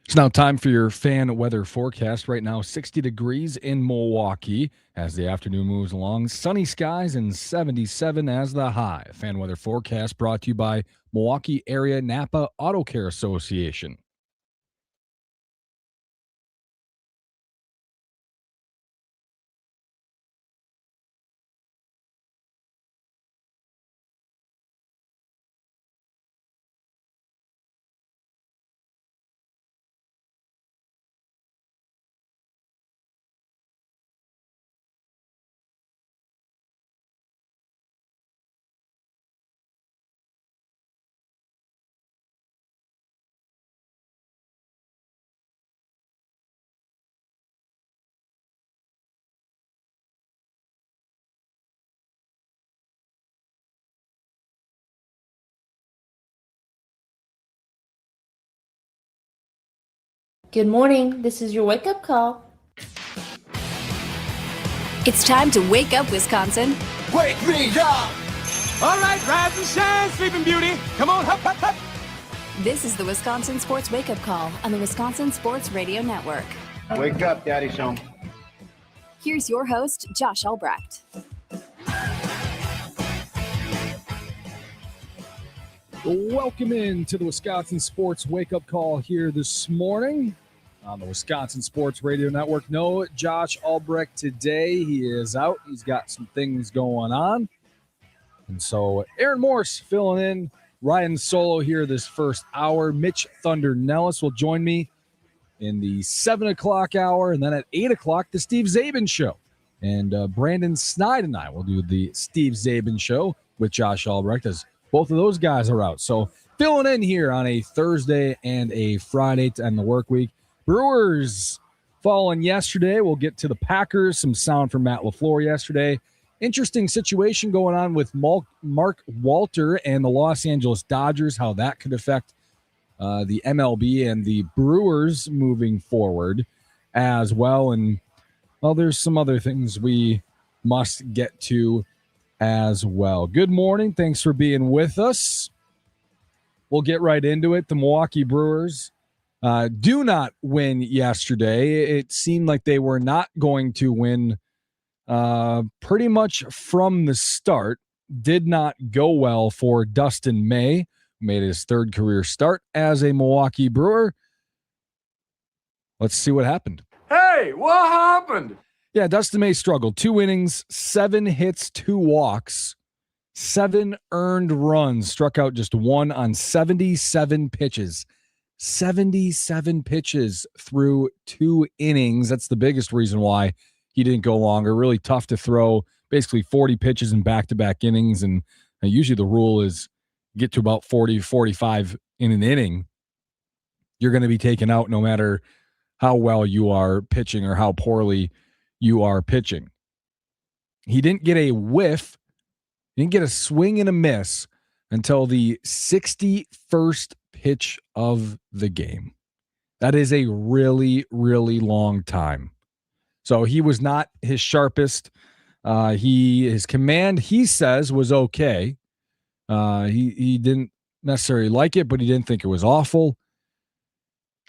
It's now time for your fan weather forecast. Right now, 60 degrees in Milwaukee as the afternoon moves along. Sunny skies and 77 as the high. Fan weather forecast brought to you by Milwaukee Area Napa Auto Care Association. Good morning. This is your wake up call. It's time to wake up, Wisconsin. Wake me up! All right, rise and shine, Sleeping Beauty. Come on, hop, hop, hop. This is the Wisconsin Sports Wake Up Call on the Wisconsin Sports Radio Network. Wake up, Daddy's home. Here's your host, Josh Albrecht. Welcome in to the Wisconsin Sports Wake Up Call here this morning on the Wisconsin Sports Radio Network. No Josh Albrecht today. He is out. He's got some things going on. And so Aaron Morse filling in. Ryan Solo here this first hour. Mitch Thunder Nellis will join me in the 7 o'clock hour. And then at 8 o'clock, the Steve Zabin Show. And Brandon Snide and I will do the Steve Zabin Show with Josh Albrecht as both of those guys are out. So filling in here on a Thursday and a Friday to end the work week. Brewers falling yesterday. We'll get to the Packers. Some sound from Matt LaFleur yesterday. Interesting situation going on with Mark Walter and the Los Angeles Dodgers, how that could affect the MLB and the Brewers moving forward as well. And, well, there's some other things we must get to as well. Good morning. Thanks for being with us. We'll get right into it. The Milwaukee Brewers do not win yesterday. It seemed like they were not going to win pretty much from the start. Did not go well for Dustin May, who made his third career start as a Milwaukee Brewer. Let's see what happened. Hey, what happened? Yeah, Dustin May struggled. 2 innings, 7 hits, 2 walks, 7 earned runs, struck out just 1 on 77 pitches. 77 pitches through 2 innings. That's the biggest reason why he didn't go longer. Really tough to throw basically 40 pitches in back-to-back innings. And usually the rule is get to about 40, 45 in an inning. You're going to be taken out no matter how well you are pitching or how poorly you are pitching. He didn't get a whiff, didn't get a swing and a miss until the 61st pitch of the game. That is a really, really long time. So he was not his sharpest. His command, he says, was okay. He didn't necessarily like it, but he didn't think it was awful.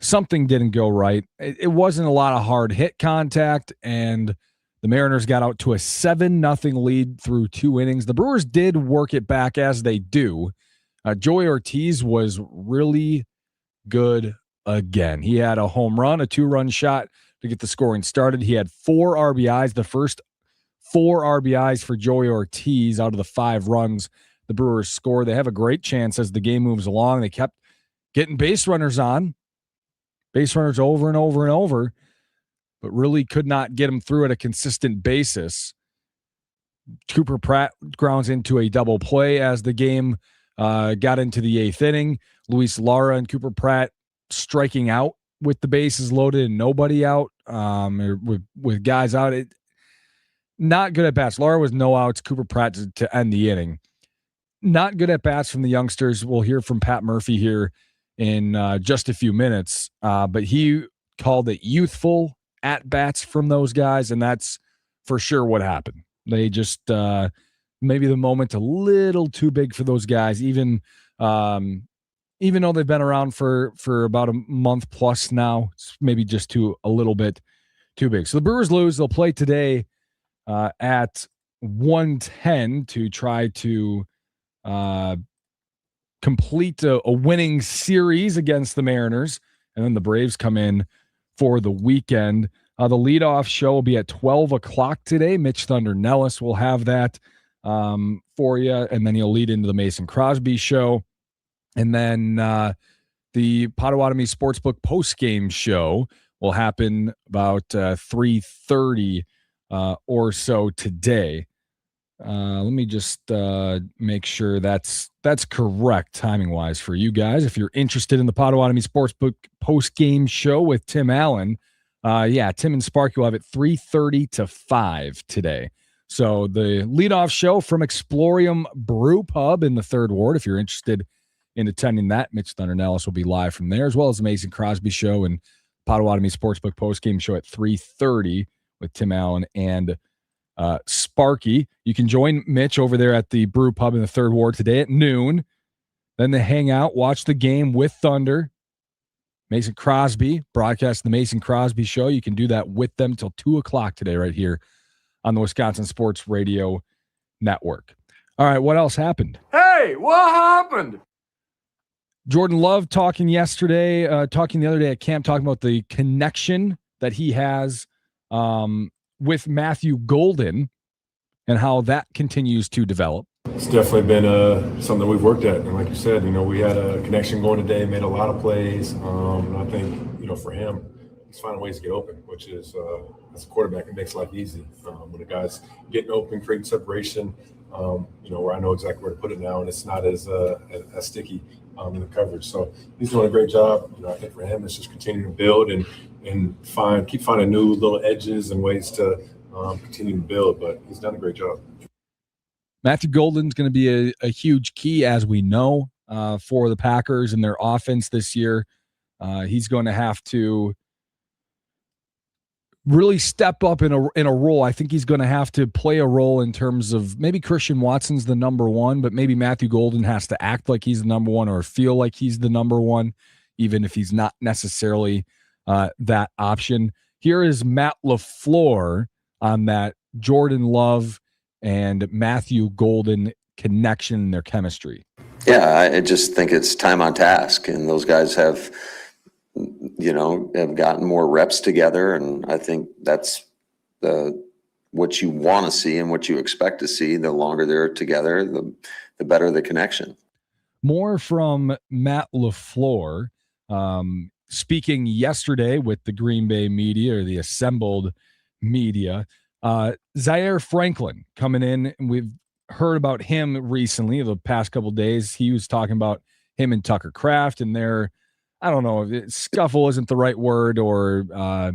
Something didn't go right. It wasn't a lot of hard hit contact, and the Mariners got out to a 7-0 lead through 2 innings. The Brewers did work it back as they do. Joey Ortiz was really good again. He had a home run, a 2-run shot to get the scoring started. He had 4 RBIs, the first 4 RBIs for Joey Ortiz out of the 5 runs the Brewers scored. They have a great chance as the game moves along. They kept getting base runners on. Base runners over and over and over, but really could not get him through at a consistent basis. Cooper Pratt grounds into a double play as the game got into the 8th inning. Luis Lara and Cooper Pratt striking out with the bases loaded and nobody out, with guys out. Not good at bats. Lara was no outs. Cooper Pratt to end the inning. Not good at bats from the youngsters. We'll hear from Pat Murphy here in just a few minutes, but he called it youthful at-bats from those guys, and that's for sure what happened. They just maybe the moment a little too big for those guys. Even even though they've been around for about a month plus now. It's maybe just a little bit too big. So the Brewers lose. They'll play today at 1:10 to try to complete a winning series against the Mariners. And then the Braves come in for the weekend. The leadoff show will be at 12 o'clock today. Mitch Thunder Nellis will have that for you. And then he'll lead into the Mason Crosby show. And then the Potawatomi Sportsbook post-game show will happen about 3:30 or so today. Let me just make sure that's correct timing-wise for you guys. If you're interested in the Potawatomi Sportsbook post-game show with Tim Allen, Tim and Sparky will have it 3:30 to 5 today. So the leadoff show from Explorium Brew Pub in the 3rd Ward, if you're interested in attending that, Mitch Thunder Nellis will be live from there, as well as the Mason Crosby show and Potawatomi Sportsbook postgame show at 3:30 with Tim Allen and Sparky. You can join Mitch over there at the Brew Pub in the 3rd Ward today at noon. Then they hang out, watch the game with Thunder. Mason Crosby, broadcast the Mason Crosby show. You can do that with them till 2 o'clock today right here on the Wisconsin Sports Radio Network. All right, what else happened? Hey, what happened? Jordan Love talking the other day at camp, talking about the connection that he has with Matthew Golden and how that continues to develop. It's definitely been something we've worked at. And like you said, we had a connection going today, made a lot of plays. And I think, for him, he's finding ways to get open, which is, as a quarterback, it makes life easy. When the guy's getting open, creating separation, where I know exactly where to put it now, and it's not as sticky in the coverage. So he's doing a great job. I think for him, it's just continuing to build and keep finding new little edges and ways to continue to build. But he's done a great job. Matthew Golden's going to be a huge key, as we know, for the Packers and their offense this year. He's going to have to really step up in a role. I think he's going to have to play a role in terms of maybe Christian Watson's the number one, but maybe Matthew Golden has to act like he's the number one or feel like he's the number one, even if he's not necessarily that option. Here is Matt LaFleur on that Jordan Love and Matthew Golden connection and their chemistry. Yeah, I just think it's time on task, and those guys have gotten more reps together, and I think that's what you want to see and what you expect to see. The longer they're together, the better the connection. More from Matt LaFleur, speaking yesterday with the Green Bay media, or the assembled media. Zaire Franklin coming in, and we've heard about him recently the past couple of days. He was talking about him and Tucker Kraft and their, I don't know if scuffle isn't the right word, or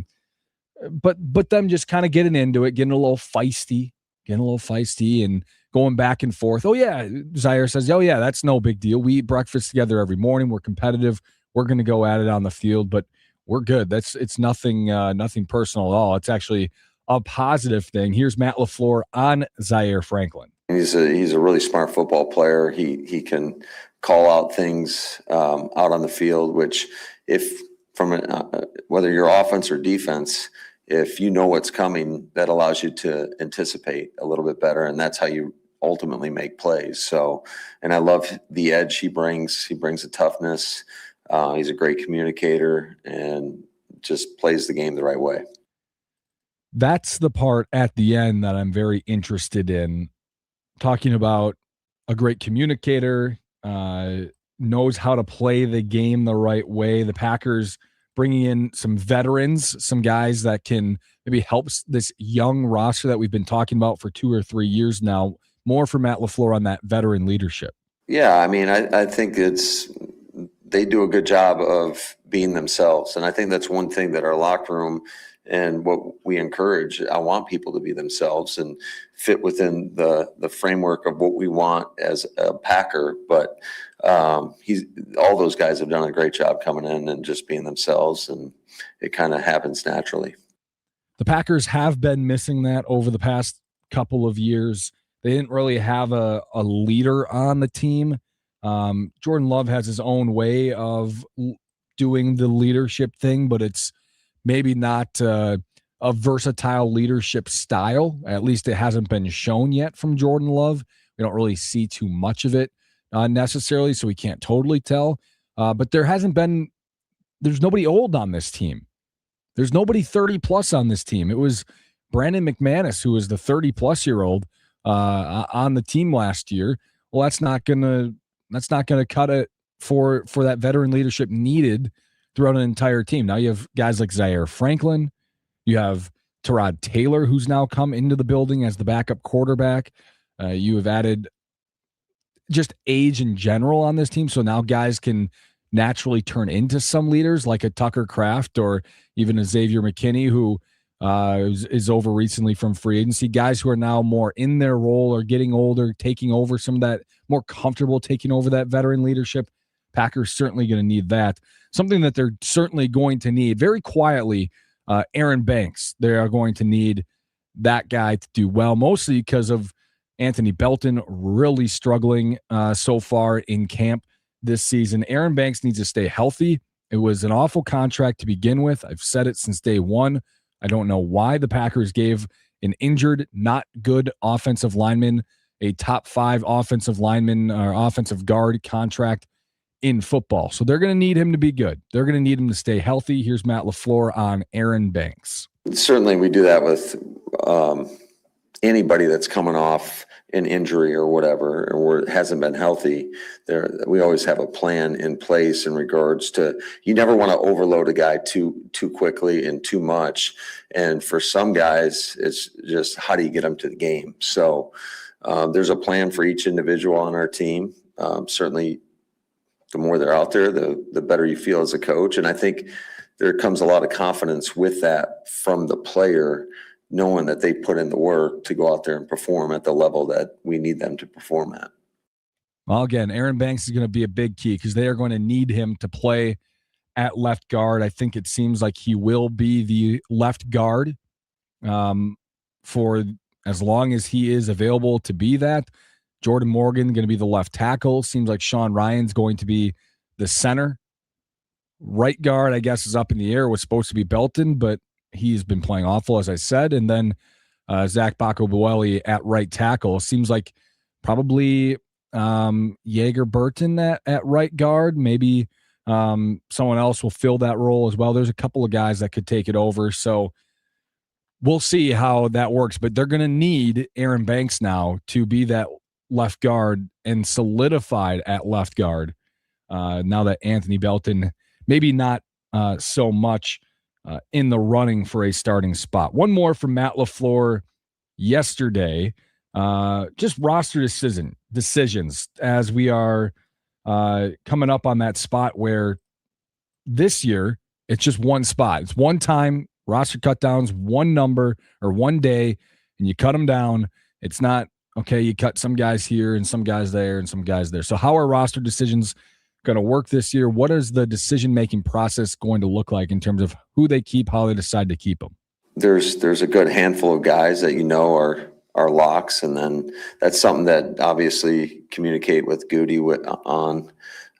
but them just kind of getting into it, getting a little feisty and going back and forth. Oh yeah, Zaire says, oh yeah, that's no big deal. We eat breakfast together every morning. We're competitive. We're going to go at it on the field, but we're good. It's nothing personal at all. It's actually a positive thing. Here's Matt LaFleur on Zaire Franklin. He's a really smart football player. He can call out things out on the field, which if from whether you're offense or defense, if you know what's coming, that allows you to anticipate a little bit better, and that's how you ultimately make plays. So, and I love the edge he brings. He brings a toughness. He's a great communicator and just plays the game the right way. That's the part at the end that I'm very interested in, talking about a great communicator, knows how to play the game the right way. The Packers bringing in some veterans, some guys that can maybe help this young roster that we've been talking about for 2 or 3 years now. More for Matt LaFleur on that veteran leadership. Yeah, I mean, I think they do a good job of being themselves. And I think that's one thing that our locker room and what we encourage. I want people to be themselves and fit within the framework of what we want as a Packer. But all those guys have done a great job coming in and just being themselves, and it kind of happens naturally. The Packers have been missing that over the past couple of years. They didn't really have a leader on the team. Jordan Love has his own way of doing the leadership thing, but it's maybe not a versatile leadership style. At least it hasn't been shown yet from Jordan Love. We don't really see too much of it necessarily, so we can't totally tell. But there's nobody old on this team. There's nobody 30 plus on this team. It was Brandon McManus, who was the 30 plus year old on the team last year. Well, that's not gonna cut it for that veteran leadership needed throughout an entire team. Now you have guys like Zaire Franklin. You have Tyrod Taylor, who's now come into the building as the backup quarterback. You have added just age in general on this team. So now guys can naturally turn into some leaders like a Tucker Kraft or even a Xavier McKinney, who is over recently from free agency. Guys who are now more in their role or getting older, taking over some of that, more comfortable taking over that veteran leadership. Packers certainly going to need that. Something that they're certainly going to need very quietly, Aaron Banks. They are going to need that guy to do well, mostly because of Anthony Belton really struggling so far in camp this season. Aaron Banks needs to stay healthy. It was an awful contract to begin with. I've said it since day one. I don't know why the Packers gave an injured, not good offensive lineman a top 5 offensive lineman or offensive guard contract in football. So they're going to need him to be good. They're going to need him to stay healthy. Here's Matt LaFleur on Aaron Banks. Certainly we do that with anybody that's coming off an injury or whatever, or hasn't been healthy. We always have a plan in place in regards to, you never want to overload a guy too quickly and too much. And for some guys, it's just, how do you get them to the game? So there's a plan for each individual on our team. Certainly the more they're out there, the better you feel as a coach. And I think there comes a lot of confidence with that from the player, knowing that they put in the work to go out there and perform at the level that we need them to perform at. Well, again, Aaron Banks is going to be a big key because they are going to need him to play at left guard. I think it seems like he will be the left guard for as long as he is available to be that. Jordan Morgan going to be the left tackle. Seems like Sean Ryan's going to be the center. Right guard, I guess, is up in the air. It was supposed to be Belton, but he's been playing awful, as I said. And then Zach Baco-Bueli at right tackle. Seems like probably Jaeger Burton at right guard. Maybe someone else will fill that role as well. There's a couple of guys that could take it over. So we'll see how that works. But they're going to need Aaron Banks now to be that left guard and solidified at left guard now that Anthony Belton maybe not so much in the running for a starting spot. One more from Matt LaFleur yesterday. Just roster decisions as we are coming up on that spot where this year it's just one spot. It's one time, roster cut downs, one number or one day, and you cut them down. It's not, okay, you cut some guys here and some guys there and some guys there. So how are roster decisions going to work this year? What is the decision-making process going to look like in terms of who they keep, how they decide to keep them? There's a good handful of guys that are locks, and then that's something that obviously communicate with Goody on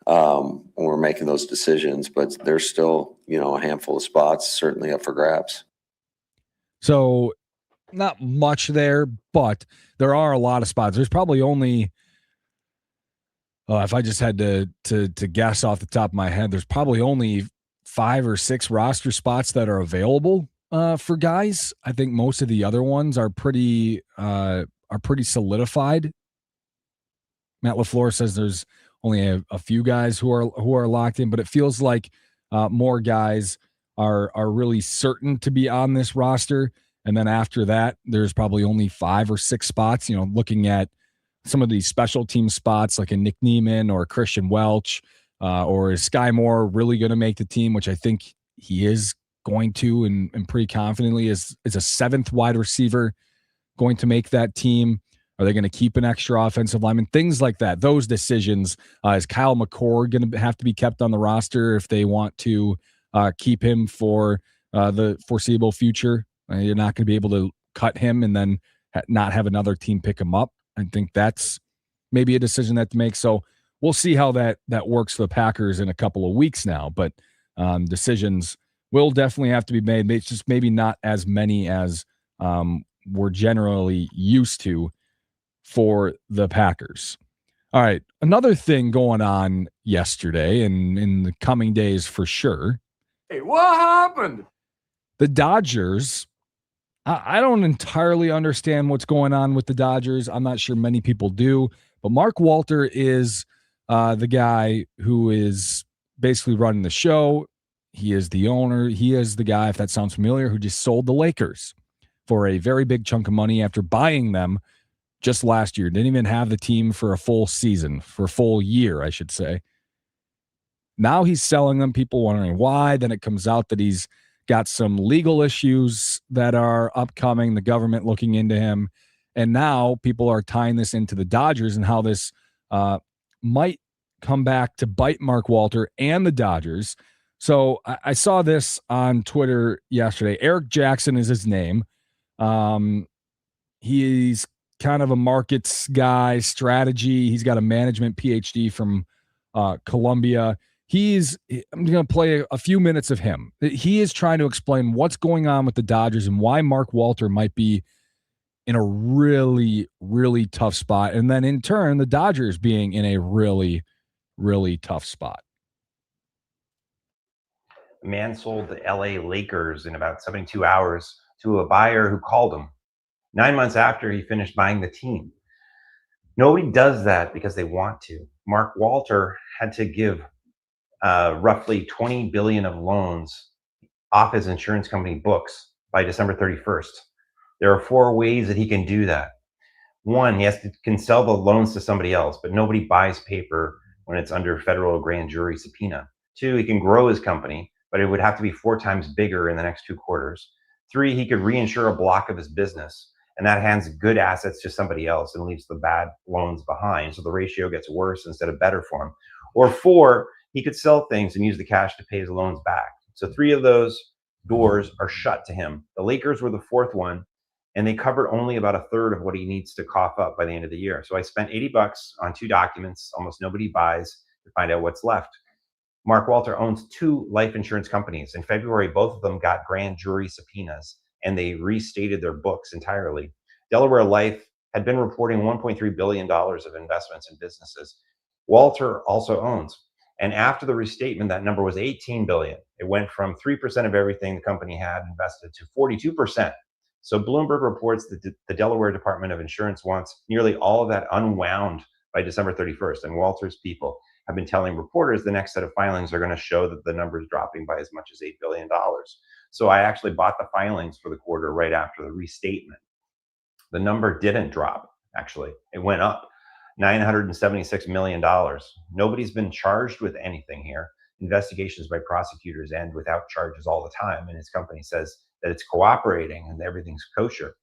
when we're making those decisions. But there's still a handful of spots certainly up for grabs. So not much there, but there are a lot of spots. There's probably only if I just had to guess off the top of my head, there's probably only 5 or 6 roster spots that are available for guys. I think most of the other ones are pretty solidified. Matt LaFleur says there's only a few guys who are locked in, but it feels like more guys are really certain to be on this roster. And then after that, there's probably only 5 or 6 spots. Looking at some of these special team spots like a Nick Neiman or Christian Welch, or is Sky Moore really going to make the team, which I think he is going to, and pretty confidently is a 7th wide receiver going to make that team? Are they going to keep an extra offensive lineman? Things like that. Those decisions. Is Kyle McCord going to have to be kept on the roster if they want to keep him for the foreseeable future? You're not going to be able to cut him and then not have another team pick him up. I think that's maybe a decision that to make. So we'll see how that works for the Packers in a couple of weeks now. But decisions will definitely have to be made. It's just maybe not as many as we're generally used to for the Packers. All right, another thing going on yesterday and in the coming days for sure. Hey, what happened? The Dodgers, I don't entirely understand what's going on with the Dodgers. I'm not sure many people do, but Mark Walter is the guy who is basically running the show. He is the owner. He is the guy, if that sounds familiar, who just sold the Lakers for a very big chunk of money after buying them just last year. Didn't even have the team for a full season, for a full year, I should say. Now he's selling them, people wondering why. Then it comes out that he's got some legal issues that are upcoming, the government looking into him. And now people are tying this into the Dodgers and how this might come back to bite Mark Walter and the Dodgers. So I saw this on Twitter yesterday. Eric Jackson is his name. He's kind of a markets guy, strategy. He's got a management PhD from Columbia. I'm going to play a few minutes of him. He is trying to explain what's going on with the Dodgers and why Mark Walter might be in a really, really tough spot. And then in turn, the Dodgers being in a really, really tough spot. A man sold the LA Lakers in about 72 hours to a buyer who called him 9 months after he finished buying the team. Nobody does that because they want to. Mark Walter had to give roughly $20 billion of loans off his insurance company books by December 31st. There are 4 ways that he can do that. 1, he can sell the loans to somebody else, but nobody buys paper when it's under federal grand jury subpoena. 2, he can grow his company, but it would have to be 4 times bigger in the next 2 quarters. 3, he could reinsure a block of his business, and that hands good assets to somebody else and leaves the bad loans behind. So the ratio gets worse instead of better for him. Or 4, he could sell things and use the cash to pay his loans back. So 3 of those doors are shut to him. The Lakers were the 4th one, and they covered only about a third of what he needs to cough up by the end of the year. So I spent $80 on 2 documents almost nobody buys to find out what's left. Mark Walter owns 2 life insurance companies. In February, both of them got grand jury subpoenas, and they restated their books entirely. Delaware Life had been reporting $1.3 billion of investments in businesses. Walter also owns. And after the restatement, that number was $18 billion. It went from 3% of everything the company had invested to 42%. So Bloomberg reports that the Delaware Department of Insurance wants nearly all of that unwound by December 31st. And Walter's people have been telling reporters the next set of filings are going to show that the number is dropping by as much as $8 billion. So I actually bought the filings for the quarter right after the restatement. The number didn't drop, actually. It went up. $976 million. Nobody's been charged with anything here. Investigations by prosecutors end without charges all the time, and his company says that it's cooperating and everything's kosher.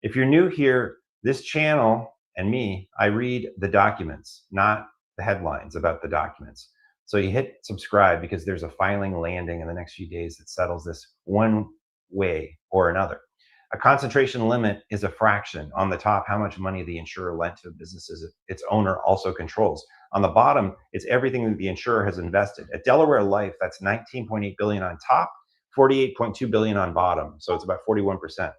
If you're new here, this channel and me, I read the documents, not the headlines about the documents. So you hit subscribe because there's a filing landing in the next few days that settles this one way or another. A concentration limit is a fraction. On the top, how much money the insurer lent to businesses its owner also controls. On the bottom, it's everything that the insurer has invested. At Delaware Life, that's $19.8 billion on top, $48.2 billion on bottom. So it's about 41%.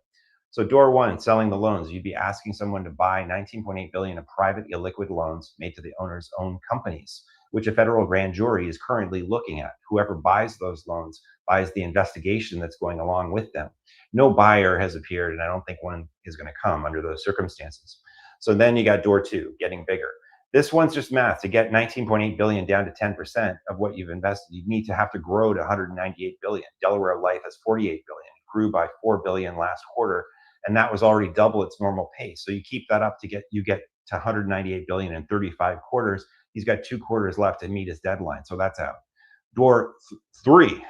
So door 1, selling the loans, you'd be asking someone to buy $19.8 billion of private illiquid loans made to the owner's own companies, which a federal grand jury is currently looking at. Whoever buys those loans buys the investigation that's going along with them. No buyer has appeared, and I don't think one is going to come under those circumstances. So then you got door 2, getting bigger. This one's just math. To get $19.8 billion down to 10% of what you've invested, you need to have to grow to $198 billion. Delaware Life has $48 billion. It grew by $4 billion last quarter, and that was already double its normal pace. So you keep that up to you get to $198 billion in 35 quarters. He's got 2 quarters left to meet his deadline. So that's out. Door 3,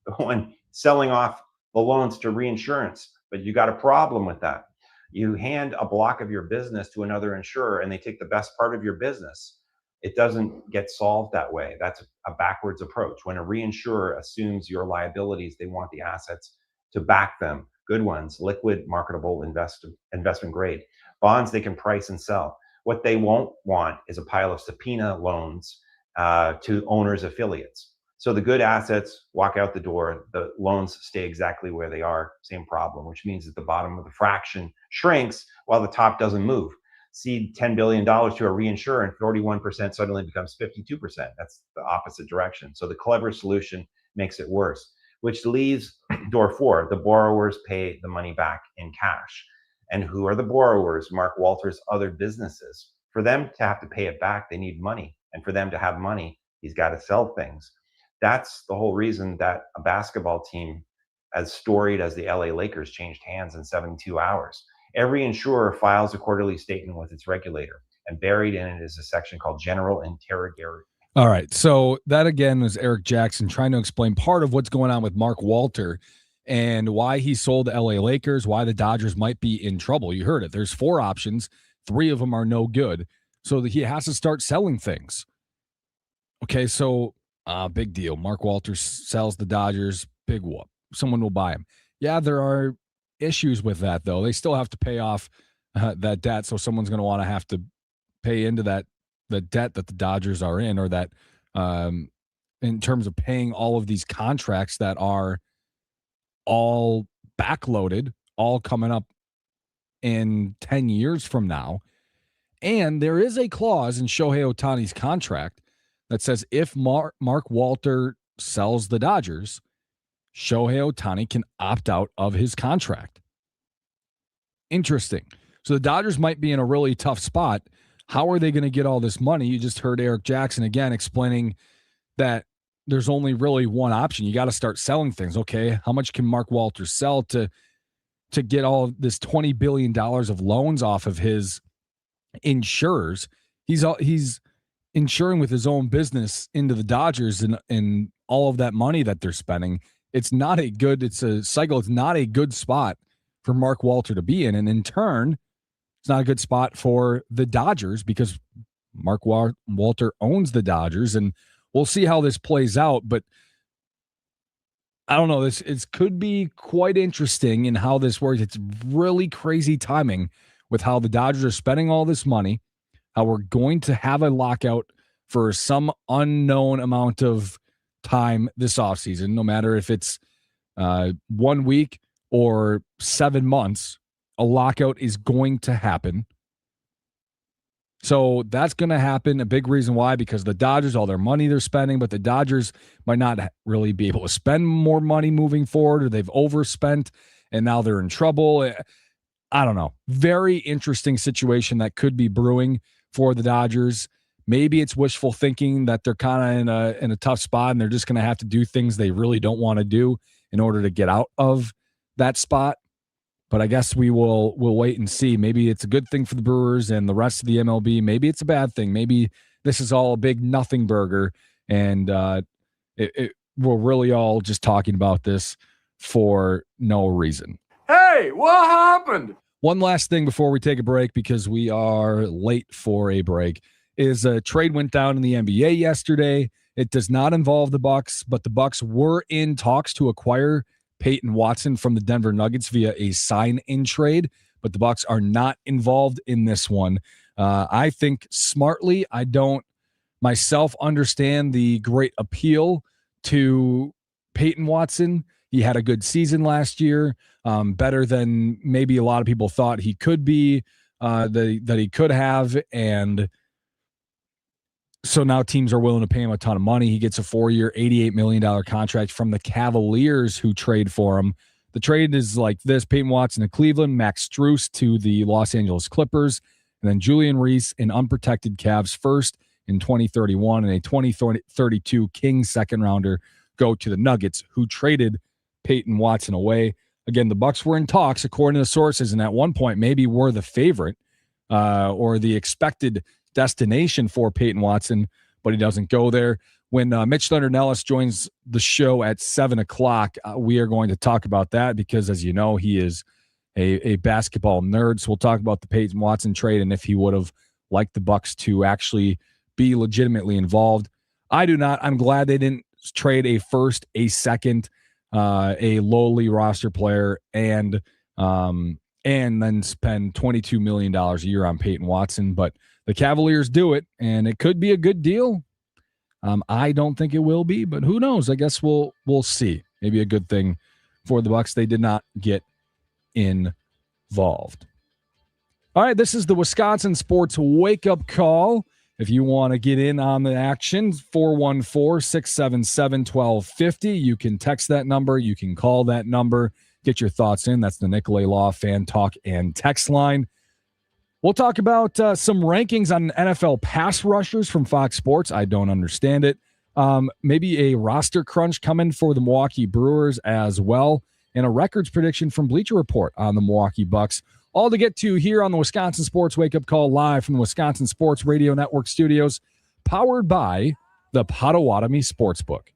the one selling off the loans to reinsurance, but you got a problem with that. You hand a block of your business to another insurer and they take the best part of your business. It doesn't get solved that way. That's a backwards approach. When a reinsurer assumes your liabilities, they want the assets to back them. Good ones, liquid, marketable, investment grade. Bonds they can price and sell. What they won't want is a pile of subpoena loans to owners' affiliates. So the good assets walk out the door, the loans stay exactly where they are, same problem, which means that the bottom of the fraction shrinks while the top doesn't move. Cede $10 billion to a reinsurer and 41% suddenly becomes 52%. That's the opposite direction. So the clever solution makes it worse, which leaves door 4, the borrowers pay the money back in cash. And who are the borrowers? Mark Walter's other businesses. For them to have to pay it back, they need money. And for them to have money, he's got to sell things. That's the whole reason that a basketball team as storied as the LA Lakers changed hands in 72 hours. Every insurer files a quarterly statement with its regulator, and buried in it is a section called General Interrogatory. All right. So that again was Eric Jackson trying to explain part of what's going on with Mark Walter and why he sold the LA Lakers, why the Dodgers might be in trouble. You heard it. There's 4 options. 3 of them are no good. So that he has to start selling things. Okay. So big deal. Mark Walter sells the Dodgers. Big whoop. Someone will buy him. Yeah, there are issues with that, though. They still have to pay off that debt. So someone's going to want to have to pay into the debt that the Dodgers are in, or that in terms of paying all of these contracts that are all backloaded, all coming up in 10 years from now. And there is a clause in Shohei Ohtani's contract that says if Mark Walter sells the Dodgers, Shohei Ohtani can opt out of his contract. Interesting. So the Dodgers might be in a really tough spot. How are they going to get all this money? You just heard Eric Jackson again explaining that there's only really one option. You got to start selling things. Okay, how much can Mark Walter sell to get all this $20 billion of loans off of his insurers? He's insuring with his own business into the Dodgers and all of that money that they're spending. It's a cycle. It's not a good spot for Mark Walter to be in. And in turn, it's not a good spot for the Dodgers because Mark Walter owns the Dodgers, and we'll see how this plays out. But I don't know. It could be quite interesting in how this works. It's really crazy timing with how the Dodgers are spending all this money, how we're going to have a lockout for some unknown amount of time this offseason, no matter if it's 1 week or 7 months, a lockout is going to happen. So that's going to happen. A big reason why, because the Dodgers, all their money they're spending, but the Dodgers might not really be able to spend more money moving forward, or they've overspent and now they're in trouble. I don't know. Very interesting situation that could be brewing for the Dodgers. Maybe it's wishful thinking that they're kind of in a tough spot and they're just going to have to do things they really don't want to do in order to get out of that spot. But I guess we'll wait and see. Maybe it's a good thing for the Brewers and the rest of the MLB. Maybe it's a bad thing. Maybe this is all a big nothing burger, and we're really all just talking about this for no reason. Hey, what happened? One last thing before we take a break, because we are late for a break, is a trade went down in the NBA yesterday. It does not involve the Bucks, but the Bucks were in talks to acquire Peyton Watson from the Denver Nuggets via a sign-in trade, but the Bucks are not involved in this one. I think smartly. I don't myself understand the great appeal to Peyton Watson. He had a good season last year, better than maybe a lot of people thought he could be, that he could have, and so now teams are willing to pay him a ton of money. He gets a 4-year, $88 million contract from the Cavaliers, who trade for him. The trade is like this: Peyton Watson to Cleveland, Max Strus to the Los Angeles Clippers, and then Julian Reese, an unprotected Cavs first in 2031 and a 2032 Kings second rounder go to the Nuggets, who traded Peyton Watson away. Again, the Bucks were in talks, according to sources, and at one point maybe were the favorite or the expected destination for Peyton Watson, but he doesn't go there. When Mitch Thunder Nellis joins the show at 7 o'clock, we are going to talk about that because, as you know, he is a basketball nerd. So we'll talk about the Peyton Watson trade and if he would have liked the Bucks to actually be legitimately involved. I do not. I'm glad they didn't trade a first, a second, a lowly roster player, and then spend $22 million a year on Peyton Watson. But the Cavaliers do it, and it could be a good deal. I don't think it will be, but who knows? I guess we'll see. Maybe a good thing for the Bucks. They did not get involved. All right, this is the Wisconsin Sports Wake Up Call. If you want to get in on the action, 414-677-1250. You can text that number. You can call that number. Get your thoughts in. That's the Nicolay Law Fan Talk and Text line. We'll talk about some rankings on NFL pass rushers from Fox Sports. I don't understand it. Maybe a roster crunch coming for the Milwaukee Brewers as well, and a records prediction from Bleacher Report on the Milwaukee Bucks. All to get to here on the Wisconsin Sports Wake Up Call, live from the Wisconsin Sports Radio Network studios, powered by the Potawatomi Sportsbook.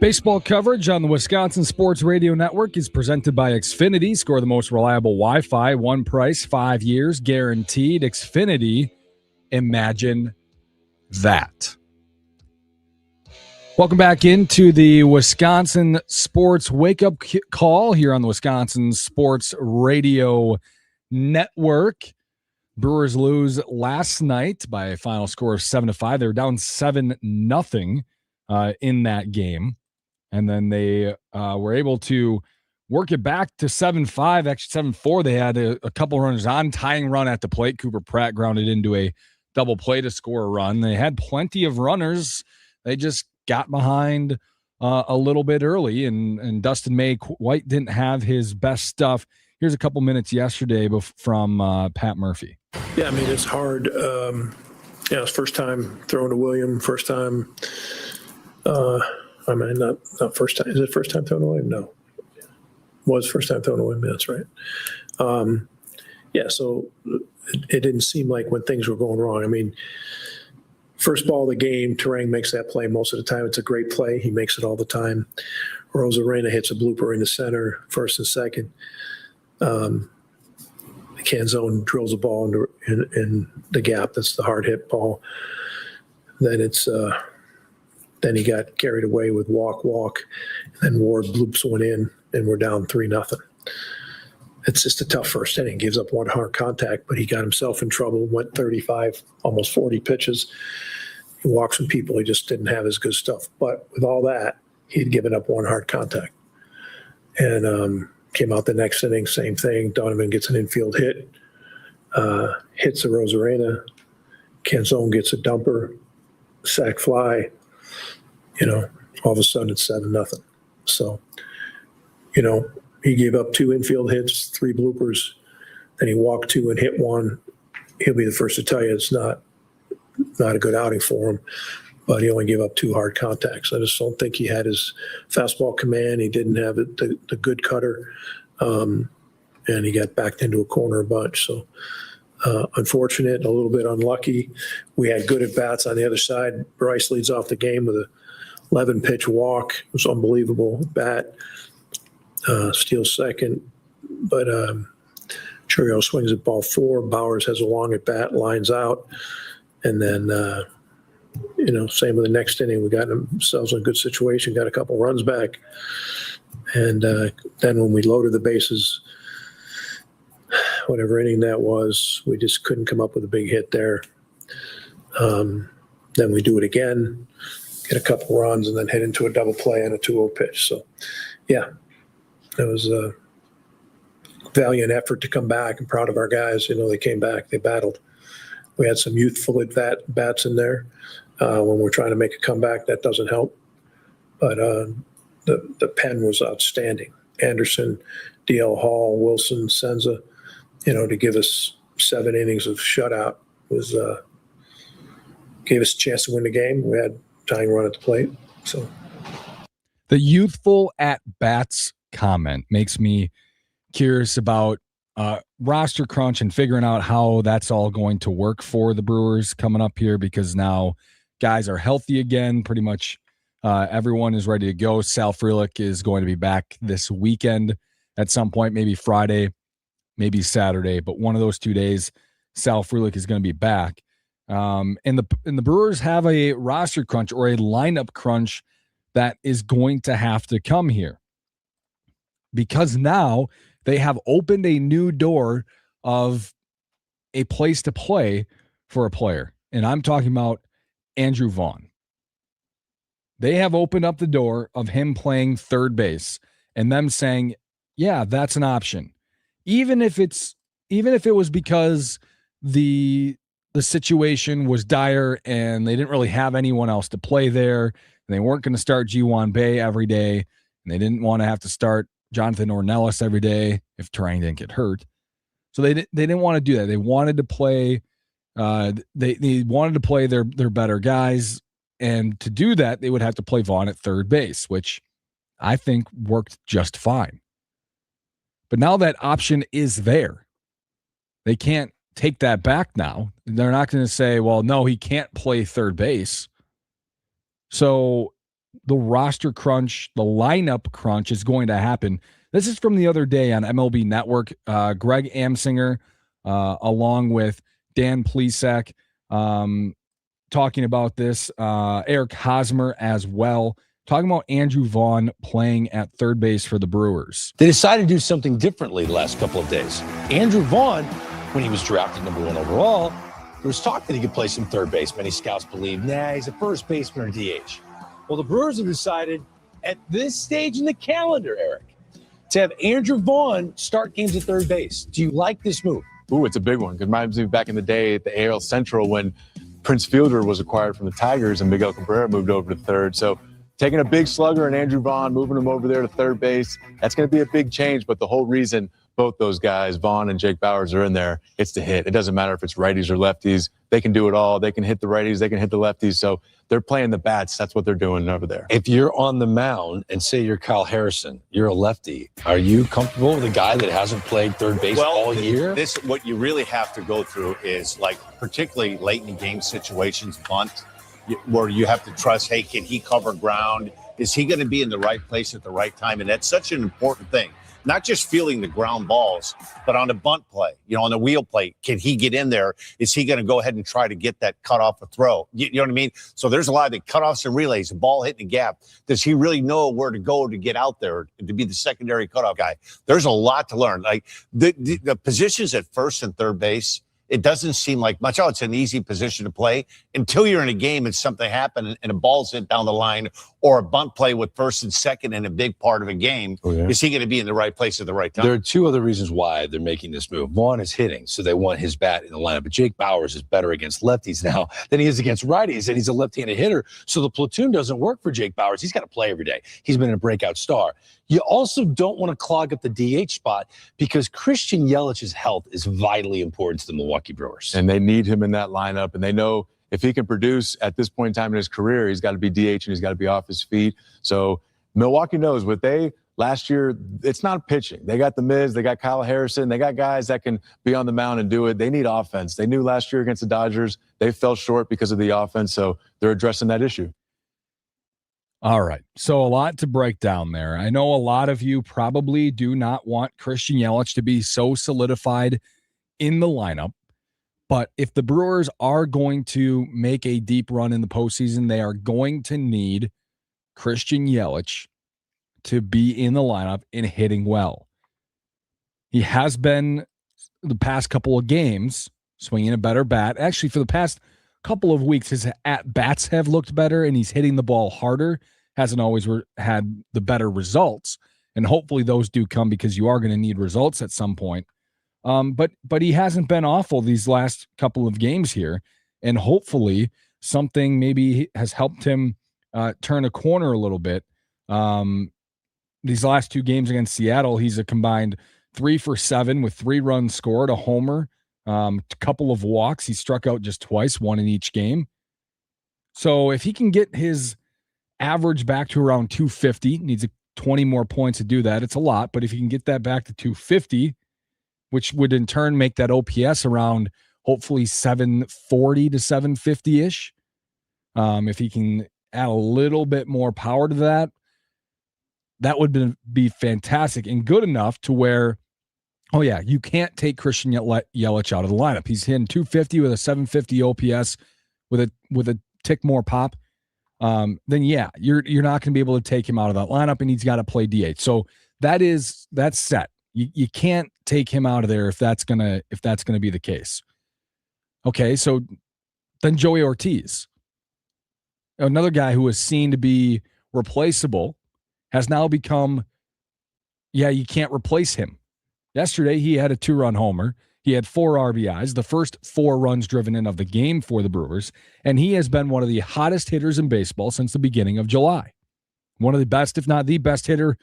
Baseball coverage on the Wisconsin Sports Radio Network is presented by Xfinity. Score the most reliable Wi-Fi, one price, 5 years, guaranteed. Xfinity, imagine that. Welcome back into the Wisconsin Sports Wake-Up Call here on the Wisconsin Sports Radio Network. Brewers lose last night by a final score of 7-5. They were down 7-0 in that game. And then they were able to work it back to 7-5, actually 7-4. They had a couple runners on, tying run at the plate. Cooper Pratt grounded into a double play to score a run. They had plenty of runners. They just got behind a little bit early, and Dustin May White didn't have his best stuff. Here's a couple minutes yesterday from Pat Murphy. Yeah, I mean, it's hard. It's first time throwing to William, first time. Not first time. Is it first time throwing to William? No. Was first time throwing to William, that's right. So it didn't seem like when things were going wrong. I mean, first ball of the game, Terang makes that play most of the time. It's a great play. He makes it all the time. Rosarena hits a blooper in the center, first and second. Canzone drills a ball in the gap. That's the hard hit ball. Then he got carried away with walk. And then Ward bloops one in, and we're down 3-0. It's just a tough first inning. Gives up one hard contact, but he got himself in trouble. Went 35, almost 40 pitches. He walked some people. He just didn't have his good stuff. But with all that, he'd given up one hard contact. And came out the next inning, same thing. Donovan gets an infield hit, hits a Rosarena. Canzone gets a dumper, sac fly. All of a sudden it's 7-0. So, he gave up 2 infield hits, 3 bloopers. Then he walked 2 and hit 1. He'll be the first to tell you it's not a good outing for him. But he only gave up 2 hard contacts. I just don't think he had his fastball command. He didn't have the good cutter, and he got backed into a corner a bunch. So unfortunate, a little bit unlucky. We had good at-bats on the other side. Bryce leads off the game with a 11-pitch walk. It was unbelievable bat. Steals second, but Churio swings at ball 4. Bowers has a long at-bat, lines out, and then same with the next inning. We got ourselves in a good situation, got a couple runs back. And then when we loaded the bases, whatever inning that was, we just couldn't come up with a big hit there. Then we do it again, get a couple runs, and then head into a double play and a 2-0 pitch. So, yeah, it was a valiant effort to come back. I'm proud of our guys. They came back, they battled. We had some youthful bats in there. When we're trying to make a comeback, that doesn't help. But the pen was outstanding. Anderson, D.L. Hall, Wilson, Senza, to give us 7 innings of shutout was gave us a chance to win the game. We had tying run at the plate. So the youthful at-bats comment makes me curious about roster crunch and figuring out how that's all going to work for the Brewers coming up here, because now guys are healthy again. Pretty much everyone is ready to go. Sal Frelick is going to be back this weekend at some point, maybe Friday, maybe Saturday, but one of those 2 days, Sal Frelick is going to be back. And the Brewers have a roster crunch or a lineup crunch that is going to have to come here, because now they have opened a new door of a place to play for a player. And I'm talking about Andrew Vaughn. They have opened up the door of him playing third base and them saying, yeah, that's an option. Even if it was because the situation was dire and they didn't really have anyone else to play there, and they weren't going to start Ji-Hwan Bae every day, and they didn't want to have to start Jonathan Ornelas every day if Terang didn't get hurt. So they didn't want to do that. They wanted to play they wanted to play their better guys, and to do that they would have to play Vaughn at third base, which I think worked just fine. But now that option is there. They can't take that back now. They're not going to say, well, no, he can't play third base. So the roster crunch, the lineup crunch is going to happen. This is from the other day on MLB Network. Greg Amsinger, along with Dan Plesac, talking about this. Eric Hosmer as well, talking about Andrew Vaughn playing at third base for the Brewers. They decided to do something differently the last couple of days. Andrew Vaughn, when he was drafted number 1 overall, there was talk that he could play some third base. Many scouts believe, he's a first baseman or DH. Well, the Brewers have decided at this stage in the calendar, Eric, to have Andrew Vaughn start games at third base. Do you like this move? Ooh, it's a big one. It reminds me back in the day at the AL Central when Prince Fielder was acquired from the Tigers and Miguel Cabrera moved over to third. So taking a big slugger and Andrew Vaughn, moving him over there to third base, that's going to be a big change. But the whole reason both those guys, Vaughn and Jake Bauers, are in there, it's to hit. It doesn't matter if it's righties or lefties. They can do it all. They can hit the righties. They can hit the lefties. So they're playing the bats. That's what they're doing over there. If you're on the mound and say you're Kyle Harrison, you're a lefty, are you comfortable with a guy that hasn't played third base all year? What you really have to go through is, like, particularly late in game situations, bunt, where you have to trust, hey, can he cover ground? Is he going to be in the right place at the right time? And that's such an important thing. Not just feeling the ground balls, but on a bunt play, on the wheel play, can he get in there? Is he going to go ahead and try to get that cut off a throw? You know what I mean? So there's a lot of the cutoffs and relays, the ball hitting the gap. Does he really know where to go to get out there to be the secondary cutoff guy? There's a lot to learn. Like the positions at first and third base, it doesn't seem like much. It's an easy position to play until you're in a game and something happened and a ball's hit down the line, or a bunt play with first and second in a big part of a game. Oh, yeah. Is he going to be in the right place at the right time? There are two other reasons why they're making this move. One is hitting, so they want his bat in the lineup. But Jake Bauers is better against lefties now than he is against righties, and he's a left-handed hitter. So the platoon doesn't work for Jake Bauers. He's got to play every day. He's been a breakout star. You also don't want to clog up the DH spot because Christian Yelich's health is vitally important to the Milwaukee Brewers. And they need him in that lineup, and they know if he can produce at this point in time in his career, he's got to be DH and he's got to be off his feet. So Milwaukee knows last year, it's not pitching. They got the Miz, they got Kyle Harrison, they got guys that can be on the mound and do it. They need offense. They knew last year against the Dodgers, they fell short because of the offense, so they're addressing that issue. All right, so a lot to break down there. I know a lot of you probably do not want Christian Yelich to be so solidified in the lineup, but if the Brewers are going to make a deep run in the postseason, they are going to need Christian Yelich to be in the lineup and hitting well. He has been the past couple of games swinging a better bat. Actually, for the past couple of weeks, his at-bats have looked better, and he's hitting the ball harder. Hasn't always had the better results, and hopefully those do come because you are going to need results at some point. But he hasn't been awful these last couple of games here, and hopefully something maybe has helped him turn a corner a little bit. These last two games against Seattle, he's a combined 3 for 7 with 3 runs scored, a homer, a couple of walks. He struck out just twice, 1 in each game. So if he can get his average back to around 250, needs 20 more points to do that. It's a lot, but if he can get that back to 250, which would in turn make that OPS around hopefully 740 to 750-ish. If he can add a little bit more power to that, that would be fantastic and good enough to where, oh yeah, you can't take Christian Yelich out of the lineup. He's hitting 250 with a 750 OPS with a tick more pop. Then yeah, you're not going to be able to take him out of that lineup, and he's got to play DH. So that's set. You can't take him out of there if that's gonna be the case. Okay, so then Joey Ortiz, another guy who was seen to be replaceable, has now become, you can't replace him. Yesterday, he had a 2-run homer. He had 4 RBIs, the first 4 runs driven in of the game for the Brewers, and he has been one of the hottest hitters in baseball since the beginning of July. One of the best, if not the best hitter,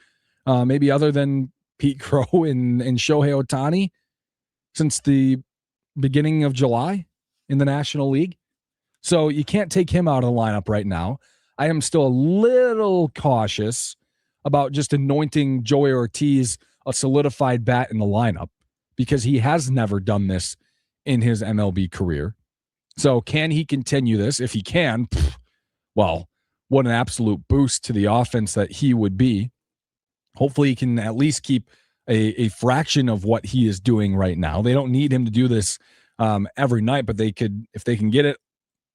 maybe other than Pete Crow and Shohei Ohtani, since the beginning of July in the National League. So you can't take him out of the lineup right now. I am still a little cautious about just anointing Joey Ortiz a solidified bat in the lineup because he has never done this in his MLB career. So can he continue this? If he can, well, what an absolute boost to the offense that he would be. Hopefully he can at least keep a fraction of what he is doing right now. They don't need him to do this every night, but they could, if they can get it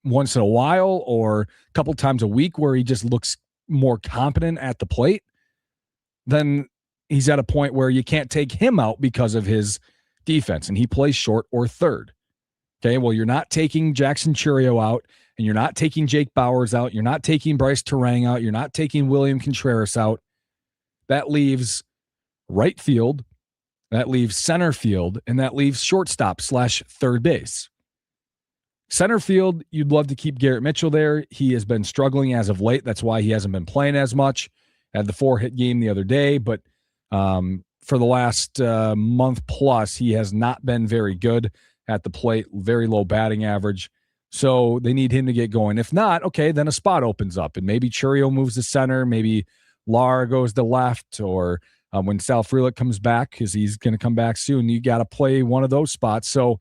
once in a while or a couple times a week where he just looks more competent at the plate, then he's at a point where you can't take him out because of his defense, and he plays short or third. Okay, well, you're not taking Jackson Churio out, and you're not taking Jake Bauers out. You're not taking Bryce Terang out. You're not taking William Contreras out. That leaves right field, that leaves center field, and that leaves shortstop / third base. Center field, you'd love to keep Garrett Mitchell there. He has been struggling as of late. That's why he hasn't been playing as much. Had the 4-hit game the other day, but for the last month plus, he has not been very good at the plate, very low batting average. So they need him to get going. If not, okay, then a spot opens up, and maybe Churio moves to center, maybe Lara goes to left, or when Sal Frelick comes back, because he's going to come back soon, you got to play one of those spots. So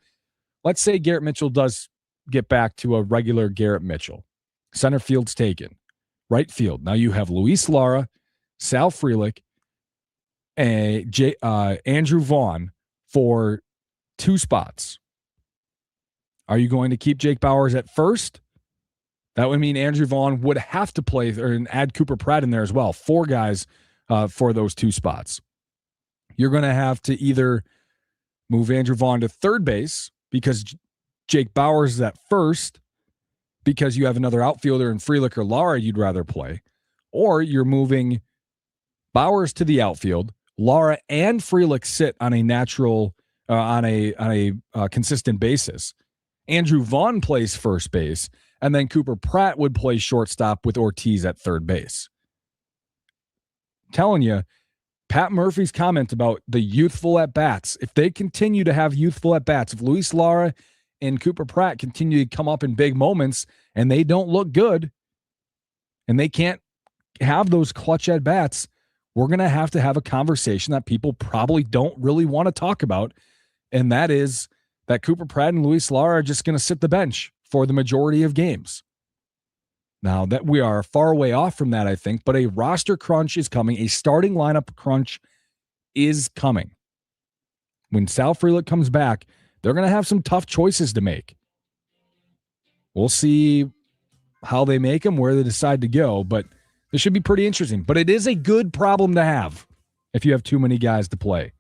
let's say Garrett Mitchell does get back to a regular Garrett Mitchell. Center field's taken. Right field. Now you have Luis Lara, Sal Frelick, Andrew Vaughn for 2 spots. Are you going to keep Jake Bauers at first? That would mean Andrew Vaughn would have to play or add Cooper Pratt in there as well. 4 guys for those 2 spots. You're going to have to either move Andrew Vaughn to third base because Jake Bauers is at first, because you have another outfielder in Frelick or Lara you'd rather play, or you're moving Bauers to the outfield. Lara and Frelick sit on a natural, on a consistent basis. Andrew Vaughn plays first base, and then Cooper Pratt would play shortstop with Ortiz at third base. I'm telling you, Pat Murphy's comment about the youthful at-bats, if they continue to have youthful at-bats, if Luis Lara and Cooper Pratt continue to come up in big moments and they don't look good and they can't have those clutch at-bats, we're going to have a conversation that people probably don't really want to talk about, and that is that Cooper Pratt and Luis Lara are just going to sit the bench for the majority of games. Now, that we are far away off from that, I think, but a roster crunch is coming. A starting lineup crunch is coming. When Sal Frelick comes back, they're going to have some tough choices to make. We'll see how they make them, where they decide to go, but this should be pretty interesting. But it is a good problem to have if you have too many guys to play.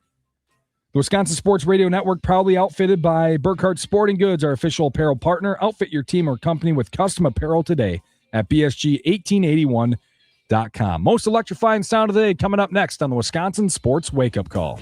The Wisconsin Sports Radio Network, proudly outfitted by Burkhardt Sporting Goods, our official apparel partner. Outfit your team or company with custom apparel today at BSG1881.com. Most electrifying sound of the day coming up next on the Wisconsin Sports Wake Up Call.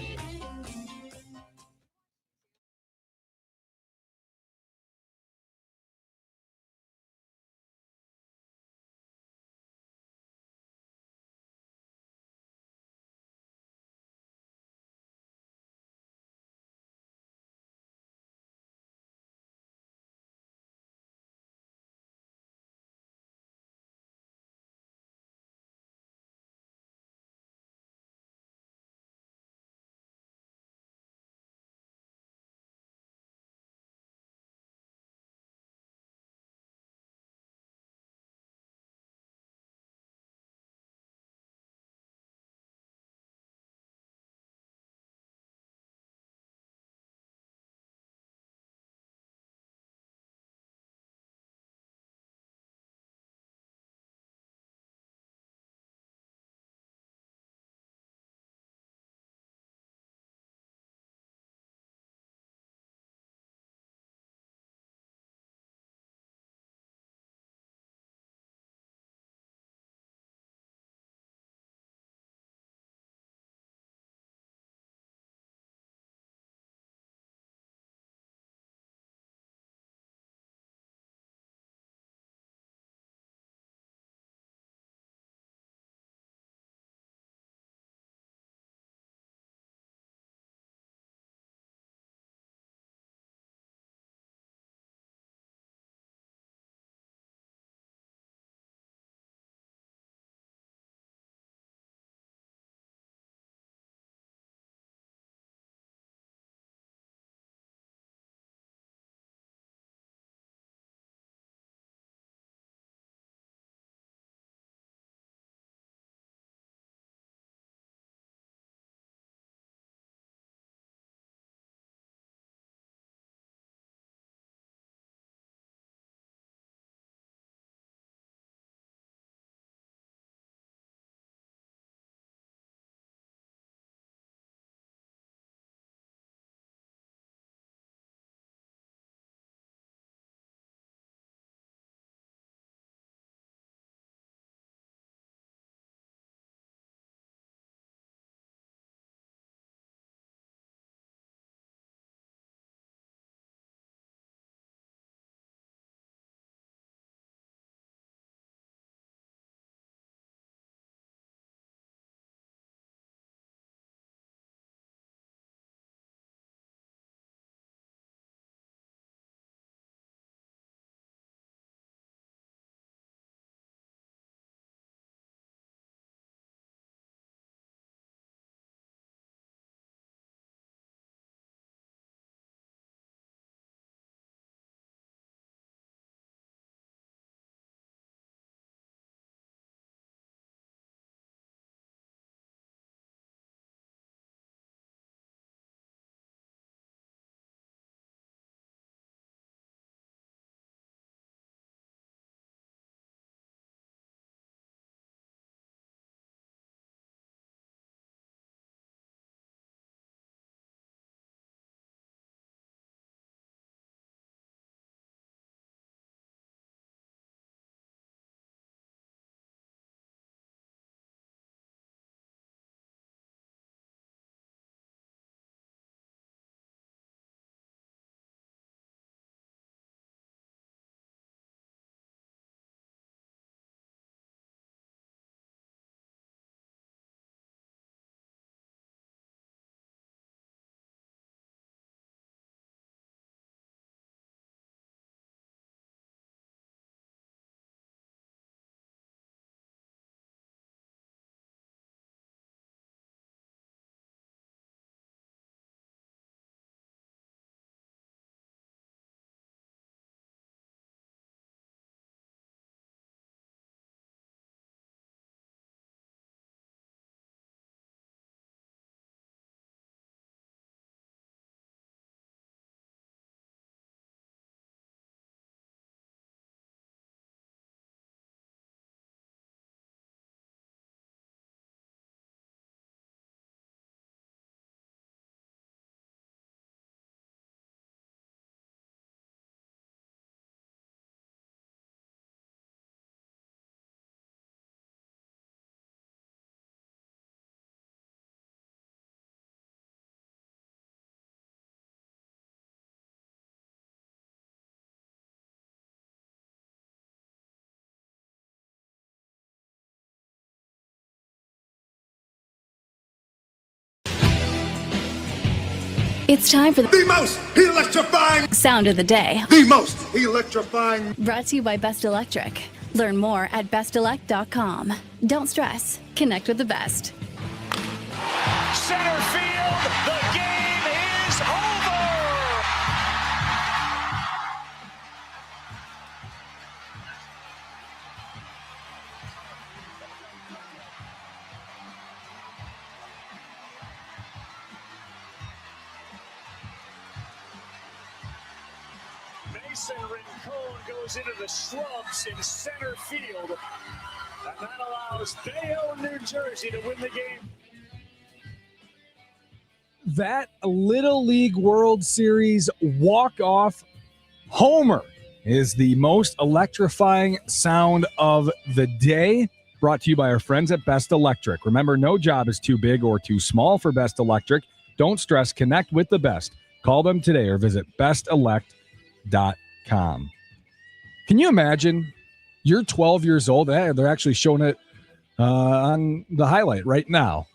It's time for The most electrifying, sound of the day. the most electrifying. Brought to you by Best Electric. Learn more at bestelect.com. Don't stress. Connect with the best. Center field, the game is over. Mason Rincon goes into the shrubs in center field, and that allows Bayonne, New Jersey to win the game. That Little League World Series walk-off homer is the most electrifying sound of the day, brought to you by our friends at Best Electric. Remember, no job is too big or too small for Best Electric. Don't stress. Connect with the best. Call them today or visit bestelect.com. Can you imagine? You're 12 years old. They're actually showing it on the highlight right now.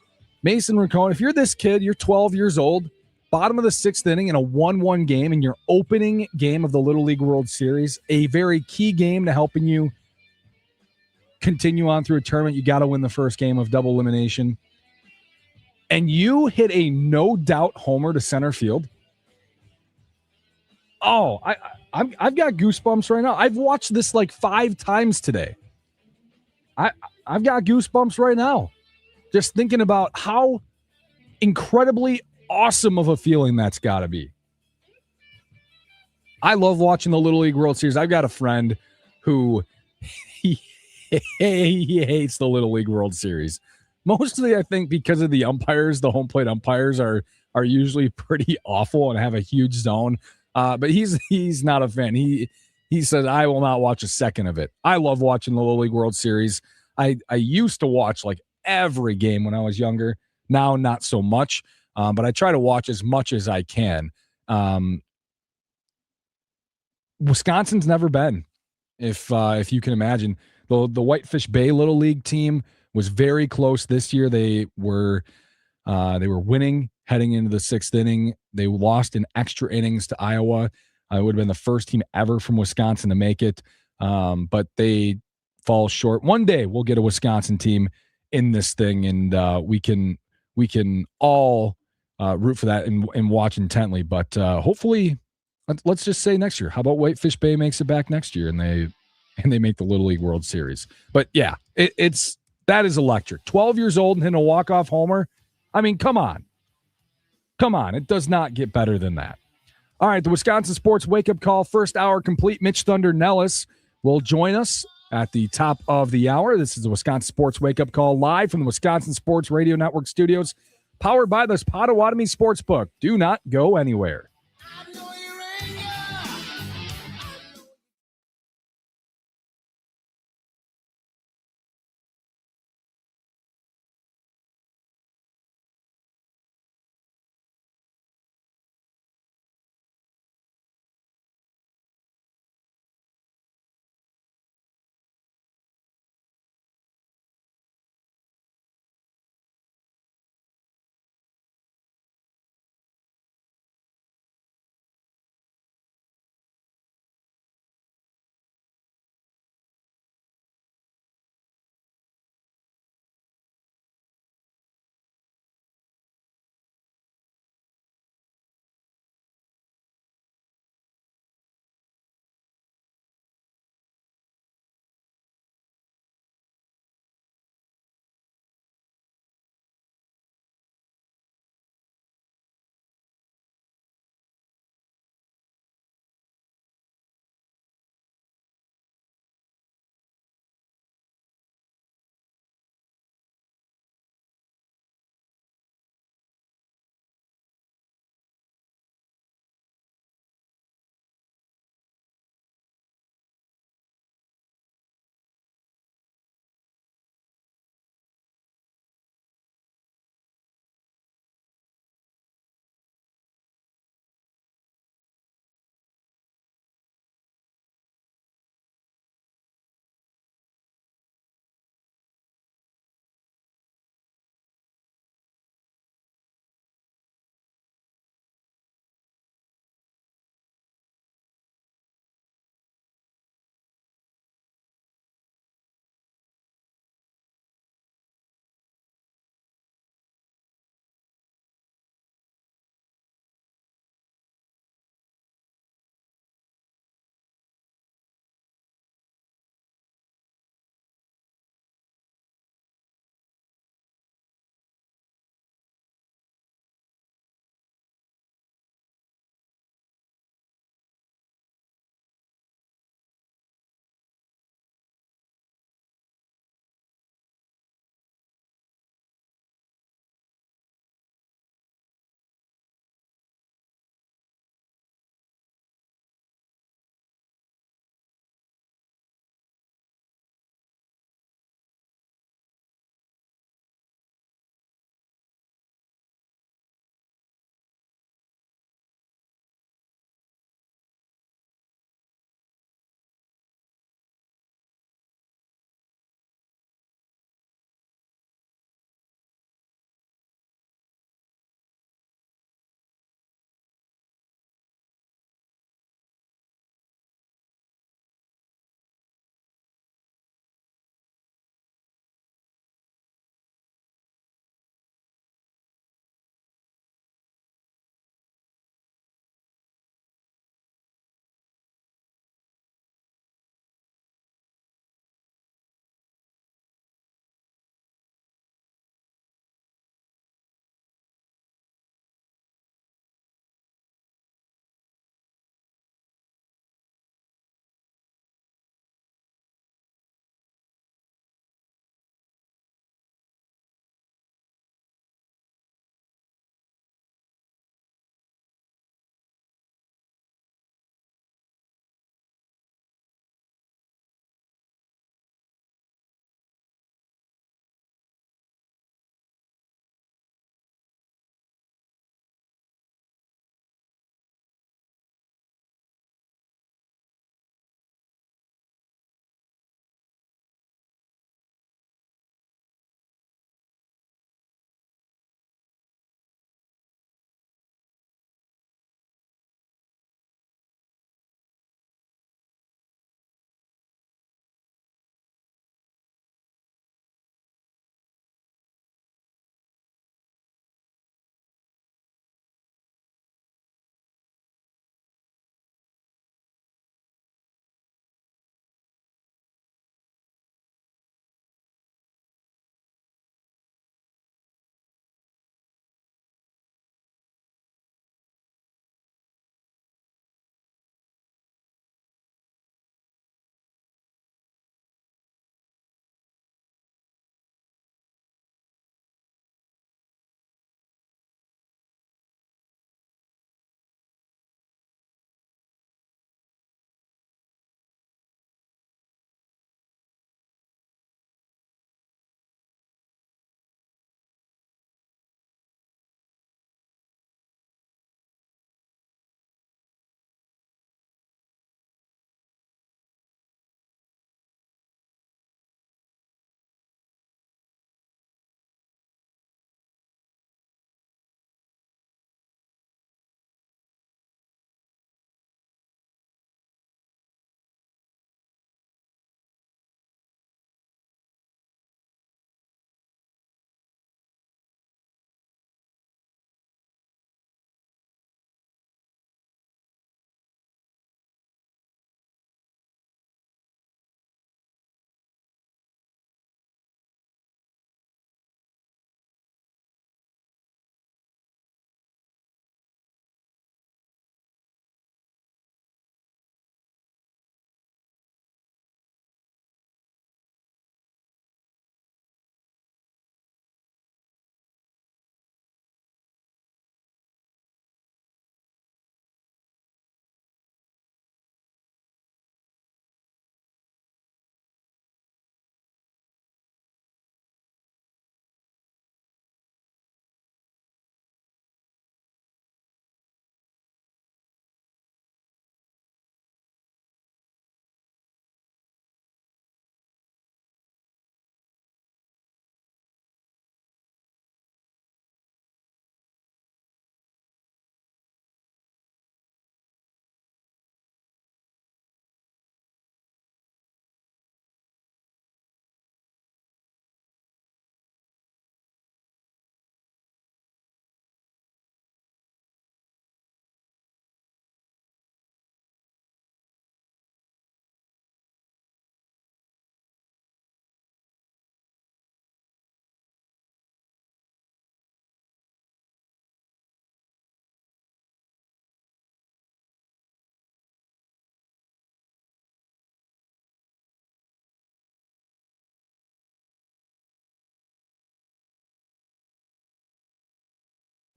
Mason Rincon, if you're this kid, you're 12 years old, bottom of the sixth inning in a 1-1 game in your opening game of the Little League World Series, a very key game to helping you continue on through a tournament. You got to win the first game of double elimination. And you hit a no-doubt homer to center field. Oh, I've got goosebumps right now. I've watched this like 5 times today. I've got goosebumps right now. Just thinking about how incredibly awesome of a feeling that's got to be. I love watching the Little League World Series. I've got a friend who he hates the Little League World Series. Mostly, I think, because of the umpires. The home plate umpires are usually pretty awful and have a huge zone. But he's not a fan. He says, I will not watch a second of it. I love watching the Little League World Series. I used to watch like every game when I was younger. Now, not so much. But I try to watch as much as I can. Wisconsin's never been, if you can imagine. The Whitefish Bay Little League team was very close this year. They were winning heading into the 6th inning. They lost in extra innings to Iowa. It would have been the first team ever from Wisconsin to make it, but they fall short. One day we'll get a Wisconsin team in this thing, and we can all root for that and watch intently. But hopefully, let's just say next year. How about Whitefish Bay makes it back next year and they make the Little League World Series? But yeah, that is electric. 12 years old and hitting a walk-off homer. I mean, come on. It does not get better than that. All right, the Wisconsin Sports Wake-Up Call, first hour complete. Mitch Thunder Nellis will join us at the top of the hour. This is the Wisconsin Sports Wake-Up Call live from the Wisconsin Sports Radio Network studios, powered by the Potawatomi Sportsbook. Do not go anywhere.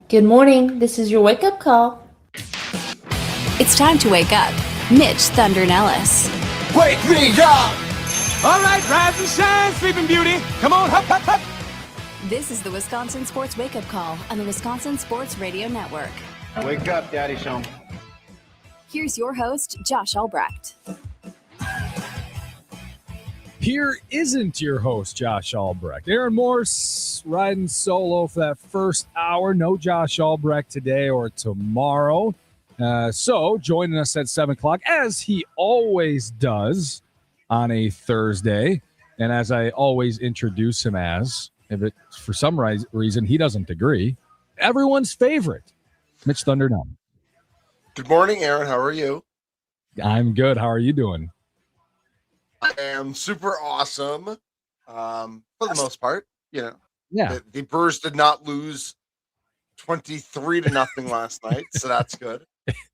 Good morning. This is your wake up call. It's time to wake up. Mitch, Thunder, and Ellis. Wake me up! All right, rise and shine, Sleeping Beauty. Come on, hop, hop, hop. This is the Wisconsin Sports Wake Up Call on the Wisconsin Sports Radio Network. Wake up, Daddy's home. Here's your host, Josh Albrecht. Here isn't your host, Josh Albrecht. Aaron Morse riding solo for that first hour. No Josh Albrecht today or tomorrow. So joining us at 7 o'clock, as he always does on a Thursday, and as I always introduce him as, if it for some reason he doesn't agree, everyone's favorite, Mitch Thunder. Good morning, Aaron. How are you? I'm good. How are you doing? I am super awesome. For the most part, Yeah. The Brewers did not lose 23-0 last night, so that's good.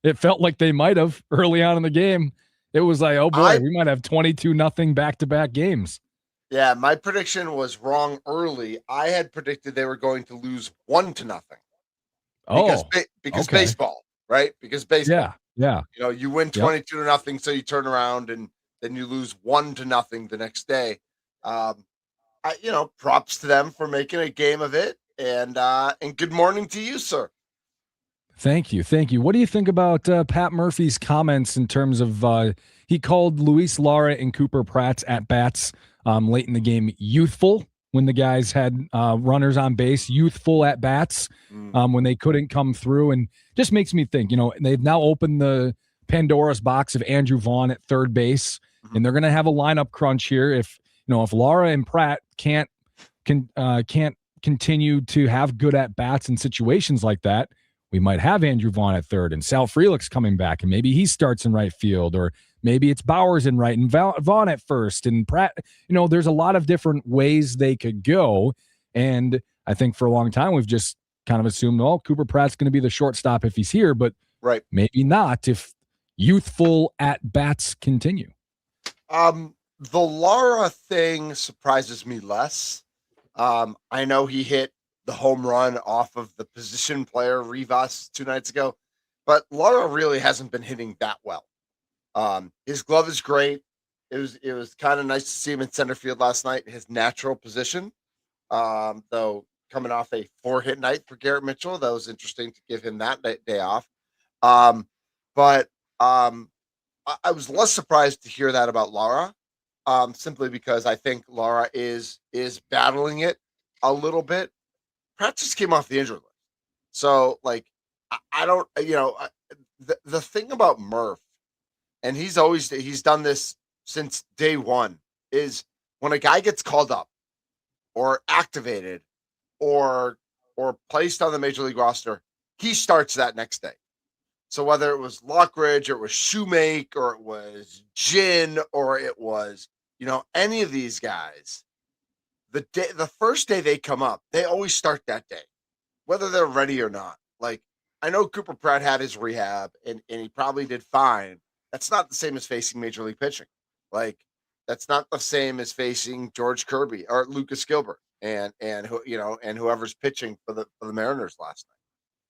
It felt like they might have early on in the game. It was like, oh boy, we might have 22-0 back-to-back games. Yeah, my prediction was wrong early. I had predicted they were going to lose 1-0. Oh, because okay. baseball, right? Because baseball. Yeah. You win 22-0, so you turn around and then you lose 1-0 the next day. Props to them for making a game of it. And good morning to you, sir. Thank you. What do you think about Pat Murphy's comments in terms of he called Luis Lara and Cooper Pratt's at-bats late in the game youthful when the guys had runners on base, youthful at-bats when they couldn't come through, and just makes me think, they've now opened the Pandora's box of Andrew Vaughn at third base, and they're going to have a lineup crunch here. If Lara and Pratt can't continue to have good at-bats in situations like that, we might have Andrew Vaughn at third and Sal Frelick's coming back, and maybe he starts in right field, or maybe it's Bowers in right and Vaughn at first and Pratt. There's a lot of different ways they could go, and I think for a long time we've just kind of assumed, Cooper Pratt's going to be the shortstop if he's here, but maybe not if youthful at-bats continue. The Lara thing surprises me less. I know he hit the home run off of the position player Rivas 2 nights ago, but Lara really hasn't been hitting that well. His glove is great. It was kind of nice to see him in center field last night, his natural position. Though coming off a 4-hit night for Garrett Mitchell, that was interesting to give him that day off. But I was less surprised to hear that about Lara, simply because I think Lara is battling it a little bit. Pratt just came off the injury list. So, I don't, the thing about Murph, and he's done this since day one, is when a guy gets called up or activated or placed on the major league roster, he starts that next day. So whether it was Lockridge or it was Shoemake or it was Jin or it was, any of these guys, the first day they come up, they always start that day, whether they're ready or not. I know Cooper Pratt had his rehab and he probably did fine. That's not the same as facing major league pitching. That's not the same as facing George Kirby or Lucas Gilbert and whoever's pitching for the Mariners last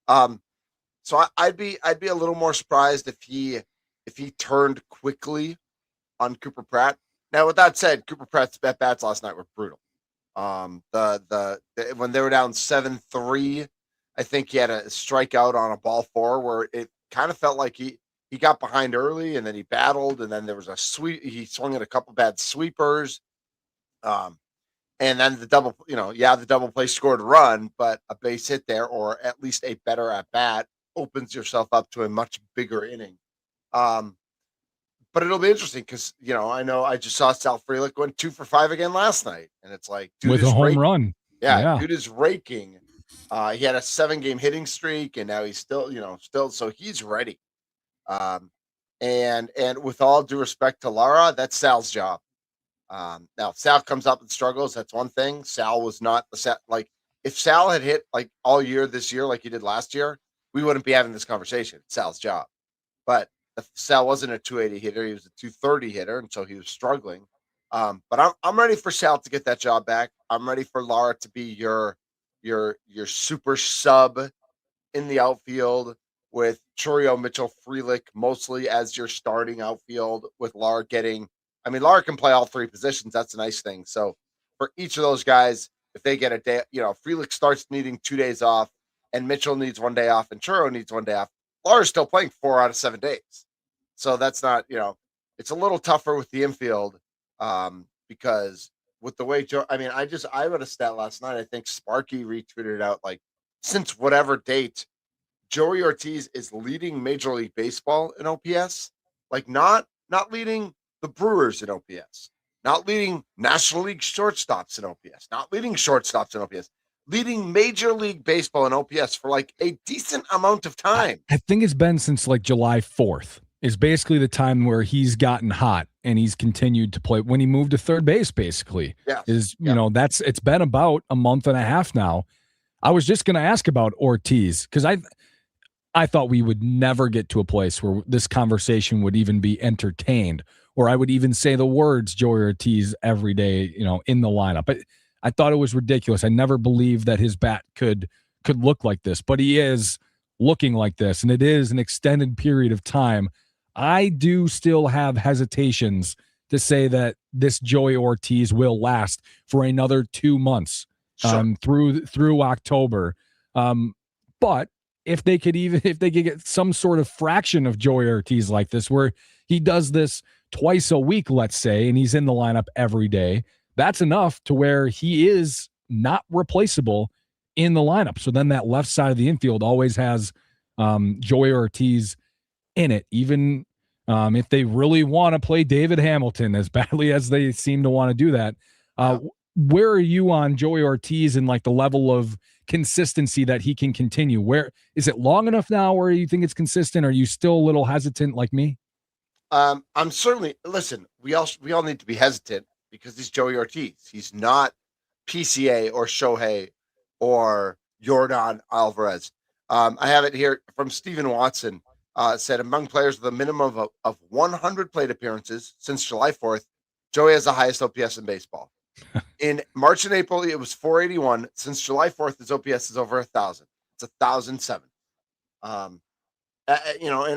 night. So I'd be a little more surprised if he turned quickly on Cooper Pratt. Now, with that said, Cooper Pratt's at-bats last night were brutal. When they were down 7-3, I think he had a strikeout on a ball 4 where it kind of felt like he got behind early and then he battled, and then there was a sweep. He swung at a couple bad sweepers. And then the double play scored a run, but a base hit there, or at least a better at bat, opens yourself up to a much bigger inning. But it'll be interesting because, I know I just saw Sal Frelick went 2 for 5 again last night. And it's like, dude, with a home run. Yeah, dude is raking. He had a 7-game hitting streak, and now he's still, so he's ready. And with all due respect to Lara, that's Sal's job. Now, if Sal comes up and struggles, that's one thing. Sal was not if Sal had hit all year this year like he did last year, we wouldn't be having this conversation. It's Sal's job. But Sal wasn't a 280 hitter; he was a 230 hitter, and so he was struggling. But I'm ready for Sal to get that job back. I'm ready for Lara to be your super sub in the outfield with Churio, Mitchell, Frelick mostly as your starting outfield, with Lara Lara can play all three positions. That's a nice thing. So for each of those guys, if they get a day, Frelick starts needing 2 days off and Mitchell needs 1 day off and Churio needs 1 day off, Lara's still playing 4 out of 7 days. So that's not, it's a little tougher with the infield because with the way I read a stat last night. I think Sparky retweeted out, like, since whatever date, Joey Ortiz is leading Major League Baseball in OPS, like not leading the Brewers in OPS, not leading National League shortstops in OPS, not leading shortstops in OPS, leading Major League Baseball in OPS for like a decent amount of time. I think it's been since like July 4th is basically the time where he's gotten hot and he's continued to play when he moved to third base, basically. Yes. It's been about a month and a half now. I was just going to ask about Ortiz because I thought we would never get to a place where this conversation would even be entertained, or I would even say the words Joey Ortiz every day, in the lineup. But I thought it was ridiculous. I never believed that his bat could look like this, but he is looking like this, and it is an extended period of time. I do still have hesitations to say that this Joey Ortiz will last for another 2 months, through October. But if they could get some sort of fraction of Joey Ortiz like this, where he does this twice a week, let's say, and he's in the lineup every day, that's enough to where he is not replaceable in the lineup. So then that left side of the infield always has Joey Ortiz in it, even if they really want to play David Hamilton as badly as they seem to want to do that. Where are you on Joey Ortiz and like the level of consistency that he can continue? Where is it long enough now where you think it's consistent? Or are you still a little hesitant like me? I'm certainly, listen, we all need to be hesitant because he's Joey Ortiz. He's not PCA or Shohei or Yordan Alvarez. I have it here from Stephen Watson. Said among players with a minimum of 100 plate appearances since July 4th, Joey has the highest OPS in baseball. In March and April, it was 481. Since July 4th, his OPS is over 1,000. It's 1,007. And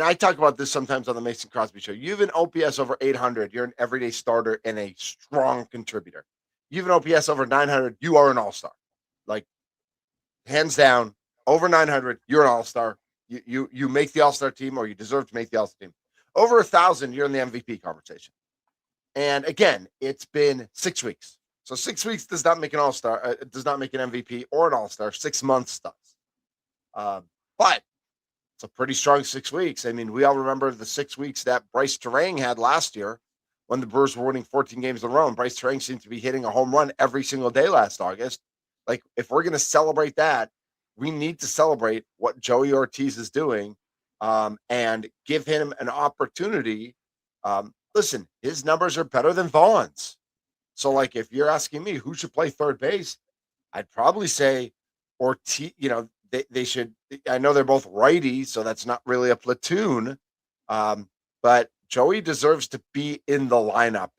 I talk about this sometimes on the Mason Crosby Show. You have an OPS over 800, you're an everyday starter and a strong contributor. You have an OPS over 900, you are an all-star. Like, hands down, over 900, you're an all-star. You make the all-star team, or you deserve to make the all-star team. Over 1,000, you're in the MVP conversation. And again, it's been 6 weeks. So 6 weeks does not make an all-star. It does not make an MVP or an all-star. 6 months does. But it's a pretty strong 6 weeks. I mean, we all remember the 6 weeks that Bryce Terang had last year when the Brewers were winning 14 games in a row. And Bryce Terang seemed to be hitting a home run every single day last August. Like, if we're going to celebrate that, we need to celebrate what Joey Ortiz is doing and give him an opportunity. Listen, his numbers are better than Vaughn's. So, like, if you're asking me who should play third base, I'd probably say Ortiz. They should. I know they're both righty, so that's not really a platoon. But Joey deserves to be in the lineup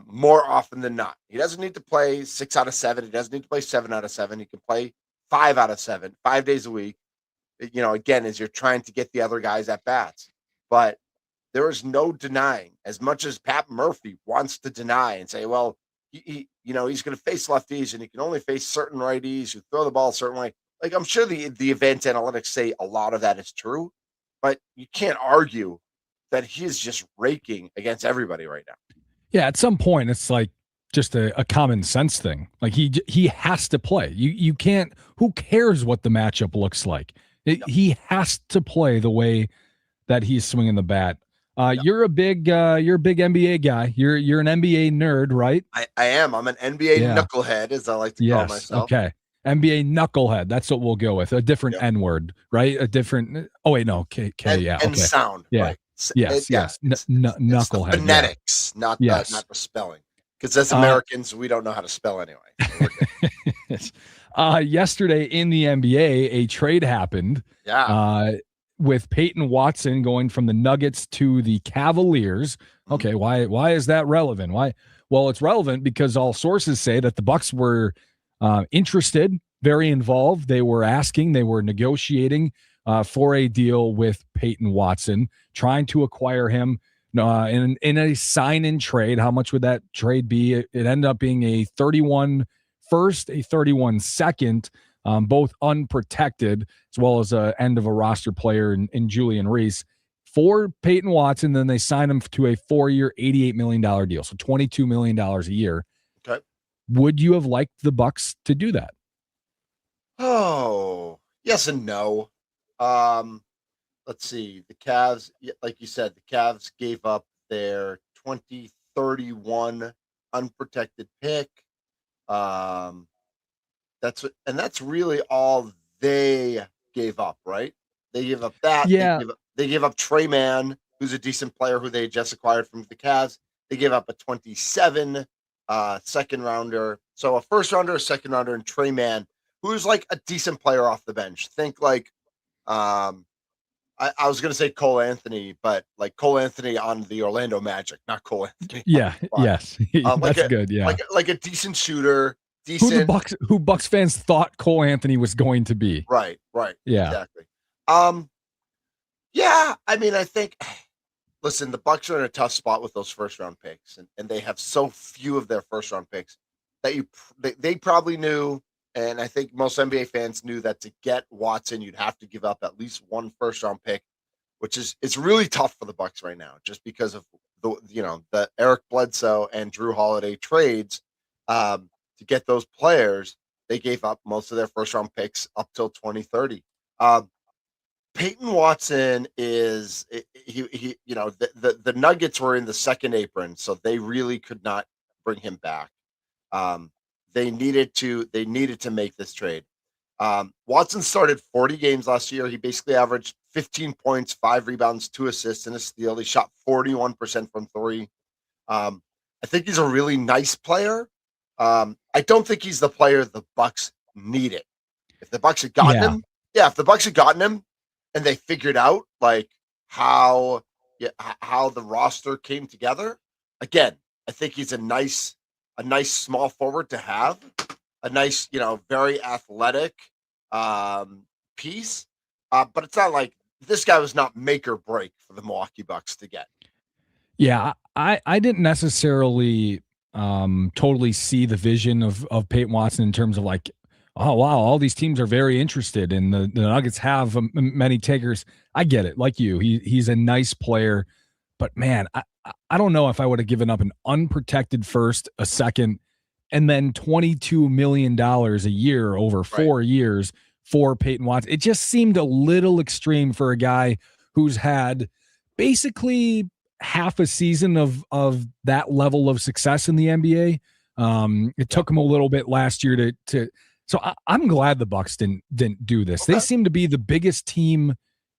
more often than not. He doesn't need to play 6 out of 7. He doesn't need to play 7 out of 7. He can play 5 out of 7, 5 days a week. Again, as you're trying to get the other guys at bats. But there is no denying, as much as Pat Murphy wants to deny and say, well, he's going to face lefties and he can only face certain righties who throw the ball a certain way. Like, I'm sure the event analytics say a lot of that is true, but you can't argue that he's just raking against everybody right now. Yeah, at some point, it's like just a common sense thing. Like, he has to play. You can't. Who cares what the matchup looks like? He has to play the way that he's swinging the bat. You're a big NBA guy. You're an NBA nerd, right? I am. I'm an NBA knucklehead, as I like to call myself. Okay. NBA knucklehead. That's what we'll go with. A different N word, right? A different. Oh wait, no. K. Yeah. And sound. Yeah. Right. Yes. Knucklehead. It's the phonetics, not the spelling. Because as Americans, we don't know how to spell anyway. Yesterday in the NBA, a trade happened. Yeah. With Peyton Watson going from the Nuggets to the Cavaliers. Okay, why is that relevant? Why? Well, it's relevant because all sources say that the Bucks were interested, very involved. They were asking, they were negotiating for a deal with Peyton Watson, trying to acquire him in a sign-in trade. How much would that trade be? It ended up being a 31 first, a 31 second, both unprotected, as well as a end of a roster player in Julian Reese for Peyton Watson. Then they signed him to a 4-year, $88 million deal, so $22 million a year. Okay. Would you have liked the Bucs to do that? Oh, yes and no. Let's see. The Cavs, like you said, the Cavs gave up their 2031 unprotected pick. That's really all they gave up, right? They gave up that. Yeah. They gave up Trey Mann, who's a decent player who they just acquired from the Cavs. They gave up a 27 second rounder. So a first rounder, a second rounder, and Trey Mann, who's like a decent player off the bench. Think like I was gonna say Cole Anthony, but like Cole Anthony on the Orlando Magic, not Cole Anthony. Yeah. Yes. That's good. Yeah. Like a decent shooter. Who Decent. Bucs fans thought Cole Anthony was going to be. Right. Yeah. Exactly. Yeah, I mean, I think listen, the Bucs are in a tough spot with those first round picks, and they have so few of their first round picks that they probably knew, and I think most NBA fans knew that to get Watson, you'd have to give up at least one first round pick, which is it's really tough for the Bucs right now, just because of the Eric Bledsoe and Drew Holiday trades. To get those players, they gave up most of their first round picks up till 2030. Peyton Watson is the Nuggets were in the second apron, so they really could not bring him back. They needed to make this trade. Watson started 40 games last year. He basically averaged 15 points, 5 rebounds, 2 assists, and a steal. He shot 41% from 3. I think he's a really nice player. I don't think he's the player the Bucs needed. If the Bucs had gotten him, if the Bucs had gotten him, and they figured out like how the roster came together. Again, I think he's a nice small forward to have, a nice, very athletic piece. But it's not like this guy was not make or break for the Milwaukee Bucks to get. Yeah, I didn't necessarily totally see the vision of Peyton Watson in terms of like, oh wow, all these teams are very interested, and the Nuggets have many takers. I get it, like you, he's a nice player, but man, I don't know if I would have given up an unprotected first, a second, and then $22 million a year over 4 years for Peyton Watson. It just seemed a little extreme for a guy who's had basically half a season of that level of success in the NBA. It took him a little bit last year to. So I'm glad the Bucs didn't do this. Okay. They seem to be the biggest team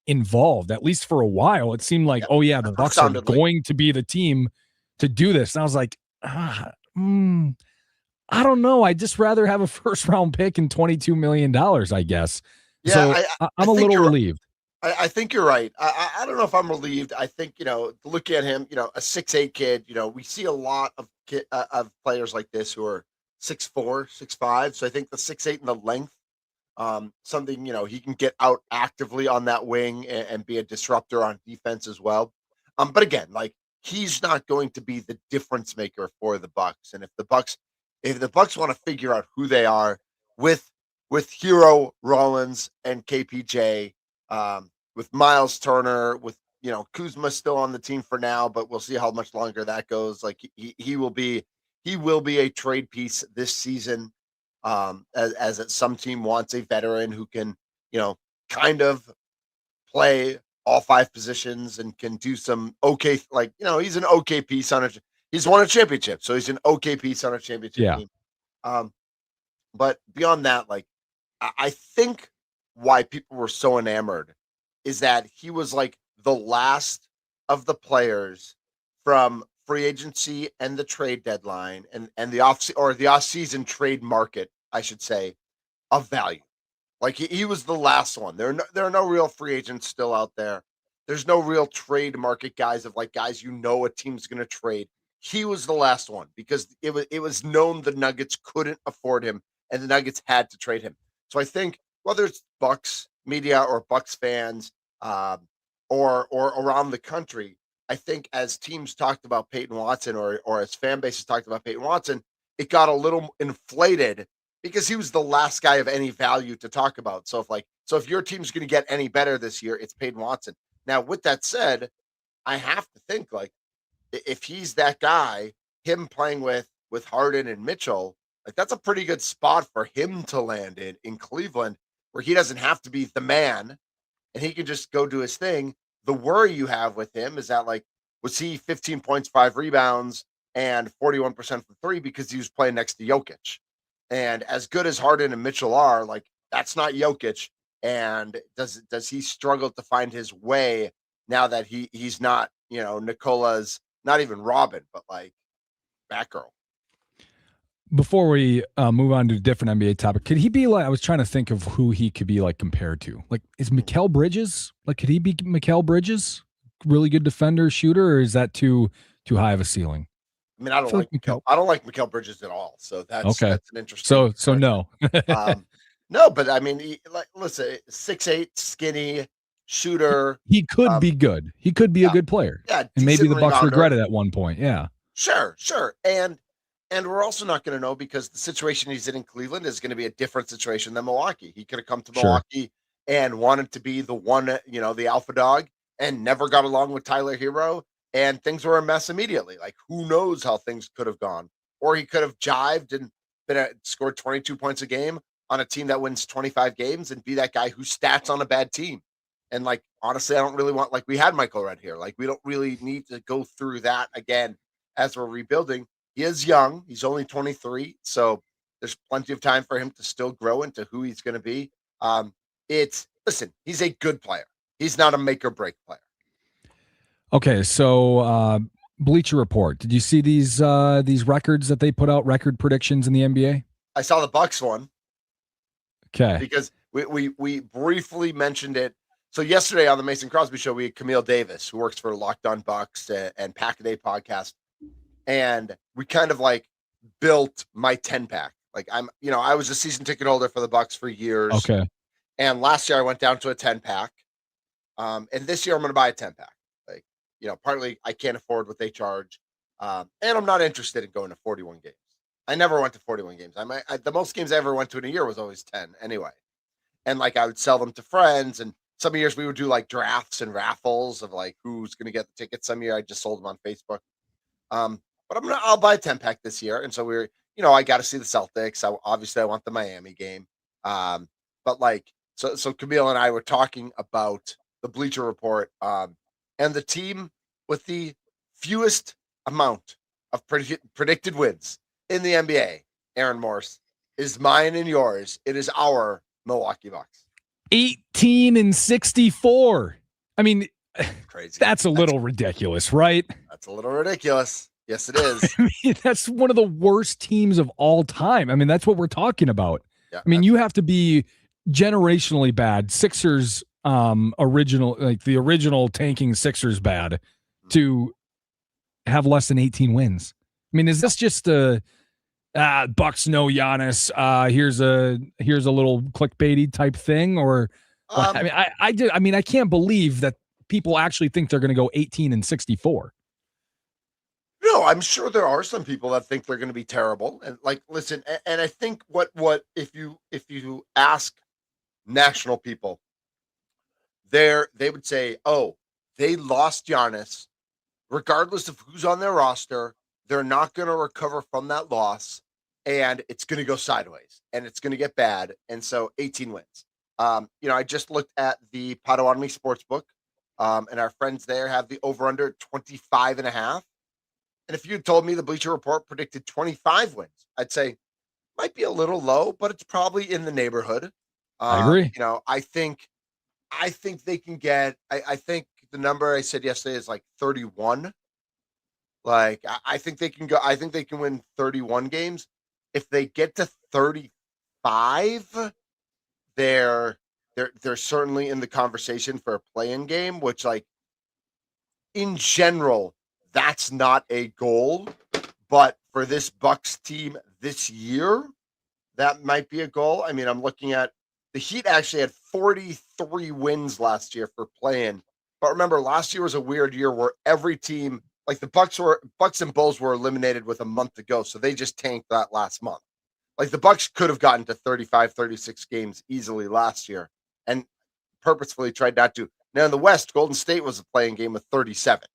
involved, at least for a while. It seemed like, oh yeah, the Bucs are going to be the team to do this. And I was like, I don't know. I'd just rather have a first round pick and $22 million, I guess. Yeah, so I'm a little relieved. I think you're right. I don't know if I'm relieved. I think, look at him, a 6'8" kid, we see a lot of players like this who are 6'4", 6'5". So I think the 6'8" and the length, something, he can get out actively on that wing and be a disruptor on defense as well. But again, like he's not going to be the difference maker for the Bucs. And if the Bucs want to figure out who they are with Hero, Rollins, and KPJ, with Miles Turner, with Kuzma still on the team for now, but we'll see how much longer that goes. Like he will be a trade piece this season, as some team wants a veteran who can, kind of play all 5 positions and can do some okay, like, he's an okay piece on he's won a championship, so he's an okay piece on a championship team. But beyond that, like, I think why people were so enamored is that he was like the last of the players from free agency and the trade deadline and the off-season trade market, I should say, of value. Like he was the last one. There are no real free agents still out there. There's no real trade market guys of like guys a team's going to trade. He was the last one because it was known the Nuggets couldn't afford him and the Nuggets had to trade him. So I think whether it's Bucks media or Bucks fans, or around the country, I think as teams talked about Peyton Watson or as fan bases talked about Peyton Watson, it got a little inflated because he was the last guy of any value to talk about. So if your team's going to get any better this year, it's Peyton Watson. Now, with that said, I have to think like if he's that guy, him playing with Harden and Mitchell, like that's a pretty good spot for him to land in Cleveland, where he doesn't have to be the man and he can just go do his thing. The worry you have with him is that, like, was he 15 points, 5 rebounds, and 41% from three because he was playing next to Jokic? And as good as Harden and Mitchell are, like, that's not Jokic. And does he struggle to find his way now that he's not, Nicola's, not even Robin, but like Batgirl? Before we move on to a different NBA topic, could he be like, I was trying to think of who he could be like compared to. Like, is Mikal Bridges, like, could he be Mikal Bridges? Really good defender, shooter, or is that too high of a ceiling? I mean, I don't like Mikal Bridges at all. So that's an interesting. So no. No, but I mean, listen, 6'8", skinny shooter. He could be good. He could be a good player. Yeah, and maybe the Bucks rebounder. regret it at one point. Yeah. Sure. And we're also not going to know because the situation he's in Cleveland is going to be a different situation than Milwaukee. He could have come to Milwaukee and wanted to be the one, the alpha dog, and never got along with Tyler Hero, and things were a mess immediately. Like, who knows how things could have gone? Or he could have jived and scored 22 points a game on a team that wins 25 games and be that guy who stats on a bad team. And, like, honestly, I don't really want, like, we had Michael Redd here. Like, we don't really need to go through that again as we're rebuilding. He is young. He's only 23. So there's plenty of time for him to still grow into who he's going to be. Listen, he's a good player. He's not a make or break player. Okay. So, Bleacher Report, did you see these records that they put out, record predictions in the NBA? I saw the Bucks one. Okay. Because we briefly mentioned it. So yesterday on the Mason Crosby show, we had Camille Davis, who works for Locked On Bucks and Pack a Day podcast. And we kind of like built my 10-pack. Like I was a season ticket holder for the Bucks for years. Okay. And last year I went down to a 10-pack. And this year I'm going to buy a 10-pack. Like, partly I can't afford what they charge. And I'm not interested in going to 41 games. I never went to 41 games. The most games I ever went to in a year was always 10 anyway. And like I would sell them to friends, and some years we would do like drafts and raffles of like who's going to get the tickets. Some year I just sold them on Facebook. But I'll buy a 10-pack this year. And so I got to see the Celtics. Obviously I want the Miami game. But like, so Camille and I were talking about the Bleacher Report, and the team with the fewest amount of predicted wins in the NBA, Aaron Morse, is mine and yours. It is our Milwaukee Bucks. 18-64. I mean, crazy. That's a little ridiculous, right? That's a little ridiculous. Yes, it is. I mean, that's one of the worst teams of all time. I mean, that's what we're talking about. Yeah, I mean, you have to be generationally bad. Sixers, the original tanking Sixers bad to have less than 18 wins. I mean, is this just a Bucks no Giannis? Here's a little clickbaity type thing, or I can't believe that people actually think they're going to go 18-64. No, I'm sure there are some people that think they're going to be terrible. And like, listen, and I think what if you ask national people, they would say, oh, they lost Giannis, regardless of who's on their roster. They're not going to recover from that loss, and it's going to go sideways, and it's going to get bad. And so 18 wins. I just looked at the Potawatomi Sportsbook, and our friends there have the over-under 25.5. And if you had told me the Bleacher Report predicted 25 wins, I'd say might be a little low, but it's probably in the neighborhood. I agree. I think they can get. I think the number I said yesterday is like 31. Like I think they can go. I think they can win 31 games. If they get to 35, they're certainly in the conversation for a play-in game. Which, like, in general, that's not a goal, but for this Bucks team this year, that might be a goal. I mean, I'm looking at the Heat actually had 43 wins last year for playing. But remember, last year was a weird year where every team, like the Bucks and Bulls were eliminated with a month to go. So they just tanked that last month. Like the Bucks could have gotten to 35, 36 games easily last year and purposefully tried not to. Now in the West, Golden State was playing game with 37.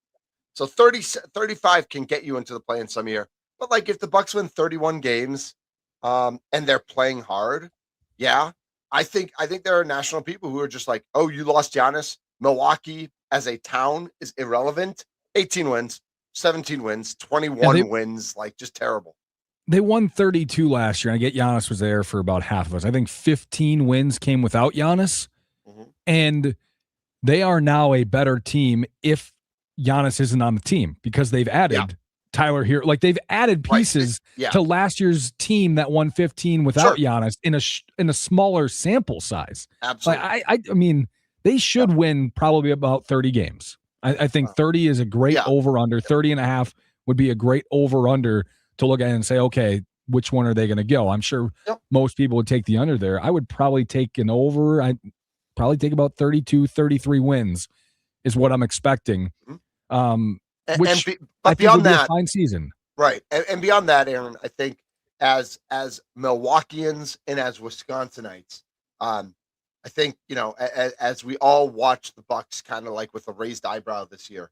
So 35 can get you into the play in some year. But like if the Bucks win 31 games and they're playing hard, yeah, I think there are national people who are just like, oh, you lost Giannis. Milwaukee as a town is irrelevant. 18 wins, 17 wins, 21 wins, like just terrible. They won 32 last year. And I get Giannis was there for about half of us. I think 15 wins came without Giannis. Mm-hmm. And they are now a better team if Giannis isn't on the team because they've added Tyler here. Like they've added pieces to last year's team that won 15 without Giannis in a smaller sample size. Absolutely. Like I mean, they should win probably about 30 games. I think 30 is a great over-under. 30 and a half would be a great over-under to look at and say, okay, which one are they going to go? I'm sure most people would take the under there. I would probably take an over. I'd probably take about 32, 33 wins is what I'm expecting. Which but beyond that, a fine season. Right. And beyond that, Aaron, I think as Milwaukeeans and as Wisconsinites, I think, you know, as we all watch the Bucks kind of like with a raised eyebrow this year,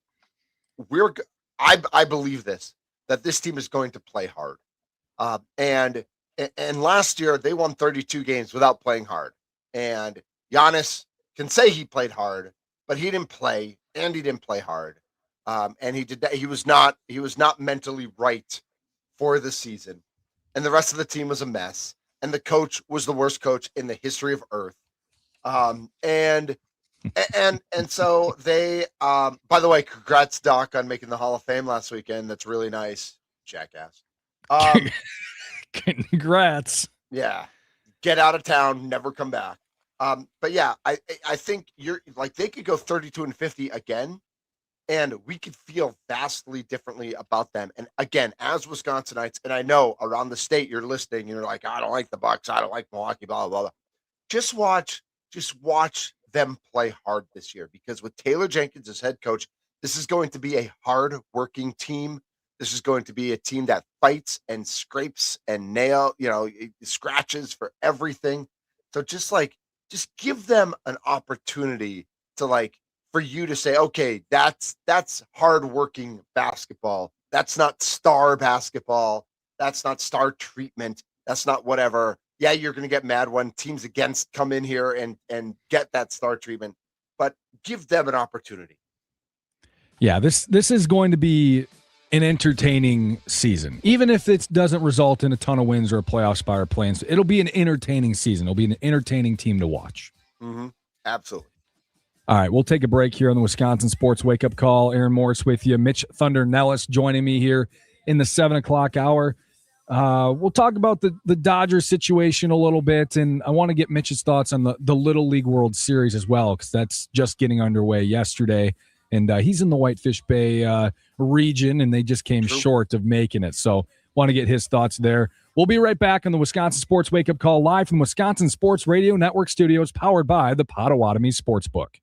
I believe that this team is going to play hard. And last year they won 32 games without playing hard. And Giannis can say he played hard, but he didn't play and he didn't play hard. And he did that. He was not mentally right for the season. And the rest of the team was a mess. And the coach was the worst coach in the history of Earth. And so they, by the way, congrats Doc on making the Hall of Fame last weekend. That's really nice. Jackass. Congrats. Yeah. Get out of town, never come back. But yeah, I think you're like, they could go 32-50 again, and we could feel vastly differently about them. And again, as Wisconsinites, and I know around the state you're listening, you're like, I don't like the Bucks, I don't like Milwaukee, blah, blah, blah. Just watch them play hard this year, because with Taylor Jenkins as head coach, this is going to be a hard-working team. This is going to be a team that fights and scrapes and scratches for everything. So just give them an opportunity to for you to say, okay, that's hardworking basketball. That's not star basketball. That's not star treatment. That's not whatever. Yeah, you're going to get mad when teams against come in here and get that star treatment, but give them an opportunity. Yeah, this is going to be an entertaining season. Even if it doesn't result in a ton of wins or a playoff spot or play-ins, it'll be an entertaining season. It'll be an entertaining team to watch. Mm-hmm. Absolutely. All right, we'll take a break here on the Wisconsin Sports Wake Up Call. Aaron Morris with you. Mitch Thunder Nellis joining me here in the 7 o'clock hour. We'll talk about the Dodgers situation a little bit, and I want to get Mitch's thoughts on the Little League World Series as well, because that's just getting underway yesterday. And he's in the Whitefish Bay region, and they just came short of making it. So want to get his thoughts there. We'll be right back on the Wisconsin Sports Wake Up Call live from Wisconsin Sports Radio Network Studios, powered by the Potawatomi Sportsbook.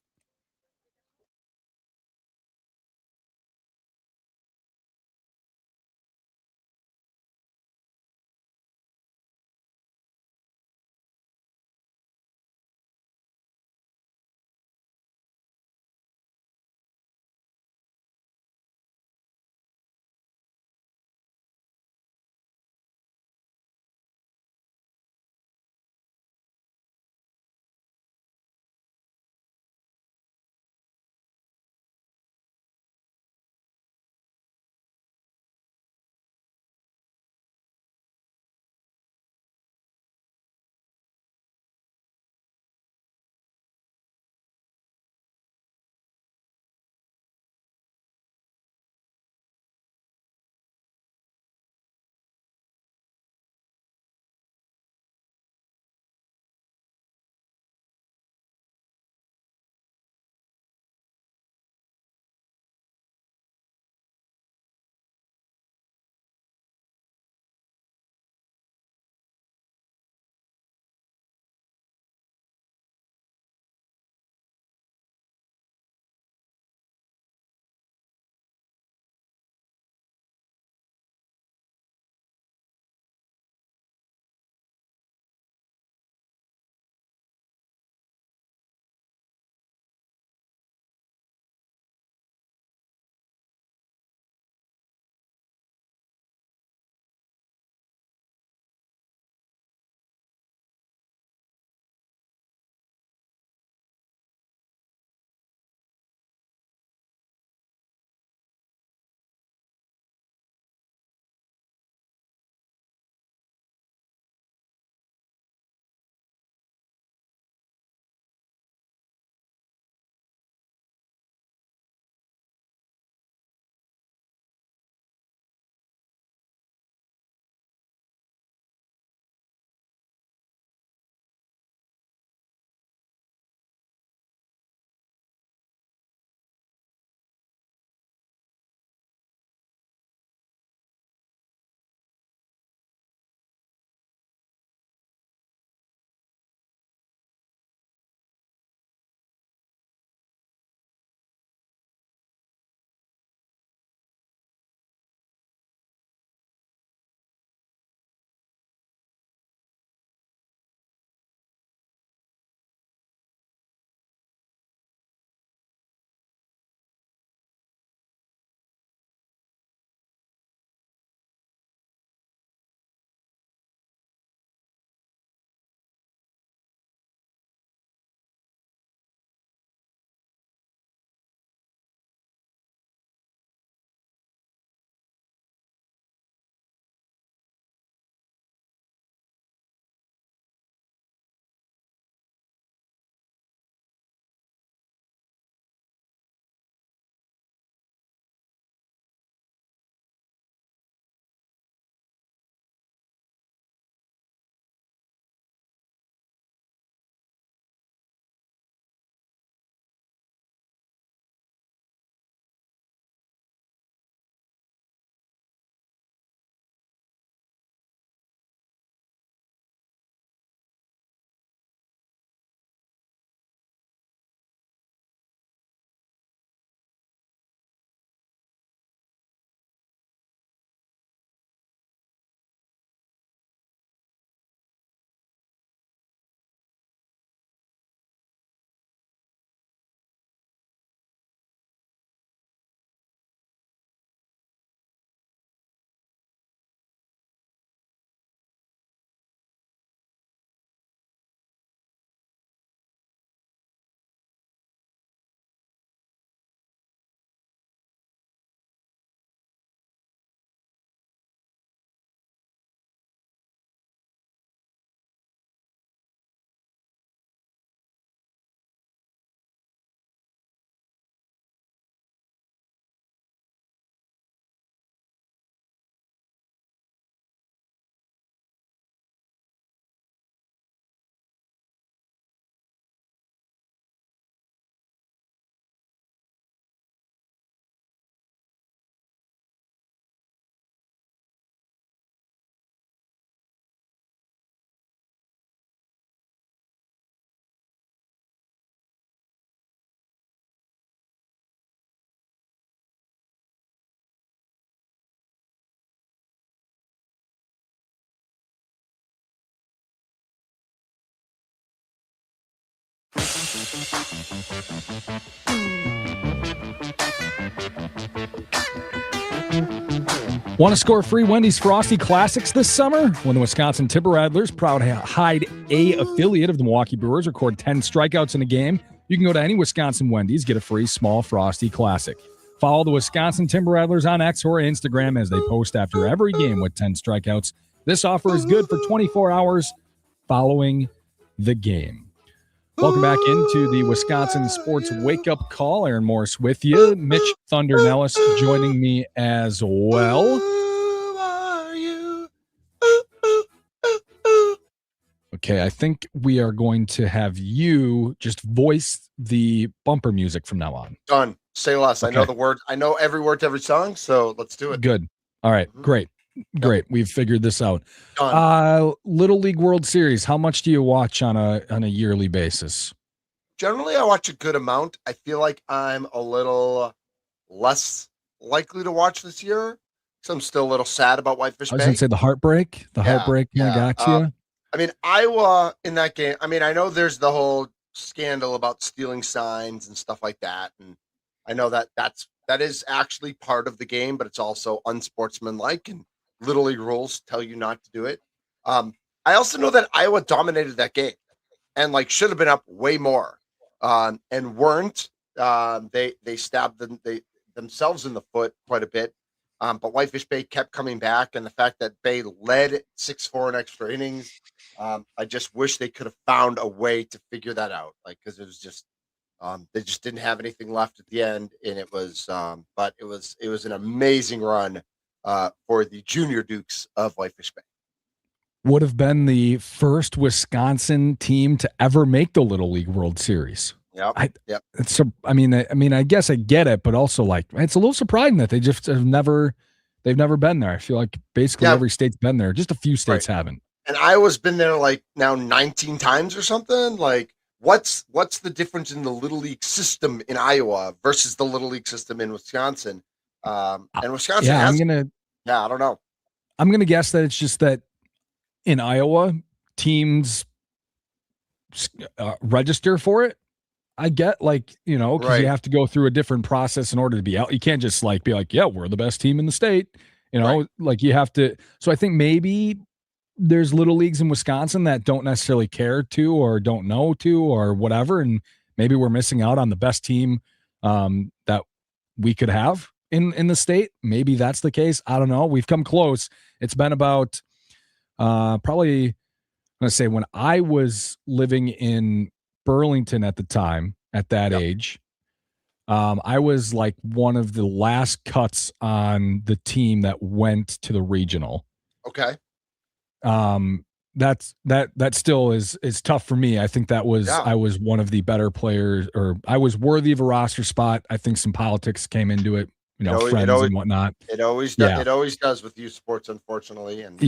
Want to score free Wendy's Frosty Classics this summer? When the Wisconsin Timber Rattlers, proud Hide A affiliate of the Milwaukee Brewers, record 10 strikeouts in a game, you can go to any Wisconsin Wendy's, get a free small Frosty Classic. Follow the Wisconsin Timber Rattlers on X or Instagram as they post after every game with 10 strikeouts. This offer is good for 24 hours following the game. Welcome back into the Wisconsin Sports Wake Up Call. Aaron Morris with you. Mitch Thunder Nellis joining me as well. Okay, I think we are going to have you just voice the bumper music from now on. Done. Say less. Okay. I know the word. I know every word to every song, so let's do it. Good. All right, great. Great. We've figured this out. Little League World Series. How much do you watch on a yearly basis? Generally, I watch a good amount. I feel like I'm a little less likely to watch this year because I'm still a little sad about Whitefish Bay. I was going to say the heartbreak. The heartbreak kind of got you. I mean, Iowa in that game. I mean, I know there's the whole scandal about stealing signs and stuff like that, and I know that is actually part of the game, but it's also unsportsmanlike, and Little League rules tell you not to do it. I also know that Iowa dominated that game and should have been up way more, and weren't. They stabbed themselves in the foot quite a bit. But Whitefish Bay kept coming back, and the fact that Bay led 6-4 in extra innings, I just wish they could have found a way to figure that out. Because it was just they just didn't have anything left at the end, and it was but it was an amazing run for the Junior Dukes of Whitefish Bay. Would have been the first Wisconsin team to ever make the Little League World Series. Yep. It's I mean, I guess I get it, but also it's a little surprising that they just they've never been there. I feel like basically every state's been there. Just a few states haven't. And Iowa's been there now 19 times or something. What's the difference in the Little League system in Iowa versus the Little League system in Wisconsin? And Wisconsin I don't know. I'm gonna guess that it's just that in Iowa teams register for it. I get because you have to go through a different process in order to be out. You can't just be like, yeah, we're the best team in the state. You have to. So I think maybe there's little leagues in Wisconsin that don't necessarily care to or don't know to or whatever. And maybe we're missing out on the best team that we could have in the state. Maybe that's the case. I don't know. We've come close. It's been about probably, I'm going to say when I was living in Burlington at the time, at that age, I was one of the last cuts on the team that went to the regional. Okay. That still is tough for me. I think that was I was one of the better players, or I was worthy of a roster spot. I think some politics came into it, friends and whatnot. It always does. It always does with youth sports, unfortunately. And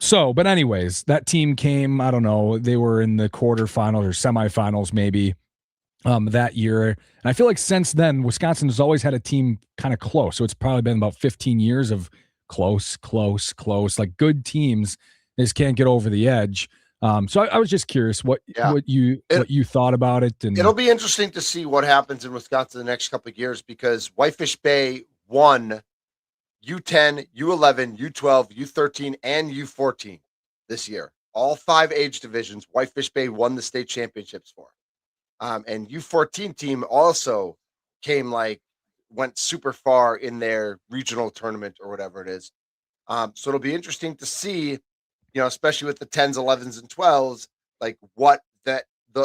So, but anyways, that team came, I don't know, they were in the quarterfinals or semifinals maybe that year. And I feel like since then, Wisconsin has always had a team kind of close. So it's probably been about 15 years of close, good teams. They just can't get over the edge. So I was just curious what you thought about it. And it'll be interesting to see what happens in Wisconsin the next couple of years, because Whitefish Bay won U10, U11, U12, U13, and U14 this year. All 5 age divisions, Whitefish Bay won the state championships for. And U14 team also went super far in their regional tournament or whatever it is. So it'll be interesting to see, especially with the 10s, 11s, and 12s, what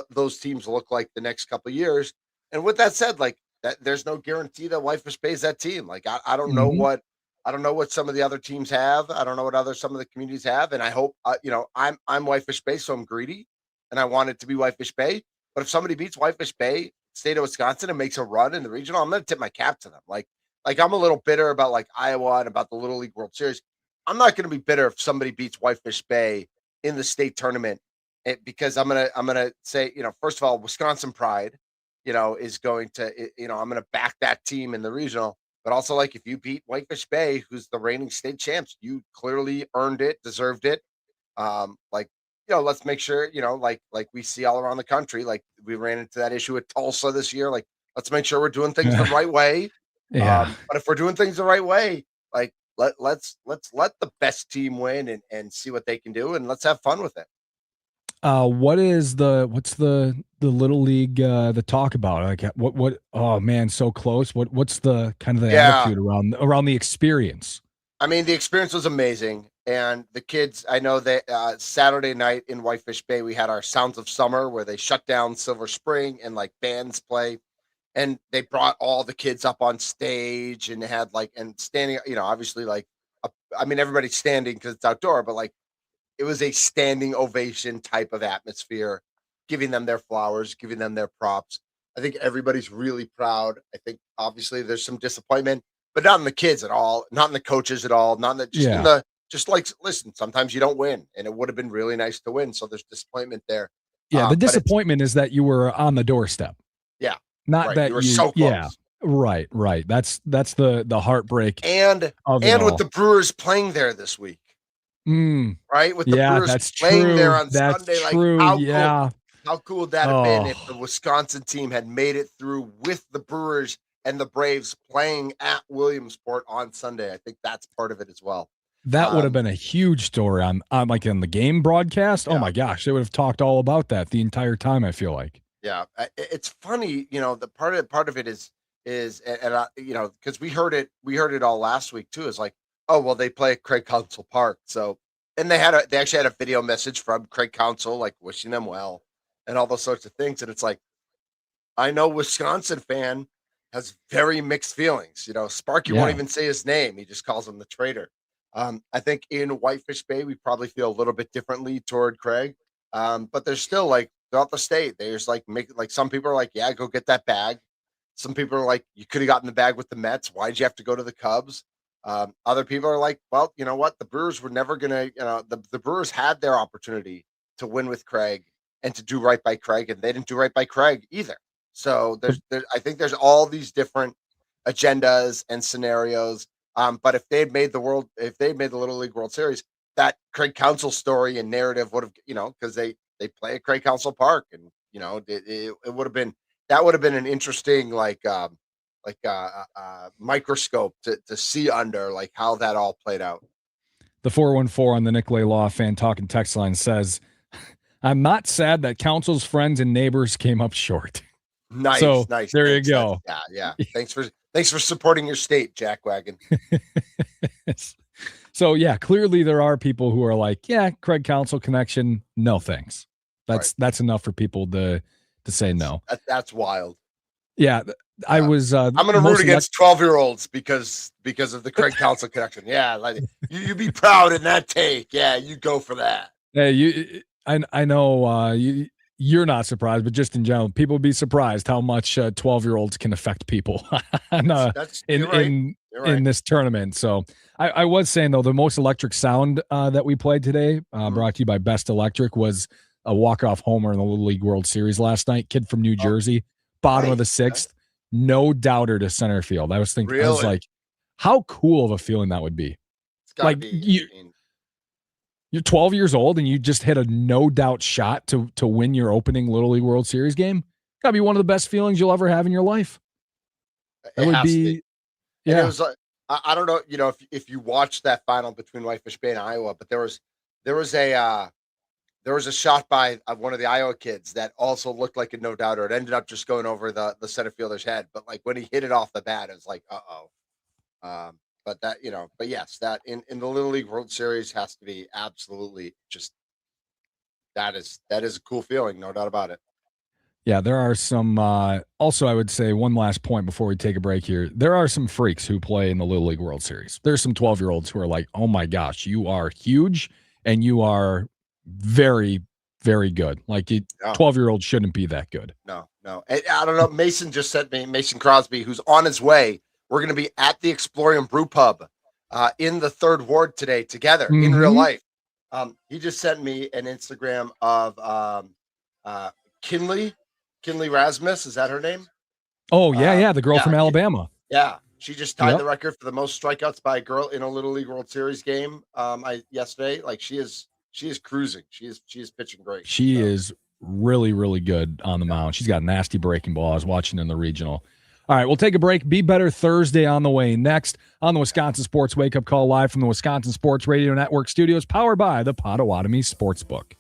those teams look like the next couple of years. And with that said, that there's no guarantee that Whitefish Bay is that team. I don't know what. I don't know what some of the other teams have. I don't know what some of the communities have. And I hope, I'm Whitefish Bay, so I'm greedy and I want it to be Whitefish Bay. But if somebody beats Whitefish Bay, state of Wisconsin, and makes a run in the regional, I'm going to tip my cap to them. I'm a little bitter about Iowa and about the Little League World Series. I'm not going to be bitter if somebody beats Whitefish Bay in the state tournament, because I'm going to say, first of all, Wisconsin pride, is going to, I'm going to back that team in the regional. But also, if you beat Whitefish Bay, who's the reigning state champs, you clearly earned it, deserved it. let's make sure, like we see all around the country, like we ran into that issue at Tulsa this year. Like, let's make sure we're doing things the right way. Yeah. But if we're doing things the right way, like let's let the best team win and see what they can do, and let's have fun with it. What's the little league the talk about? Like what oh man, so close. What's the kind of the attitude around the experience? I mean, the experience was amazing. And the kids, I know that Saturday night in Whitefish Bay, we had our Sounds of Summer where they shut down Silver Spring and like bands play. And they brought all the kids up on stage and had and standing, obviously everybody's standing because it's outdoor, but like it was a standing ovation type of atmosphere, giving them their flowers, giving them their props. I think everybody's really proud. I think obviously there's some disappointment, but not in the kids at all, not in the coaches at all, not in the, listen, sometimes you don't win, and it would have been really nice to win. So there's disappointment there. Yeah, the disappointment is that you were on the doorstep. Yeah. Not right. that you were so close. Yeah. Right. That's the heartbreak. And with the Brewers playing there this week. Right? With the Brewers playing there on Sunday. True. Like how cool would that have been if the Wisconsin team had made it through with the Brewers and the Braves playing at Williamsport on Sunday? I think that's part of it as well. That would have been a huge story on like in the game broadcast. Oh my gosh, they would have talked all about that the entire time, I feel like. Yeah, it's funny, the part of it is because we heard it all last week too. Is like, oh well, they play at Craig Counsell Park, so and they actually had a video message from Craig Counsell like wishing them well and all those sorts of things, and it's like, I know Wisconsin fan has very mixed feelings. Sparky won't even say his name; he just calls him the traitor. I think in Whitefish Bay we probably feel a little bit differently toward Craig, but there's still like. Throughout the state, there's some people are like, yeah, go get that bag. Some people are like, you could have gotten the bag with the Mets. Why'd you have to go to the Cubs? Other people are like, well, you know what? The Brewers were never gonna, the Brewers had their opportunity to win with Craig and to do right by Craig, and they didn't do right by Craig either. So I think there's all these different agendas and scenarios. But if they'd made the Little League World Series, that Craig Counsell story and narrative would have, because they play at Craig Counsell Park, and it would have been an interesting microscope to see under like how that all played out. The 414 on the Nicolay Law Fan Talking text line says, "I'm not sad that Counsell's friends and neighbors came up short." Nice, so, nice. There you go. Yeah. Thanks for supporting your state, Jack Wagon. So yeah, clearly there are people who are like, yeah, Craig Counsell connection, no thanks. That's enough for people to say no. That's wild. Yeah, I was. I'm going to root against 12-year-olds because of the Craig Counsell connection. Yeah, like you be proud in that take. Yeah, you go for that. Hey, I know you're not surprised, but just in general, people would be surprised how much 12-year-olds can affect people in this tournament. So I was saying though, the most electric sound that we played today, brought to you by Best Electric, was a walk-off homer in the Little League World Series last night. Kid from New Jersey, bottom of the sixth, no doubter to center field. I was thinking, really? I was like, how cool of a feeling that would be. Like you're 12 years old and you just hit a no doubt shot to win your opening Little League World Series game. Gotta be one of the best feelings you'll ever have in your life. It would be. Yeah. And it was I don't know, if you watched that final between Whitefish Bay and Iowa, but there was a shot by one of the Iowa kids that also looked like a no doubter. It ended up just going over the center fielder's head, but like when he hit it off the bat, it was like, but that, but yes, that in the Little League World Series has to be absolutely just, that is a cool feeling. No doubt about it. Yeah, there are some, also I would say one last point before we take a break here. There are some freaks who play in the Little League World Series. There's some 12-year-olds who are like, oh my gosh, you are huge and you are very, very good. Like 12-year-olds shouldn't be that good. No. I don't know. Mason just sent me, Mason Crosby, who's on his way. We're going to be at the Explorium Brew Pub in the 3rd Ward today together in real life. He just sent me an Instagram of Kinley Rasmus. Is that her name? Oh, yeah. The girl from Alabama. Yeah. She just tied the record for the most strikeouts by a girl in a Little League World Series game yesterday. Like she's she is cruising. She is pitching great. She is really, really good on the mound. She's got a nasty breaking ball. I was watching in the regional. All right, we'll take a break. Be Better Thursday on the way. Next on the Wisconsin Sports Wake Up Call, live from the Wisconsin Sports Radio Network studios, powered by the Potawatomi Sportsbook.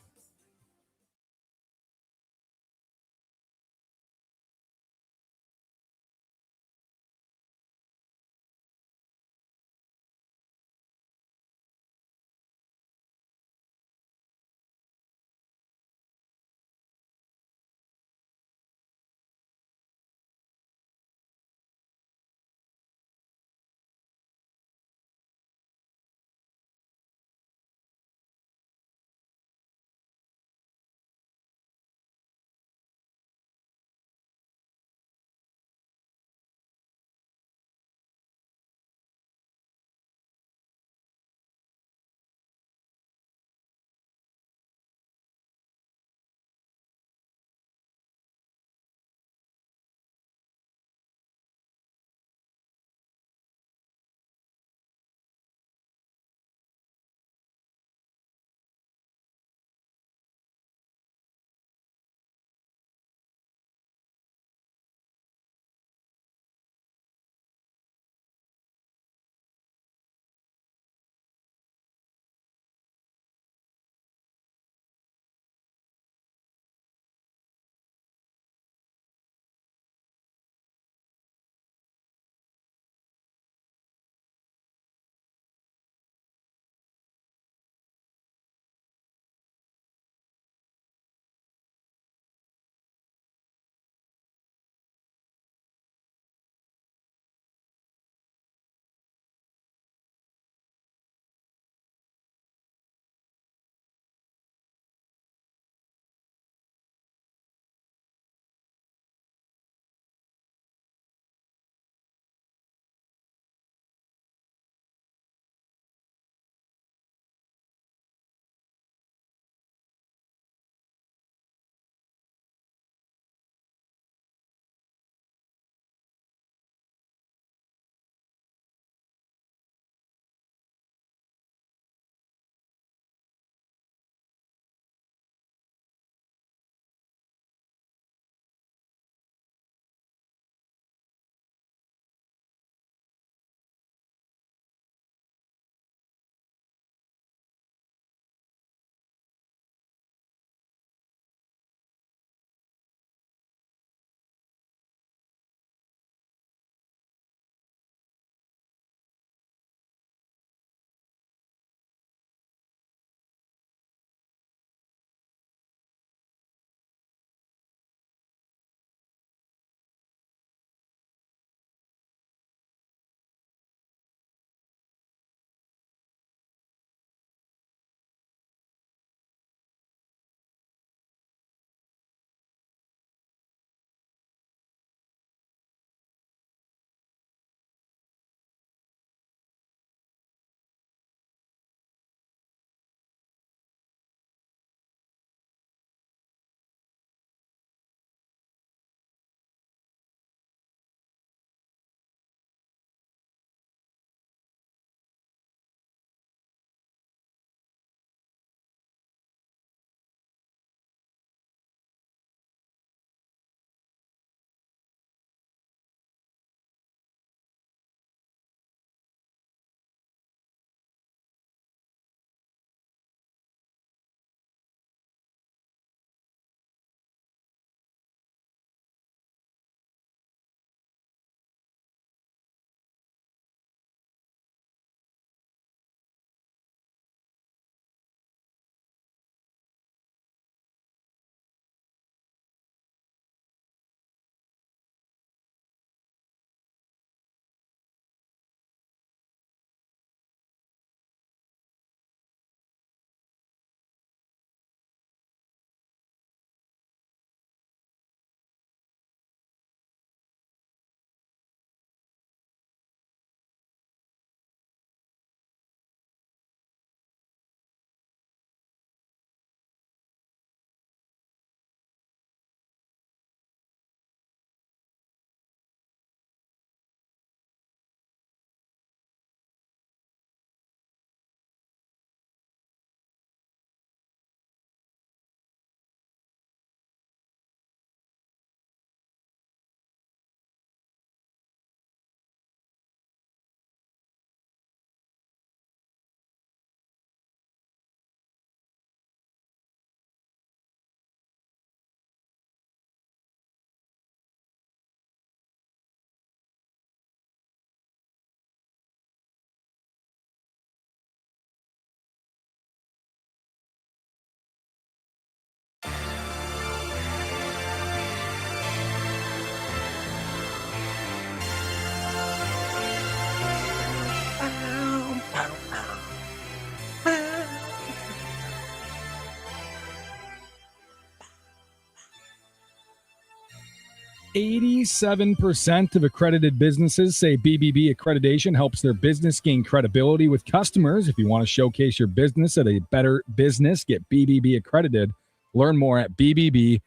87% of accredited businesses say BBB accreditation helps their business gain credibility with customers. If you want to showcase your business at a better business, get BBB accredited. Learn more at bbb.org.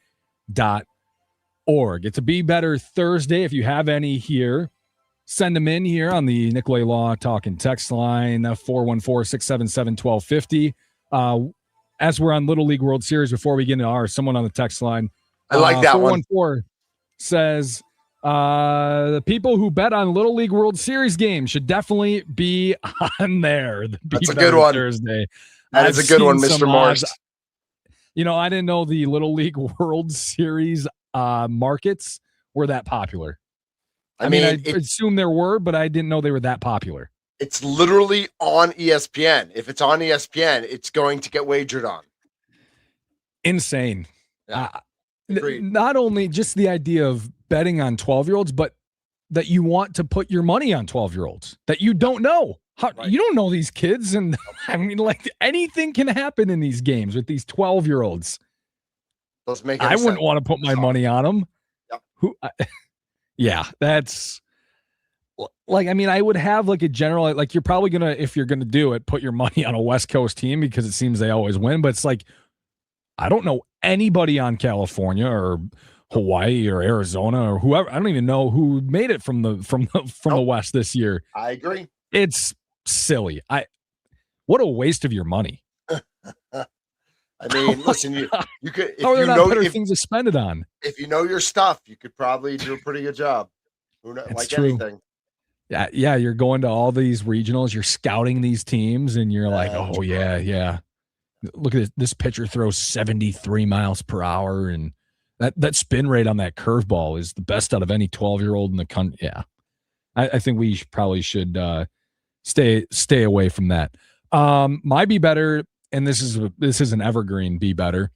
It's a Be Better Thursday. If you have any here, send them in here on the Nicolay Law Talking text line, 414-677-1250. As we're on Little League World Series, before we get into ours, someone on the text line, I like that 414 says, the people who bet on Little League World Series games should definitely be on there. That's a good one. Thursday. That is a good one, Mr. Morris. I didn't know the Little League World Series markets were that popular. I assume there were, but I didn't know they were that popular. It's literally on ESPN. If it's on ESPN, it's going to get wagered on. Insane. Yeah. Not only just the idea of betting on 12-year-olds, but that you want to put your money on 12-year-olds that you don't know. You don't know these kids. And anything can happen in these games with these 12-year-olds. I wouldn't want to put my money on them. Yep. That's I would have a general, you're probably going to, if you're going to do it, put your money on a West Coast team because it seems they always win. But it's I don't know anybody on California or Hawaii or Arizona or whoever. I don't even know who made it from the West this year. I agree. It's silly. What a waste of your money. Listen, you could. If How are there you not know better things to spend it on? If you know your stuff, you could probably do a pretty good job. Who knows? It's true. Anything. Yeah. You're going to all these regionals. You're scouting these teams, and you're oh yeah. Look at this pitcher throws 73 miles per hour, and that spin rate on that curveball is the best out of any 12-year-old in the country. Yeah, I think we probably should stay away from that. My Be Better, and this is an evergreen Be Better,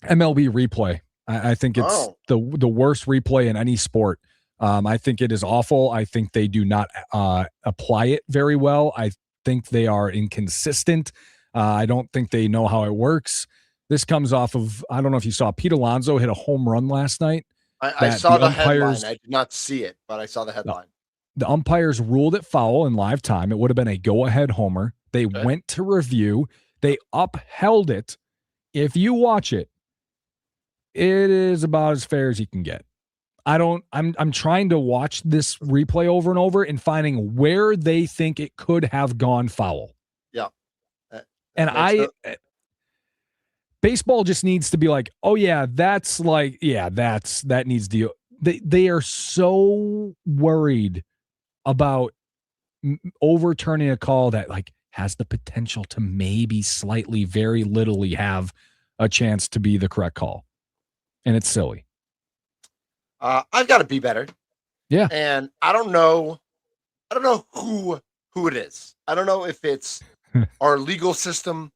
MLB replay. I think it's the worst replay in any sport. I think it is awful. I think they do not apply it very well. I think they are inconsistent. I don't think they know how it works. This comes off of, I don't know if you saw, Pete Alonso hit a home run last night. I saw the headline. I did not see it, but I saw the headline. The umpires ruled it foul in live time. It would have been a go-ahead homer. They went to review. They upheld it. If you watch it, it is about as fair as you can get. I'm trying to watch this replay over and over and finding where they think it could have gone foul. Yeah. Baseball just needs to be oh yeah, that needs to, they are so worried about overturning a call that has the potential to maybe slightly, very littly have a chance to be the correct call. And it's silly. I've got to be better. Yeah. And I don't know who it is. I don't know if it's our legal system.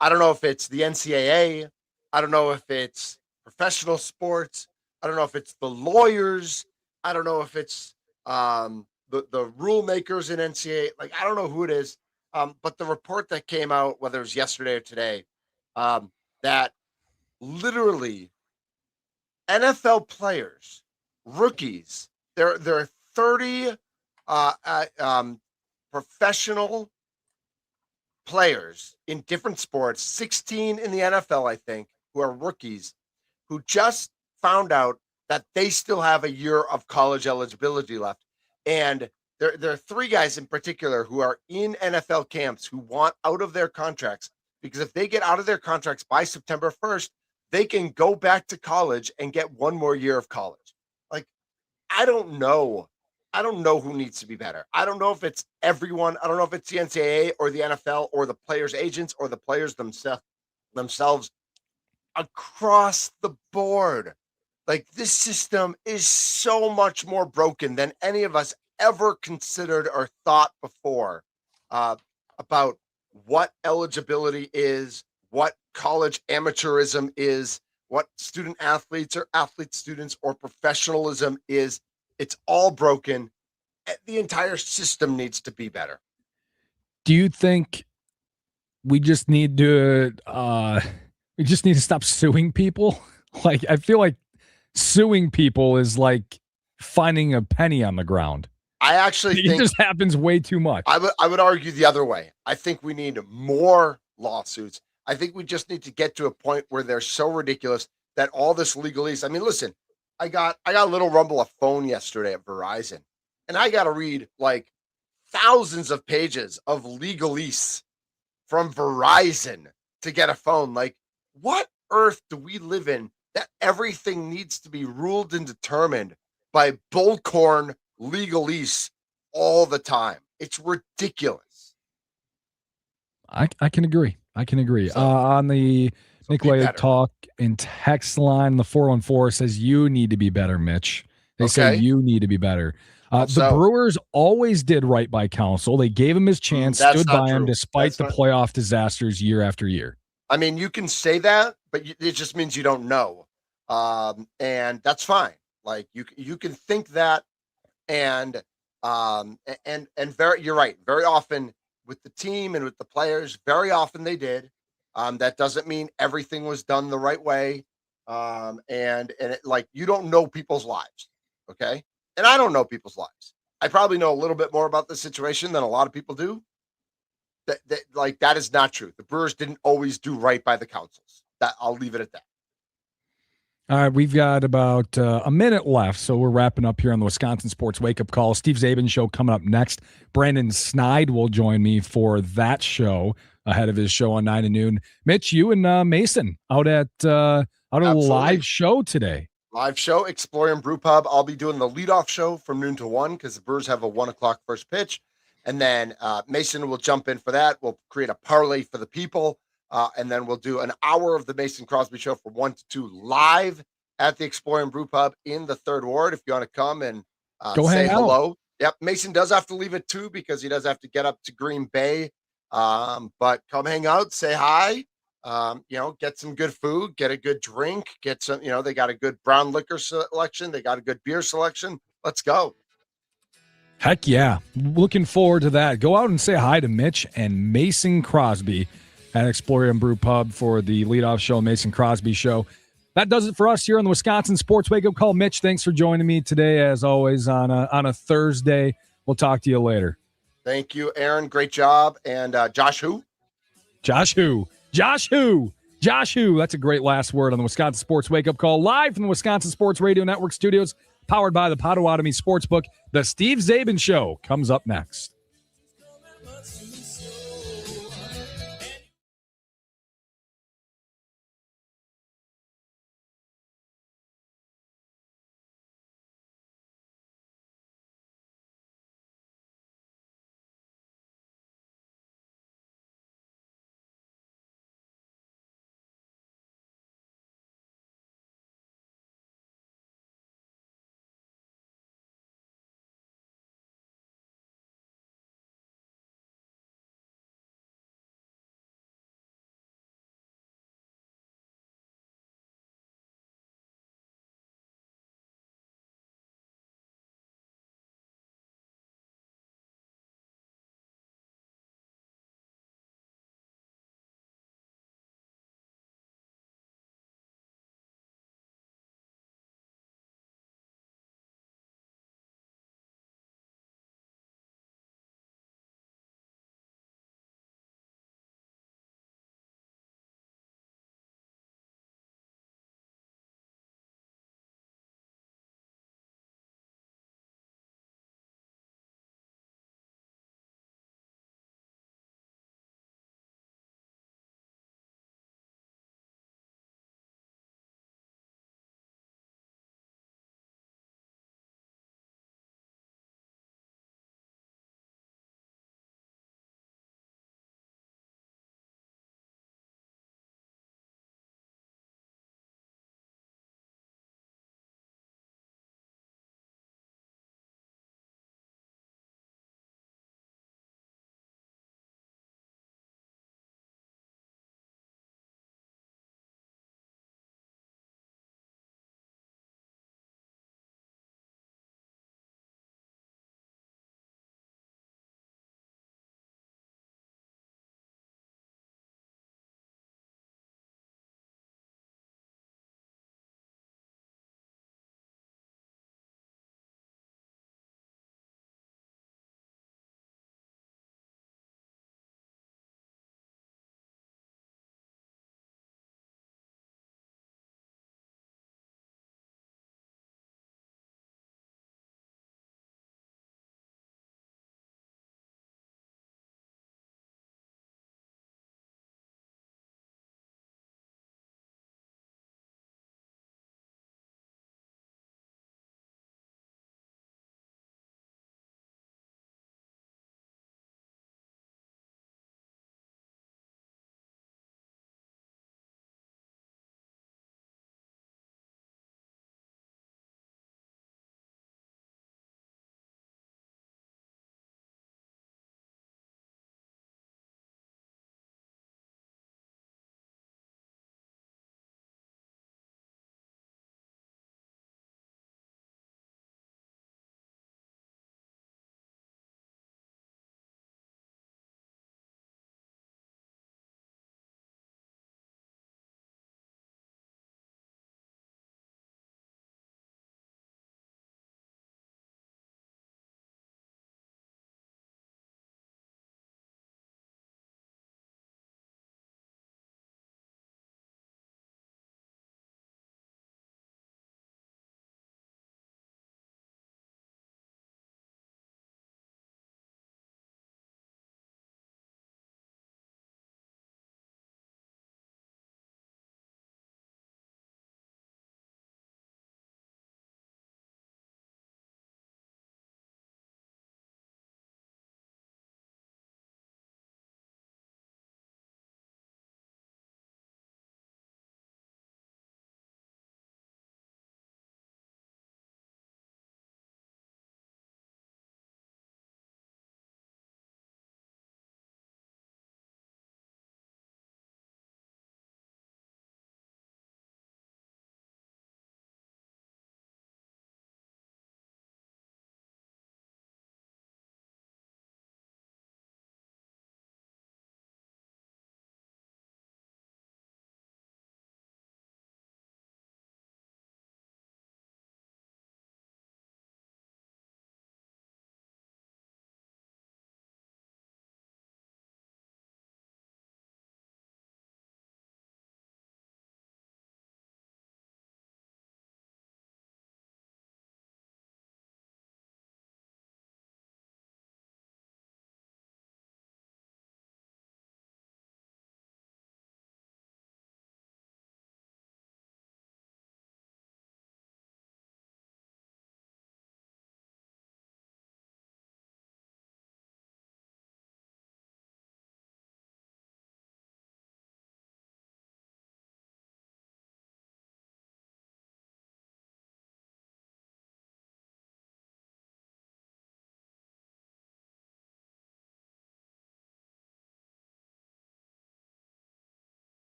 I don't know if it's the NCAA. I don't know if it's professional sports. I don't know if it's the lawyers. I don't know if it's the rule makers in NCAA. I don't know who it is. But the report that came out, whether it was yesterday or today, that literally NFL players, rookies, there are 30 professional players in different sports, 16 in the NFL, I think, who are rookies, who just found out that they still have a year of college eligibility left. And there are 3 guys in particular who are in NFL camps who want out of their contracts, because if they get out of their contracts by September 1st, they can go back to college and get 1 more year of college. I don't know. I don't know who needs to be better. I don't know if it's everyone. I don't know if it's the NCAA or the NFL or the players' agents or the players themselves across the board. This system is so much more broken than any of us ever considered or thought before about what eligibility is, what college amateurism is, what student athletes or athlete students or professionalism is. It's all broken. The entire system needs to be better. Do you think we just need to stop suing people? I feel like suing people is like finding a penny on the ground. I actually think it just happens way too much. I would argue the other way. I think we need more lawsuits. I think we just need to get to a point where they're so ridiculous that all this legalese. I mean, listen, I got a little rumble of phone yesterday at Verizon, and I got to read like thousands of pages of legalese from Verizon to get a phone. Like, what earth do we live in that everything needs to be ruled and determined by bullcorn legalese all the time? It's ridiculous. I can agree. I can agree. So- On the So Nick be Way better. talk and text line, the 414 says you need to be better, Mitch. They say Okay. you need to be better. The So- Brewers always did right by Council. They gave him his chance, That's stood not by him true. despite That's the not- playoff disasters year after year. I mean, you can say that, but it just means you don't know, and that's fine. Like you can think that, and very, you're right. Very often with the team and with the players, very often they did. That doesn't mean everything was done the right way, and it, like you don't know people's lives, okay? And I don't know people's lives. I probably know a little bit more about the situation than a lot of people do. That is not true. The Brewers didn't always do right by the Councils. That I'll leave it at that. All right, we've got about a minute left, so we're wrapping up here on the Wisconsin Sports Wake Up Call. Steve Zabin show coming up next. Brandon Snide will join me for that show ahead of his show on 9 to noon. Mitch, you and Mason out at a live show today. Live show, Exploring Brew Pub. I'll be doing the leadoff show from noon to 1 because the Brewers have a 1 o'clock first pitch. And then Mason will jump in for that. We'll create a parlay for the people. And then we'll do an hour of the Mason Crosby show from 1 to 2 live at the Exploring Brew Pub in the 3rd Ward. If you want to come and Go say hang out. hello. Yep. Mason does have to leave at 2 because he does have to get up to Green Bay. But come hang out, say hi. Get some good food, get a good drink, get some, they got a good brown liquor selection. They got a good beer selection. Let's go. Heck yeah. Looking forward to that. Go out and say hi to Mitch and Mason Crosby at Explorium Brew Pub for the leadoff show, Mason Crosby Show. That does it for us here on the Wisconsin Sports Wake Up Call. Mitch, thanks for joining me today, as always, on a Thursday. We'll talk to you later. Thank you, Aaron. Great job. And Josh who? Josh who? Josh who? Josh who? That's a great last word on the Wisconsin Sports Wake Up Call, live from the Wisconsin Sports Radio Network studios, powered by the Potawatomi Sportsbook. The Steve Zabin Show comes up next.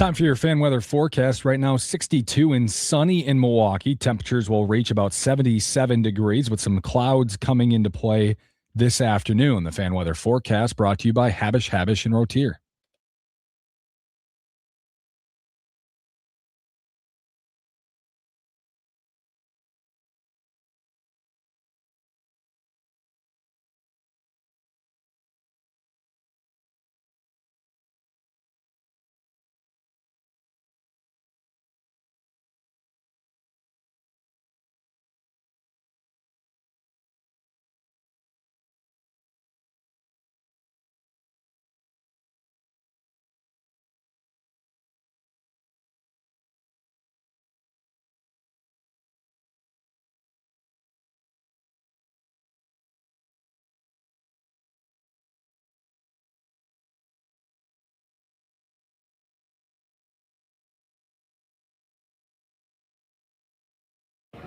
Time for your fan weather forecast. Right now, 62 and sunny in Milwaukee. Temperatures will reach about 77 degrees with some clouds coming into play this afternoon. The fan weather forecast brought to you by Habish, and Rotier.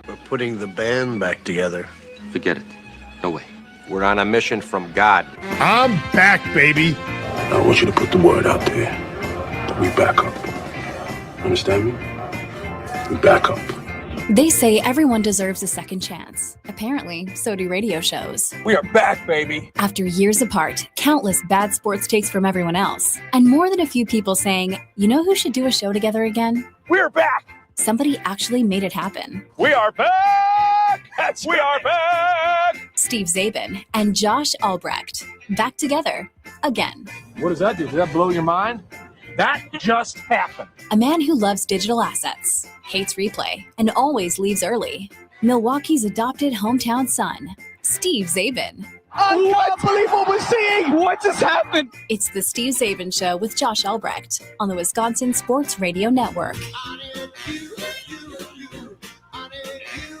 We're putting the band back together. Forget it. No way. We're on a mission from God. I'm back, baby. I want you to put the word out there that we back up. Understand me? We back up. They say everyone deserves a second chance. Apparently, so do radio shows. We are back, baby. After years apart, countless bad sports takes from everyone else, and more than a few people saying, you know who should do a show together again? We're back. Somebody actually made it happen. We are back. We are back. Steve Czaban and Josh Albrecht, back together again. What does that do? Did that blow your mind? That just happened. A man who loves digital assets, hates replay, and always leaves early. Milwaukee's adopted hometown son, Steve Czaban. I can't believe what we're seeing. What just happened? It's the Steve Czaban Show with Josh Albrecht on the Wisconsin Sports Radio Network.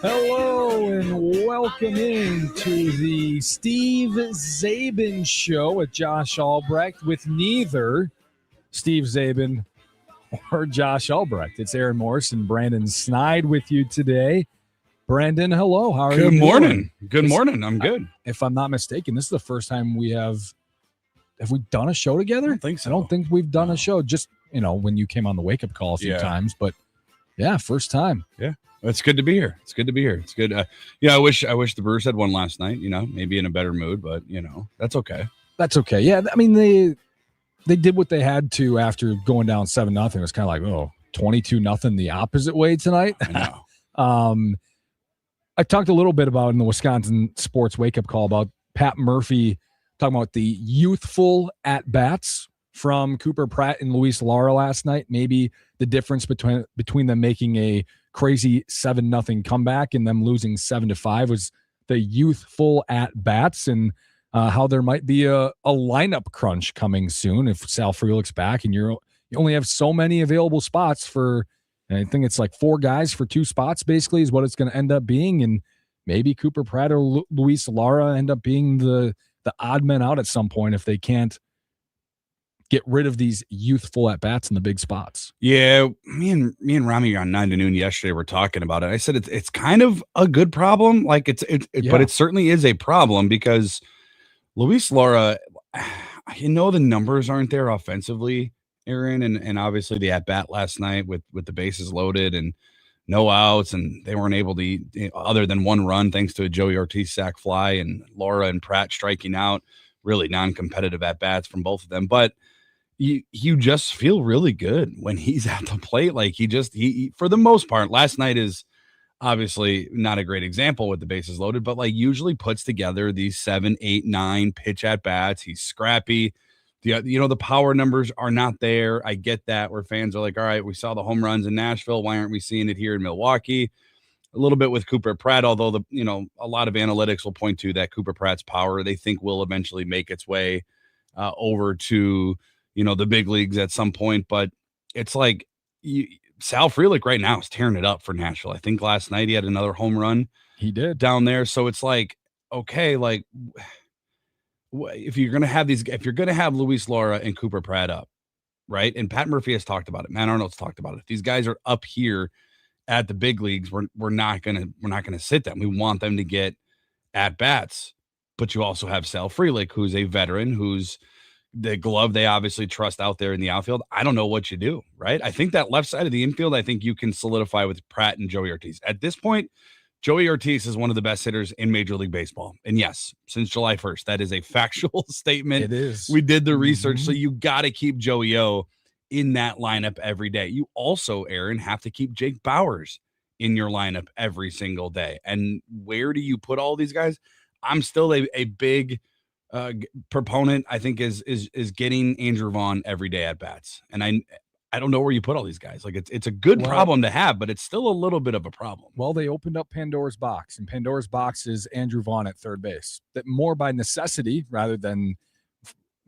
Hello and welcome in to the Steve Czaban Show with Josh Albrecht with neither Steve Czaban or Josh Albrecht. It's Aaron Morse and Brandon Snide with you today. Brandon, hello. How are you? Good morning. Doing? Good morning. I'm good. If I'm not mistaken, this is the first time we have we done a show together? I don't think so. I don't think we've done a show. Just, when you came on the wake up call a few times, but yeah, first time. Yeah. It's good to be here. It's good. I wish the Brewers had won last night, maybe in a better mood, but that's okay. That's okay. Yeah. I mean, they did what they had to after going down 7-0. It was kind of like, 22-0 the opposite way tonight. I know. I talked a little bit about in the Wisconsin Sports Wake Up Call about Pat Murphy talking about the youthful at-bats from Cooper Pratt and Luis Lara last night. Maybe the difference between them making a crazy 7-0 comeback and them losing 7-5 was the youthful at-bats, and how there might be a lineup crunch coming soon if Sal Frelick's back and you only have so many available spots for, and I think it's like 4 guys for 2 spots basically is what it's going to end up being, and maybe Cooper Pratt or Luis Lara end up being the odd men out at some point if they can't get rid of these youthful at-bats in the big spots. Yeah, me and Rami on 9 to Noon yesterday were talking about it. I said it's kind of a good problem, like but it certainly is a problem because Luis Lara, the numbers aren't there offensively, Aaron, and obviously the at-bat last night with the bases loaded and no outs, and they weren't able to other than 1 run thanks to a Joey Ortiz sac fly and Lara and Pratt striking out, really non-competitive at-bats from both of them. But you just feel really good when he's at the plate. Like he for the most part, last night is obviously not a great example with the bases loaded, but like usually puts together these 7, 8, 9 pitch at bats. He's scrappy. The power numbers are not there. I get that, where fans are like, all right, we saw the home runs in Nashville. Why aren't we seeing it here in Milwaukee? A little bit with Cooper Pratt, although a lot of analytics will point to that Cooper Pratt's power they think will eventually make its way over to the big leagues at some point. But it's like Sal Frelick right now is tearing it up for Nashville. I think last night he had another home run. He did down there. So it's like, okay, like if you're going to have Luis Lara and Cooper Pratt up, right? And Pat Murphy has talked about it. Matt Arnold's talked about it. If these guys are up here at the big leagues, we're not going to sit them. We want them to get at bats. But you also have Sal Frelick, who's a veteran, who's the glove they obviously trust out there in the outfield. I don't know what you do, right? I think that left side of the infield, I think you can solidify with Pratt and Joey Ortiz. At this point, Joey Ortiz is one of the best hitters in Major League Baseball. And yes, since July 1st, that is a factual statement. It is. We did the research. So you got to keep Joey O in that lineup every day. You also, Aaron, have to keep Jake Bauers in your lineup every single day. And where do you put all these guys? I'm still a big proponent, I think, is getting Andrew Vaughn every day at bats. And I don't know where you put all these guys. Like it's a good problem to have, but it's still a little bit of a problem. Well, they opened up Pandora's box, and Pandora's box is Andrew Vaughn at third base. That more by necessity rather than,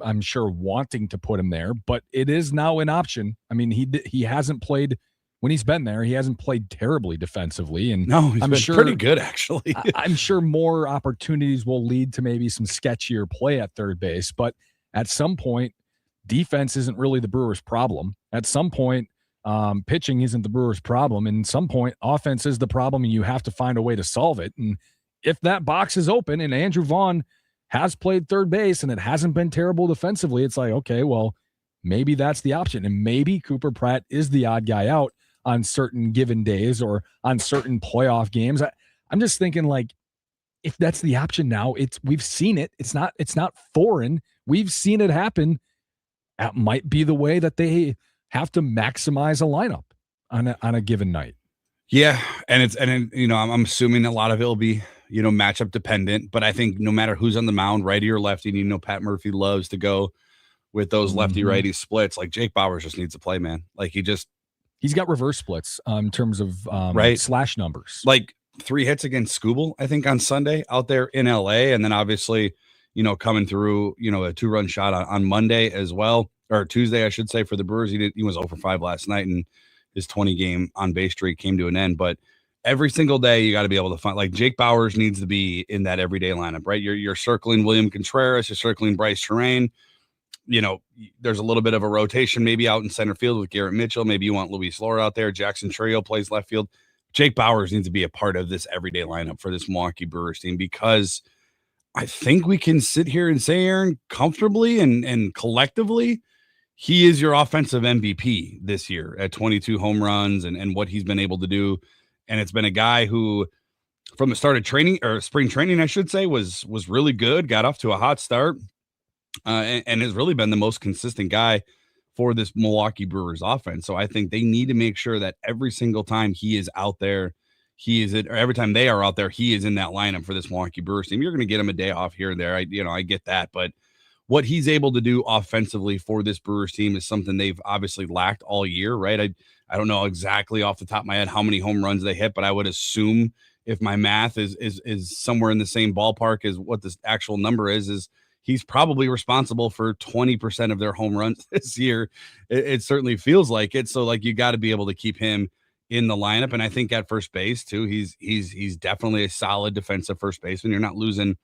I'm sure, wanting to put him there, but it is now an option. I mean, he hasn't played when he's been there. He hasn't played terribly defensively, and no, he's I'm been sure pretty good actually. I'm sure more opportunities will lead to maybe some sketchier play at third base, but at some point, defense isn't really the Brewers' problem. At some point, pitching isn't the Brewers' problem. And at some point, offense is the problem, and you have to find a way to solve it. And if that box is open and Andrew Vaughn has played third base and it hasn't been terrible defensively, it's like, okay, well, maybe that's the option. And maybe Cooper Pratt is the odd guy out on certain given days or on certain playoff games. I'm just thinking, like, if that's the option now, we've seen it. It's not foreign. We've seen it happen. That might be the way that they have to maximize a lineup on a given night. Yeah, and I'm assuming a lot of it will be matchup dependent, but I think no matter who's on the mound, righty or lefty, Pat Murphy loves to go with those lefty righty splits. Like Jake Bauers just needs to play, man. Like he's got reverse splits in terms of slash numbers. Like 3 hits against Scooble, I think, on Sunday out there in LA, and then obviously coming through, a 2-run shot on Monday as well, or Tuesday, I should say, for the Brewers. He was 0 for 5 last night, and his 20-game on-base streak came to an end. But every single day, you got to be able to find, like, Jake Bauers needs to be in that everyday lineup, right? You're circling William Contreras, you're circling Bryce Terrain. There's a little bit of a rotation maybe out in center field with Garrett Mitchell. Maybe you want Luis Laura out there. Jackson Trio plays left field. Jake Bauers needs to be a part of this everyday lineup for this Milwaukee Brewers team, because I think we can sit here and say, Aaron, comfortably and collectively, he is your offensive MVP this year at 22 home runs and what he's been able to do. And it's been a guy who, from the start of training, or spring training, I should say, was really good, got off to a hot start, and has really been the most consistent guy for this Milwaukee Brewers offense. So I think they need to make sure that every single time he is out there, or every time they are out there, he is in that lineup for this Milwaukee Brewers team. You're going to get him a day off here and there. I get that, but what he's able to do offensively for this Brewers team is something they've obviously lacked all year, right? I don't know exactly off the top of my head how many home runs they hit, but I would assume, if my math is somewhere in the same ballpark as what this actual number is he's probably responsible for 20% of their home runs this year. It certainly feels like it. So, like, you got to be able to keep him in the lineup. And I think at first base too, he's definitely a solid defensive first baseman. You're not losing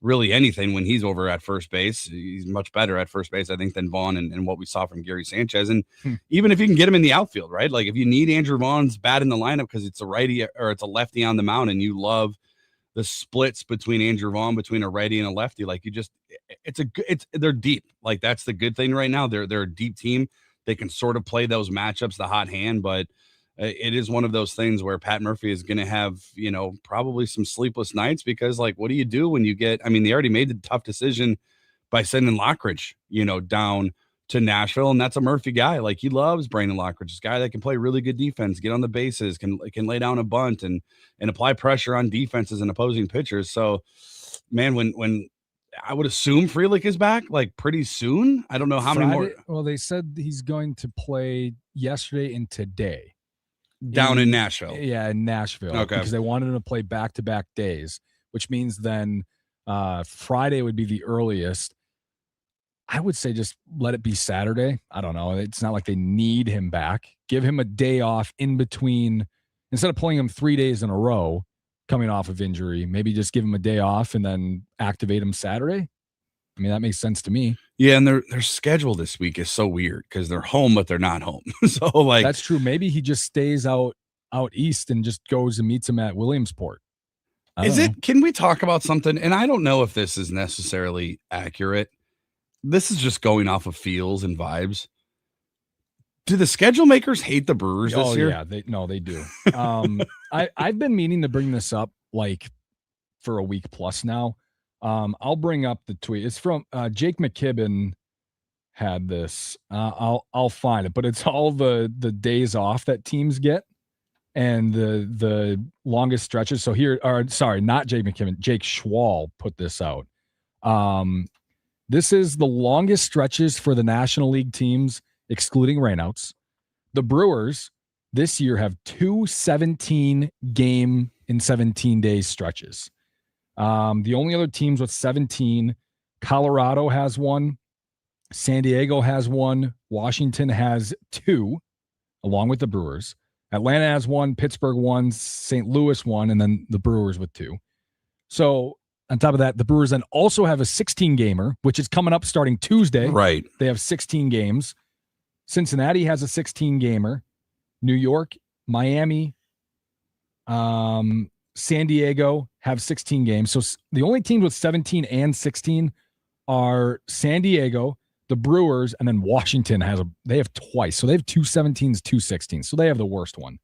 really anything when he's over at first base. He's much better at first base, I think, than Vaughn and what we saw from Gary Sanchez. And even if you can get him in the outfield, right? Like, if you need Andrew Vaughn's bat in the lineup because it's a righty or it's a lefty on the mound, and you love the splits between Andrew Vaughn, between a righty and a lefty, like, they're deep. Like, that's the good thing right now. They're a deep team. They can sort of play those matchups, the hot hand, but it is one of those things where Pat Murphy is going to have, probably some sleepless nights, because, like, what do you do when you get, they already made the tough decision by sending Lockridge, down to Nashville. And that's a Murphy guy. Like, he loves Brandon Lockridge, this guy that can play really good defense, get on the bases, can lay down a bunt and apply pressure on defenses and opposing pitchers. So, man, when I would assume Frelick is back, like, pretty soon. I don't know how many more. Well, they said he's going to play yesterday and today. Down in Nashville. Yeah, in Nashville. Okay. Because they wanted him to play back-to-back days, which means then Friday would be the earliest. I would say just let it be Saturday. I don't know. It's not like they need him back. Give him a day off in between. Instead of playing him 3 days in a row coming off of injury, maybe just give him a day off and then activate him Saturday. That makes sense to me. Yeah, and their schedule this week is so weird because they're home, but they're not home. So, like, that's true. Maybe he just stays out east and just goes and meets him at Williamsport. Can we talk about something? And I don't know if this is necessarily accurate, this is just going off of feels and vibes. Do the schedule makers hate the Brewers this year? Yeah, they do. I've been meaning to bring this up like for a week plus now. I'll bring up the tweet. It's from Jake McKibben had this. I'll find it, but it's all the days off that teams get and the longest stretches. So here, not Jake McKibben, Jake Schwal put this out. This is the longest stretches for the National League teams, excluding rainouts. The Brewers this year have 2 17-game in 17 days stretches. The only other teams with 17, Colorado has one, San Diego has one, Washington has 2, along with the Brewers. Atlanta has 1, Pittsburgh 1, St. Louis 1, and then the Brewers with 2. So on top of that, the Brewers then also have a 16-gamer, which is coming up starting Tuesday. Right. They have 16 games. Cincinnati has a 16-gamer. New York, Miami, San Diego have 16 games. So the only teams with 17 and 16 are San Diego, the Brewers, and then Washington they have twice. So they have 2 17s, 2 16s. So they have the worst one.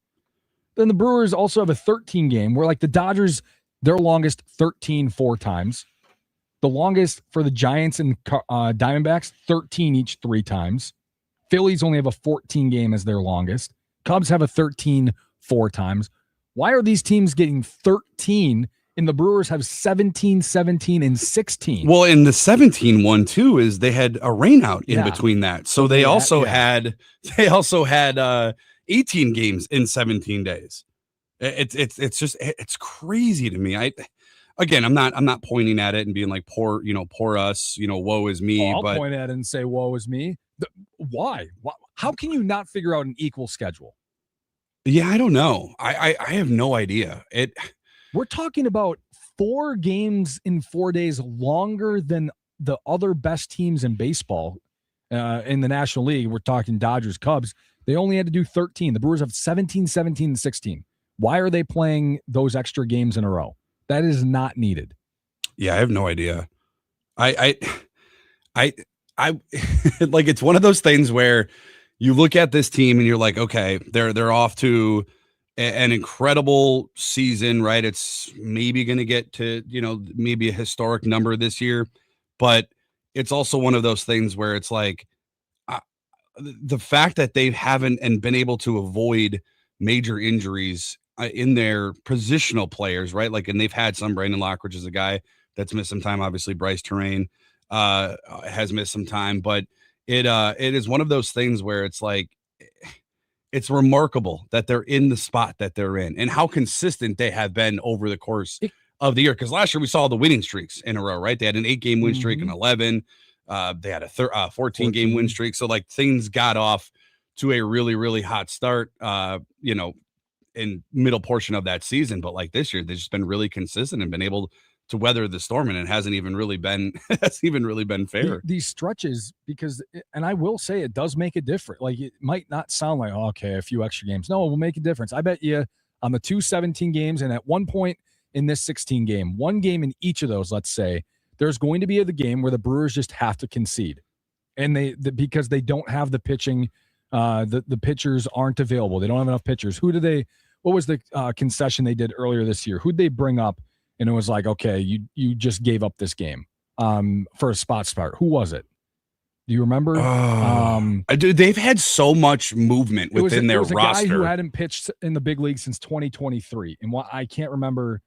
Then the Brewers also have a 13 game where like the Dodgers, their longest 13 4 times. The longest for the Giants and Diamondbacks, 13 each 3 times. Phillies only have a 14 game as their longest. Cubs have a 13 4 times. Why are these teams getting 13 and the Brewers have 17, 17, and 16? Well, in the 17 one too is they had a rainout in between that. So they also had 18 games in 17 days. It's crazy to me. I'm not pointing at it and being like poor us, woe is me. I'll but point at it and say woe is me. Why? How can you not figure out an equal schedule? Yeah, I don't know. I have no idea. We're talking about 4 games in 4 days longer than the other best teams in baseball in the National League. We're talking Dodgers, Cubs. They only had to do 13. The Brewers have 17, 17, and 16. Why are they playing those extra games in a row? That is not needed. Yeah, I have no idea. I like it's one of those things where you look at this team and you're like, okay, they're off to an incredible season, right? It's maybe going to get to, maybe a historic number this year, but it's also one of those things where it's like the fact that they haven't and been able to avoid major injuries in their positional players, right? Like, and they've had some. Brandon Lockridge is a guy that's missed some time. Obviously, Bryce Terrain has missed some time, but it is one of those things where it's like, it's remarkable that they're in the spot that they're in and how consistent they have been over the course of the year. Because last year we saw the winning streaks in a row, right? They had an 8-game win streak and 11. They had a 14-game win streak. So like things got off to a really, really hot start, in middle portion of that season. But like this year, they've just been really consistent and been able to weather the storm, and it hasn't even really been fair. These stretches, because, and I will say it does make a difference. Like it might not sound like, okay, a few extra games. No, it will make a difference. I bet you on the 2 17 games and at one point in this 16 game, one game in each of those, let's say, there's going to be the game where the Brewers just have to concede. And because they don't have the pitching, the pitchers aren't available. They don't have enough pitchers. What was the concession they did earlier this year? Who'd they bring up? And it was like, okay, you just gave up this game for a spot start. Who was it? Do you remember? Dude, they've had so much movement within their roster. It was a guy who hadn't pitched in the big league since 2023, and I can't remember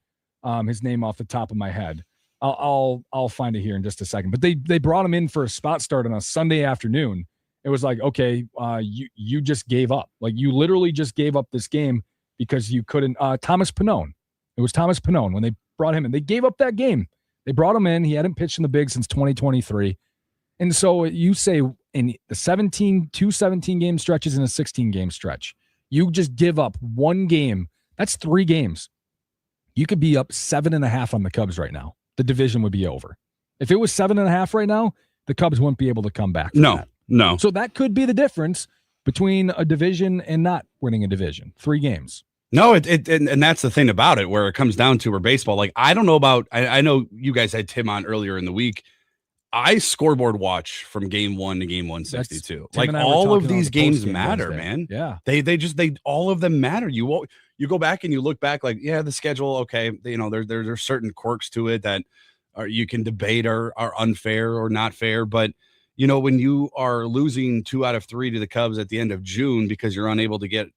his name off the top of my head. I'll find it here in just a second. But they brought him in for a spot start on a Sunday afternoon. It was like, okay, you just gave up. Like you literally just gave up this game because you couldn't. Thomas Pannone. It was Thomas Pannone when they brought him in. They gave up that game. They brought him in. He hadn't pitched in the big since 2023. And so you say in the 2 17-game stretches and a 16-game stretch, you just give up one game. That's 3 games. You could be up 7.5 on the Cubs right now. The division would be over. If it was 7.5 right now, the Cubs wouldn't be able to come back. No. So that could be the difference between a division and not winning a division. 3 games. No, and that's the thing about it, where it comes down to where baseball, like, I don't know about, I know you guys had Tim on earlier in the week. I scoreboard watch from game 1 to game 162. Tim Like, and I were all of talking on these the games post-game matter, Wednesday. man. Yeah. They all of them matter. You go back and you look back, like, yeah, the schedule, okay, there's certain quirks to it that you can debate are unfair or not fair, but when you are losing 2 out of 3 to the Cubs at the end of June because you're unable to get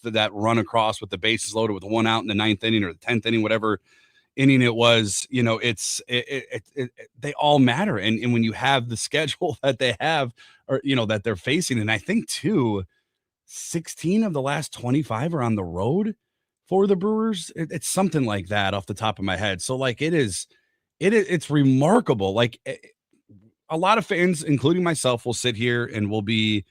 that run across with the bases loaded with 1 out in the 9th inning or the 10th inning, whatever inning it was, they all matter. And when you have the schedule that they have, or that they're facing, and I think too, 16 of the last 25 are on the road for the Brewers. It's something like that off the top of my head. So like it's remarkable. Like a lot of fans, including myself, will sit here and will be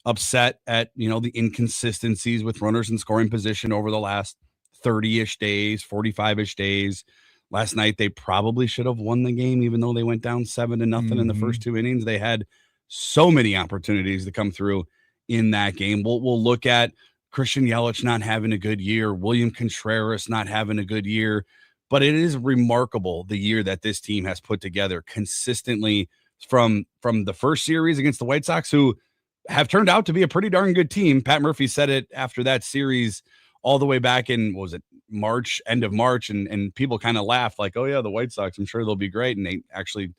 upset at the inconsistencies with runners in scoring position over the last 30-ish days, 45-ish days. Last night they probably should have won the game, even though they went down 7-0 in the first 2 innings. They had so many opportunities to come through in that game. We'll look at Christian Yelich not having a good year, William Contreras not having a good year, but it is remarkable the year that this team has put together consistently from the first series against the White Sox, who have turned out to be a pretty darn good team. Pat Murphy said it after that series all the way back in, what was it, March, end of March, and people kind of laughed like, oh yeah, the White Sox, I'm sure they'll be great, and they actually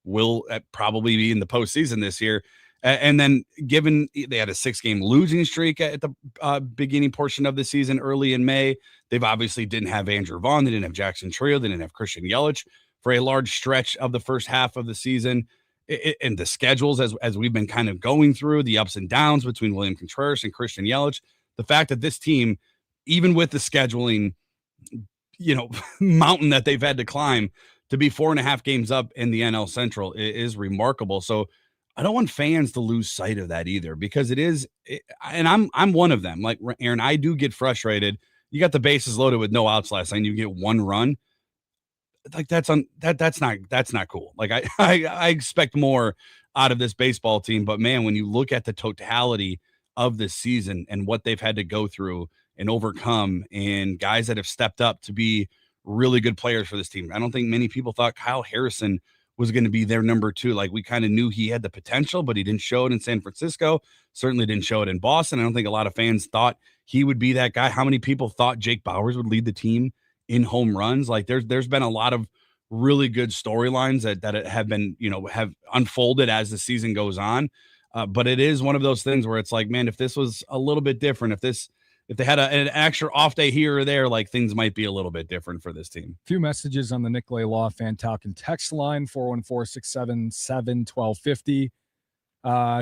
will probably be in the postseason this year. And then given they had a 6-game losing streak at the beginning portion of the season early in May, they've obviously didn't have Andrew Vaughn, they didn't have Jackson Trio, they didn't have Christian Yelich for a large stretch of the first half of the season. And the schedules, as we've been kind of going through the ups and downs between William Contreras and Christian Yelich, the fact that this team, even with the scheduling, mountain that they've had to climb, to be 4.5 games up in the NL Central is remarkable. So I don't want fans to lose sight of that either, because and I'm one of them. Like Aaron, I do get frustrated. You got the bases loaded with no outs last night, and you get 1 run. Like that's not cool. Like I expect more out of this baseball team, but man, when you look at the totality of this season and what they've had to go through and overcome, and guys that have stepped up to be really good players for this team. I don't think many people thought Kyle Harrison was going to be their number 2. Like, we kind of knew he had the potential, but he didn't show it in San Francisco. Certainly didn't show it in Boston. I don't think a lot of fans thought he would be that guy. How many people thought Jake Bauers would lead the team in home runs? Like, there's been a lot of really good storylines that have been, have unfolded as the season goes on. But it is one of those things where it's like, man, if this was a little bit different, if they had an extra off day here or there, like, things might be a little bit different for this team. Few messages on the Nicolay Law Fan Talkin text line, 414-677-1250.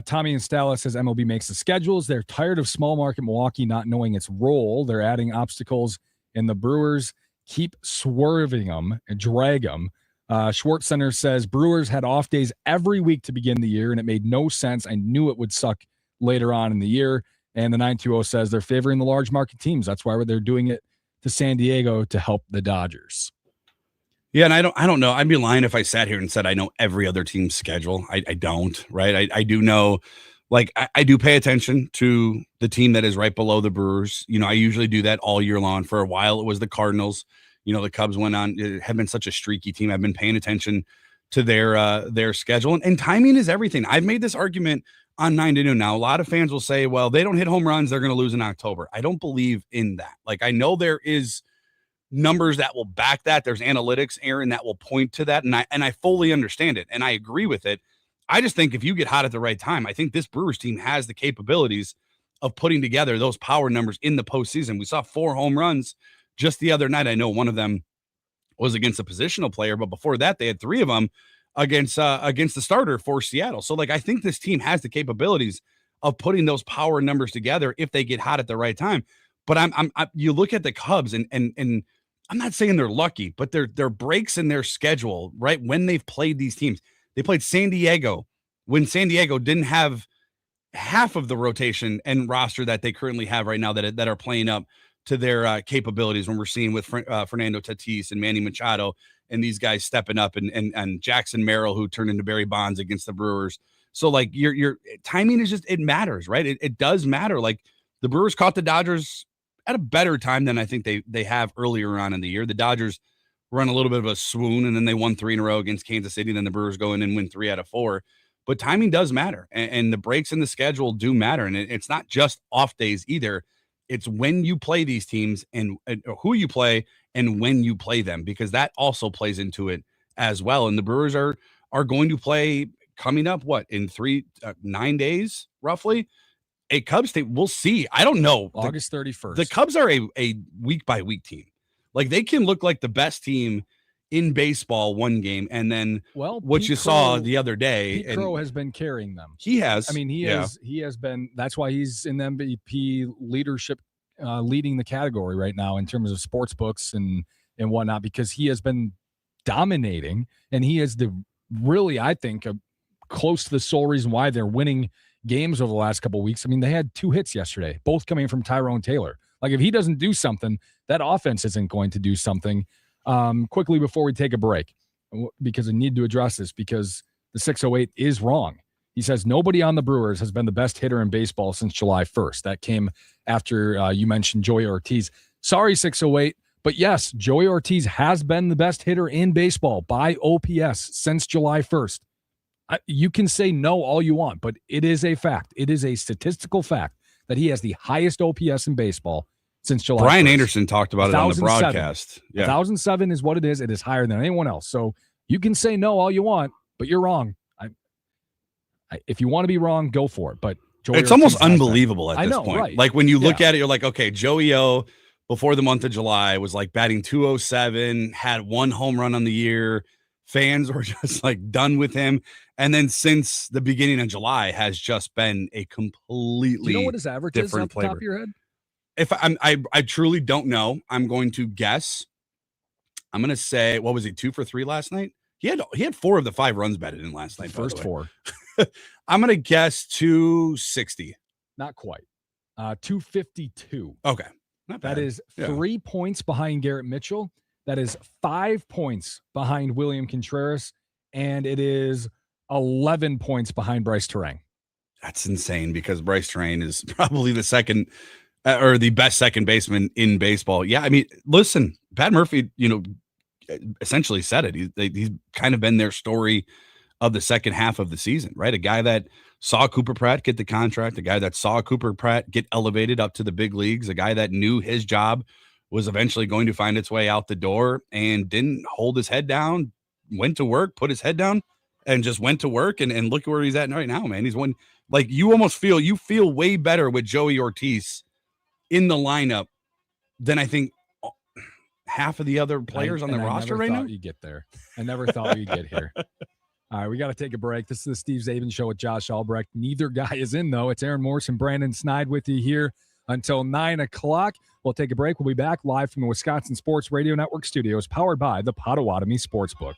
Tommy and Stella says MLB makes the schedules. They're tired of small market Milwaukee not knowing its role. They're adding obstacles, and the Brewers keep swerving them and drag them. Schwartz Center says Brewers had off days every week to begin the year, and it made no sense. I knew it would suck later on in the year. And the 920 says they're favoring the large market teams. That's why they're doing it to San Diego to help the Dodgers. Yeah, and I don't know. I'd be lying if I sat here and said I know every other team's schedule. I don't, right? I do know, like, I do pay attention to the team that is right below the Brewers. I usually do that all year long. For a while, it was the Cardinals. The Cubs went on. It had been such a streaky team. I've been paying attention to their schedule. And timing is everything. I've made this argument on 9 to noon. Now, a lot of fans will say, well, they don't hit home runs, they're going to lose in October. I don't believe in that. Like, I know there is numbers that will back that. There's analytics, Aaron, that will point to that. And I fully understand it. And I agree with it. I just think if you get hot at the right time, I think this Brewers team has the capabilities of putting together those power numbers in the postseason. We saw 4 home runs just the other night. I know one of them was against a positional player, but before that, they had 3 of them against the starter for Seattle. So, like, I think this team has the capabilities of putting those power numbers together if they get hot at the right time. But you look at the Cubs, and I'm not saying they're lucky, but their breaks in their schedule, right, when they've played these teams. They played San Diego when San Diego didn't have half of the rotation and roster that they currently have right now that are playing up to their capabilities, when we're seeing with Fernando Tatis and Manny Machado and these guys stepping up, and Jackson Merrill, who turned into Barry Bonds against the Brewers. So, like, your timing is just, it matters, right? It does matter. Like, the Brewers caught the Dodgers at a better time than I think they have earlier on in the year. The Dodgers run a little bit of a swoon, and then they won 3 in a row against Kansas City. Then the Brewers go in and win 3 out of 4. But timing does matter, and the breaks in the schedule do matter. And it's not just off days either. It's when you play these teams and who you play and when you play them, because that also plays into it as well. And the Brewers are going to play coming up, in 9 days, roughly, a Cubs team. We'll see. I don't know. August 31st. The Cubs are a week by week team. Like, they can look like the best team in baseball one game, and then Pete you saw the other day. Pete Crow has been carrying them. He has. I mean, he has been. That's why he's in the MVP leadership, leading the category right now in terms of sports books and whatnot, because he has been dominating, and he is really, I think, close to the sole reason why they're winning games over the last couple of weeks. I mean, they had 2 hits yesterday, both coming from Tyrone Taylor. Like, if he doesn't do something, that offense isn't going to do something. Quickly before we take a break, because I need to address this, because the 608 is wrong. He says nobody on the Brewers has been the best hitter in baseball since July 1st. That came after you mentioned Joey Ortiz. Sorry, 608, but yes, Joey Ortiz has been the best hitter in baseball by OPS since July 1st. You can say no all you want, but it is a fact. It is a statistical fact that he has the highest OPS in baseball since July. Brian 1st. Anderson talked about it on the broadcast. 1,007 is what it is. It is higher than anyone else. So you can say no all you want, but you're wrong. If you want to be wrong, go for it. But Joey it's almost unbelievable at this point. Right. Like, when you look at it, you're like, okay, Joey O before the month of July was like batting 207, had 1 home run on the year. Fans were just like done with him. And then since the beginning of July has just been a completely Do you know what his average is off the top of your head? If I truly don't know. I'm going to guess. I'm going to say, what was he, 2 for 3 last night? He had 4 of the 5 runs batted in last night. First 4. I'm going to guess 260. Not quite. 252. Okay. Not bad. That is 3 points behind Garrett Mitchell. That is 5 points behind William Contreras. And it is 11 points behind Bryce Terang. That's insane, because Bryce Terang is probably the second or the best second baseman in baseball. Yeah, I mean, listen, Pat Murphy, essentially said it. He's kind of been their story of the second half of the season, right? A guy that saw Cooper Pratt get the contract, a guy that saw Cooper Pratt get elevated up to the big leagues, a guy that knew his job was eventually going to find its way out the door and didn't hold his head down, went to work, put his head down, and just went to work. And look where he's at right now, man. He's one, like, you feel way better with Joey Ortiz in the lineup than I think half of the other players on the roster right now. I never thought you'd get there. I never thought you'd get here. All right, we got to take a break. This is the Steve Zabin Show with Josh Albrecht. Neither guy is in, though. It's Aaron Morse and Brandon Snide with you here until 9 o'clock. We'll take a break. We'll be back live from the Wisconsin Sports Radio Network studios, powered by the Potawatomi Sportsbook.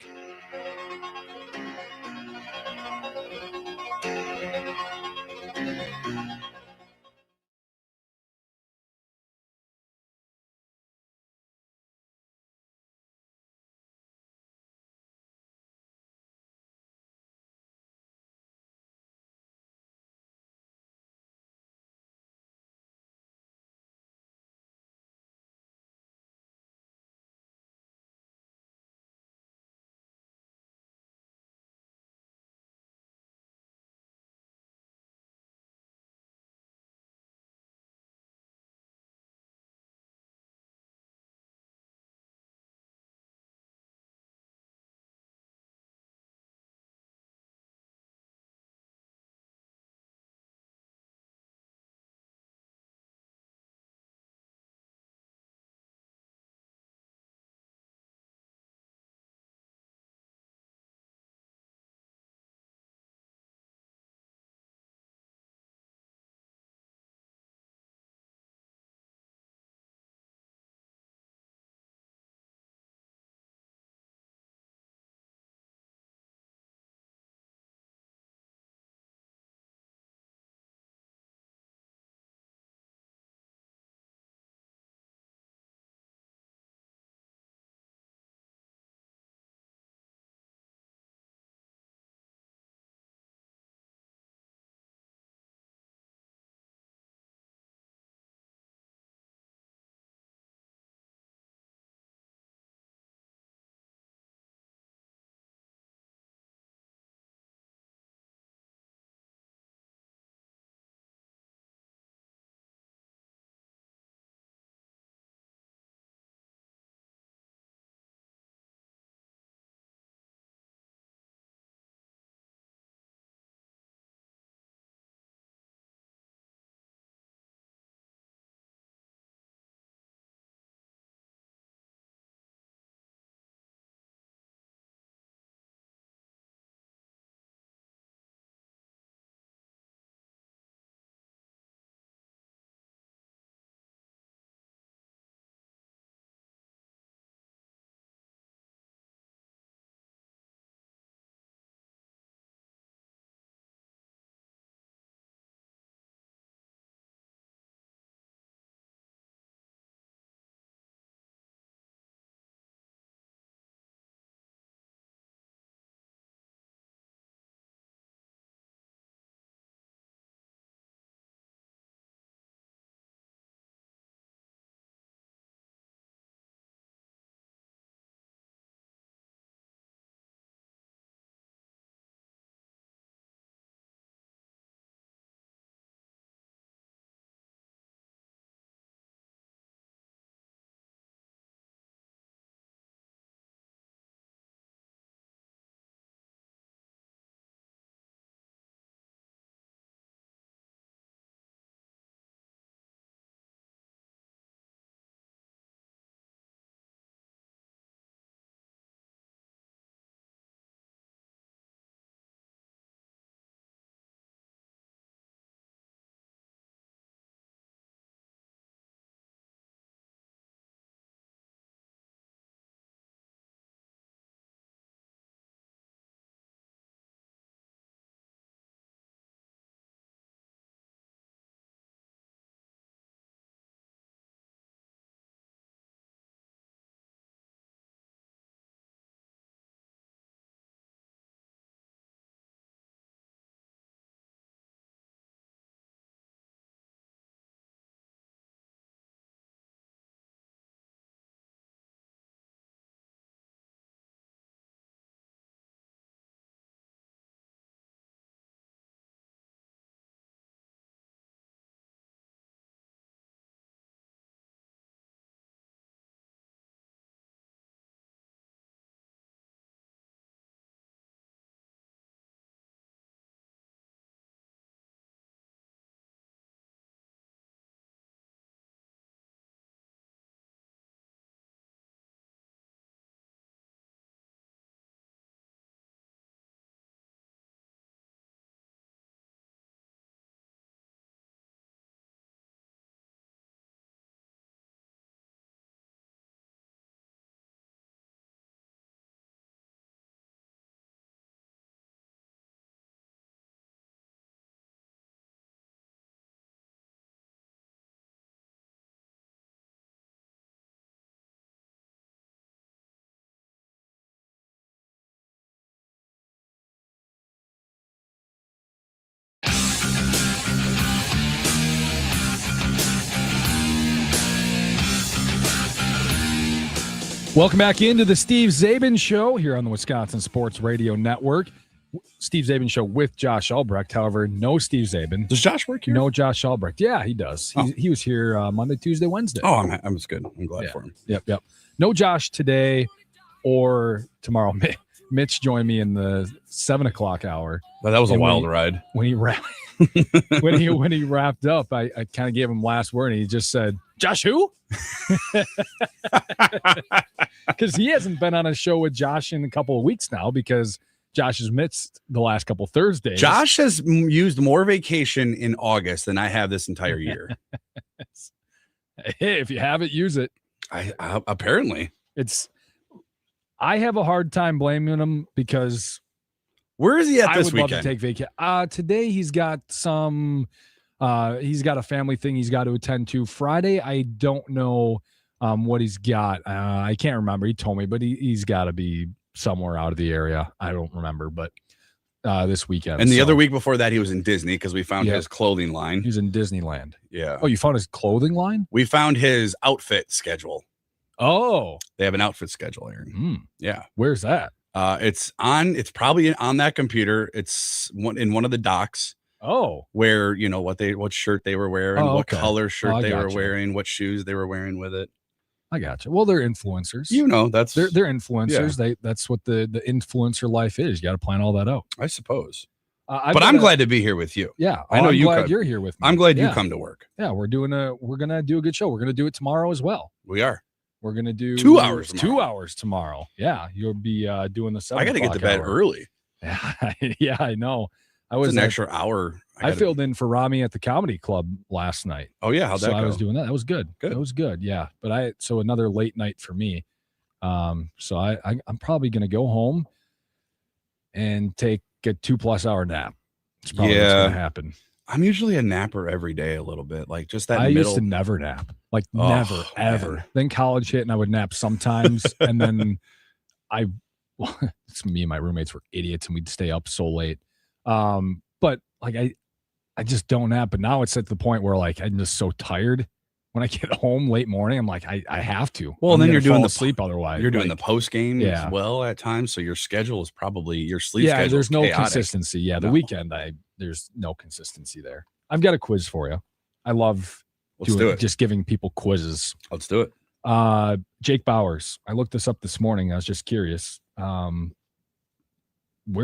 Welcome back into the Steve Zabin Show here on the Wisconsin Sports Radio Network. Steve Zabin Show with Josh Albrecht. However, no Steve Zabin. Does Josh work here? No Josh Albrecht. Yeah, he does. He was here Monday, Tuesday, Wednesday. Oh, I'm good. I'm glad for him. Yep. No Josh today or tomorrow. Mitch joined me in the 7 o'clock hour. Well, that was a wild ride. When he wrapped up, I kind of gave him last word, and he just said, "Josh, who?" Because he hasn't been on a show with Josh in a couple of weeks now because Josh has missed the last couple Thursdays. Josh has used more vacation in August than I have this entire year. Hey, if you have it, use it. I apparently I have a hard time blaming him because where is he at this weekend? weekend? Love to take vacation. Today he's got a family thing he's got to attend to. Friday, I don't know what he's got. I can't remember. He told me, but he's got to be somewhere out of the area. I don't remember, but this weekend. And the other week before that, he was in Disney because we found his clothing line. He's in Disneyland. Yeah. Oh, you found his clothing line? We found his outfit schedule. Oh. They have an outfit schedule, Aaron. Yeah. Where's that? It's probably on that computer. It's in one of the docks. Oh. Where, what shirt they were wearing, what color shirt they were gotcha. wearing, what shoes they were wearing with it. I got you. Well, they're influencers. That's they're influencers. Yeah. That's what the influencer life is. You got to plan all that out. I suppose. But I'm glad to be here with you. Yeah, I know I'm glad you're here with me. I'm glad you come to work. Yeah, we're gonna do a good show. We're gonna do it tomorrow as well. We are. We're gonna do 2 hours. 2 hours tomorrow. Yeah, you'll be doing the 7 I got to get to bed early. Yeah, I know. I was an extra hour. I filled in for Rami at the comedy club last night. Oh yeah, how'd that go? I was doing that. That was good. That was good. Yeah, but so another late night for me. So I'm probably gonna go home and take a 2+ hour nap. It's probably what's gonna happen. I'm usually a napper every day a little bit, like just that. I used to never nap, like never, ever. Man. Then college hit, and I would nap sometimes, and then it's me and my roommates were idiots, and we'd stay up so late. But like I just don't nap. But now it's at the point where like I'm just so tired. When I get home late morning, I'm like, I have to. Well, then you're doing the sleep otherwise. You're doing the post game as well at times, so your schedule is probably your sleep. Yeah, schedule there's no chaotic. consistency. Yeah, the weekend there's no consistency there. I've got a quiz for you. I love just giving people quizzes. Let's do it. Jake Bowers. I looked this up this morning. I was just curious. Where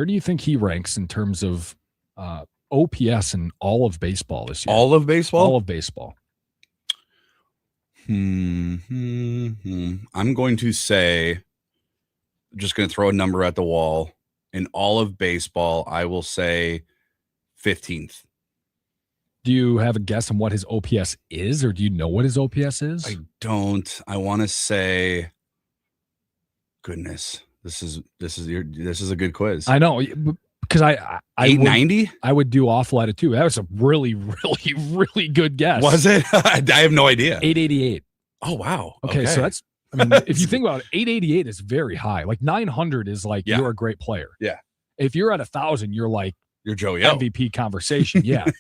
do you think he ranks in terms of OPS in all of baseball this year? All of baseball? All of baseball. I'm going to say, I'm just going to throw a number at the wall. In all of baseball, I will say 15th. Do you have a guess on what his OPS is, or do you know what his OPS is? I don't. I want to say, goodness, this is a good quiz. I know, because I 890. I would do awful at it too. That was a really, really, really good guess. Was it? I have no idea. 888. Oh wow. Okay, so that's. I mean, if you think about it, 888 is very high. Like 900 is like you're a great player. Yeah. If you're at 1,000, you're like Joey MVP conversation. Yeah. Do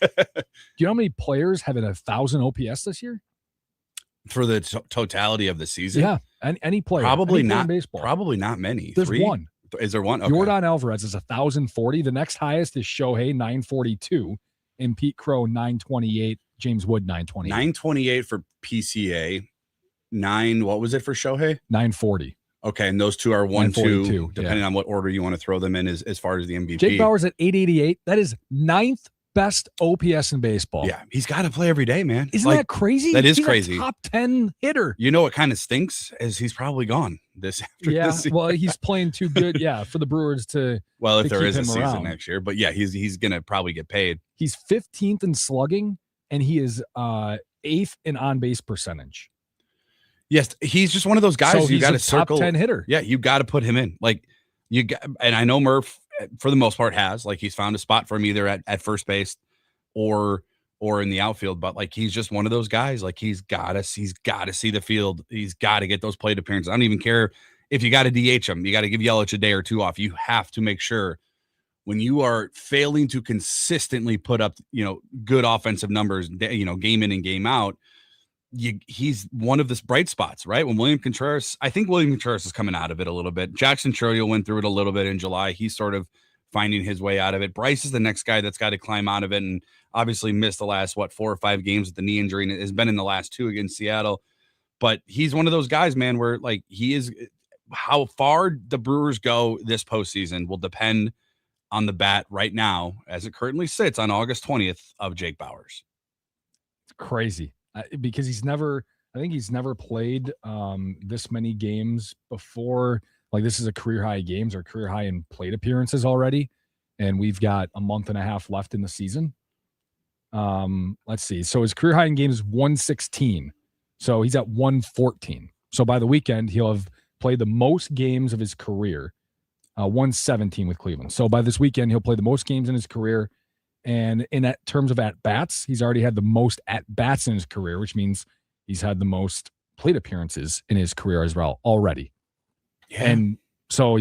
you know how many players have 1,000 OPS this year? For the totality of the season? Yeah. Any player. Probably any player not. in baseball. Probably not many. There's 3? one. Is there one? Okay. Yordan Alvarez is 1,040. The next highest is Shohei 942, and Pete Crow 928. James Wood 928. 928 for PCA. 9. What was it for Shohei? 940. Okay, and those two are 1, 2, depending yeah. on what order you want to throw them in as far as the MVP. Jake Bowers at 888. That is 9th best OPS in baseball. Yeah, he's got to play every day, man. Isn't that crazy? That is he's crazy. A top 10 hitter. You know what kind of stinks is he's probably gone this after this season. Well, he's playing too good. Yeah, for the Brewers to. Well, if to there is a season around. next year, but yeah, he's gonna probably get paid. He's 15th in slugging, and he is 8th in on base percentage. Yes, he's just one of those guys So you got to he's a top circle. 10 hitter. Yeah, you got to put him in. Like you got, and I know Murph for the most part has he's found a spot for him either at first base or in the outfield. But like he's just one of those guys. Like he's got to see the field. He's got to get those plate appearances. I don't even care if you got to DH him. You got to give Yelich a day or two off. You have to make sure when you are failing to consistently put up good offensive numbers, game in and game out. he's one of the bright spots, right? When I think William Contreras is coming out of it a little bit. Jackson Chourio went through it a little bit in July. He's sort of finding his way out of it. Bryce is the next guy that's got to climb out of it, and obviously missed the last 4 or 5 games with the knee injury, and has been in the last 2 against Seattle. But he's one of those guys, man, where like he is. How far the Brewers go this postseason will depend on the bat right now, as it currently sits on August 20th, of Jake Bauers. It's crazy because I think he's never played this many games before. Like, this is a career high games or career high in plate appearances already. And we've got a month and a half left in the season. Let's see. So his career high in games is 116. So he's at 114. So by the weekend, he'll have played the most games of his career, 117 with Cleveland. So by this weekend, he'll play the most games in his career. And in terms of at-bats, he's already had the most at-bats in his career, which means he's had the most plate appearances in his career as well already. Yeah. And so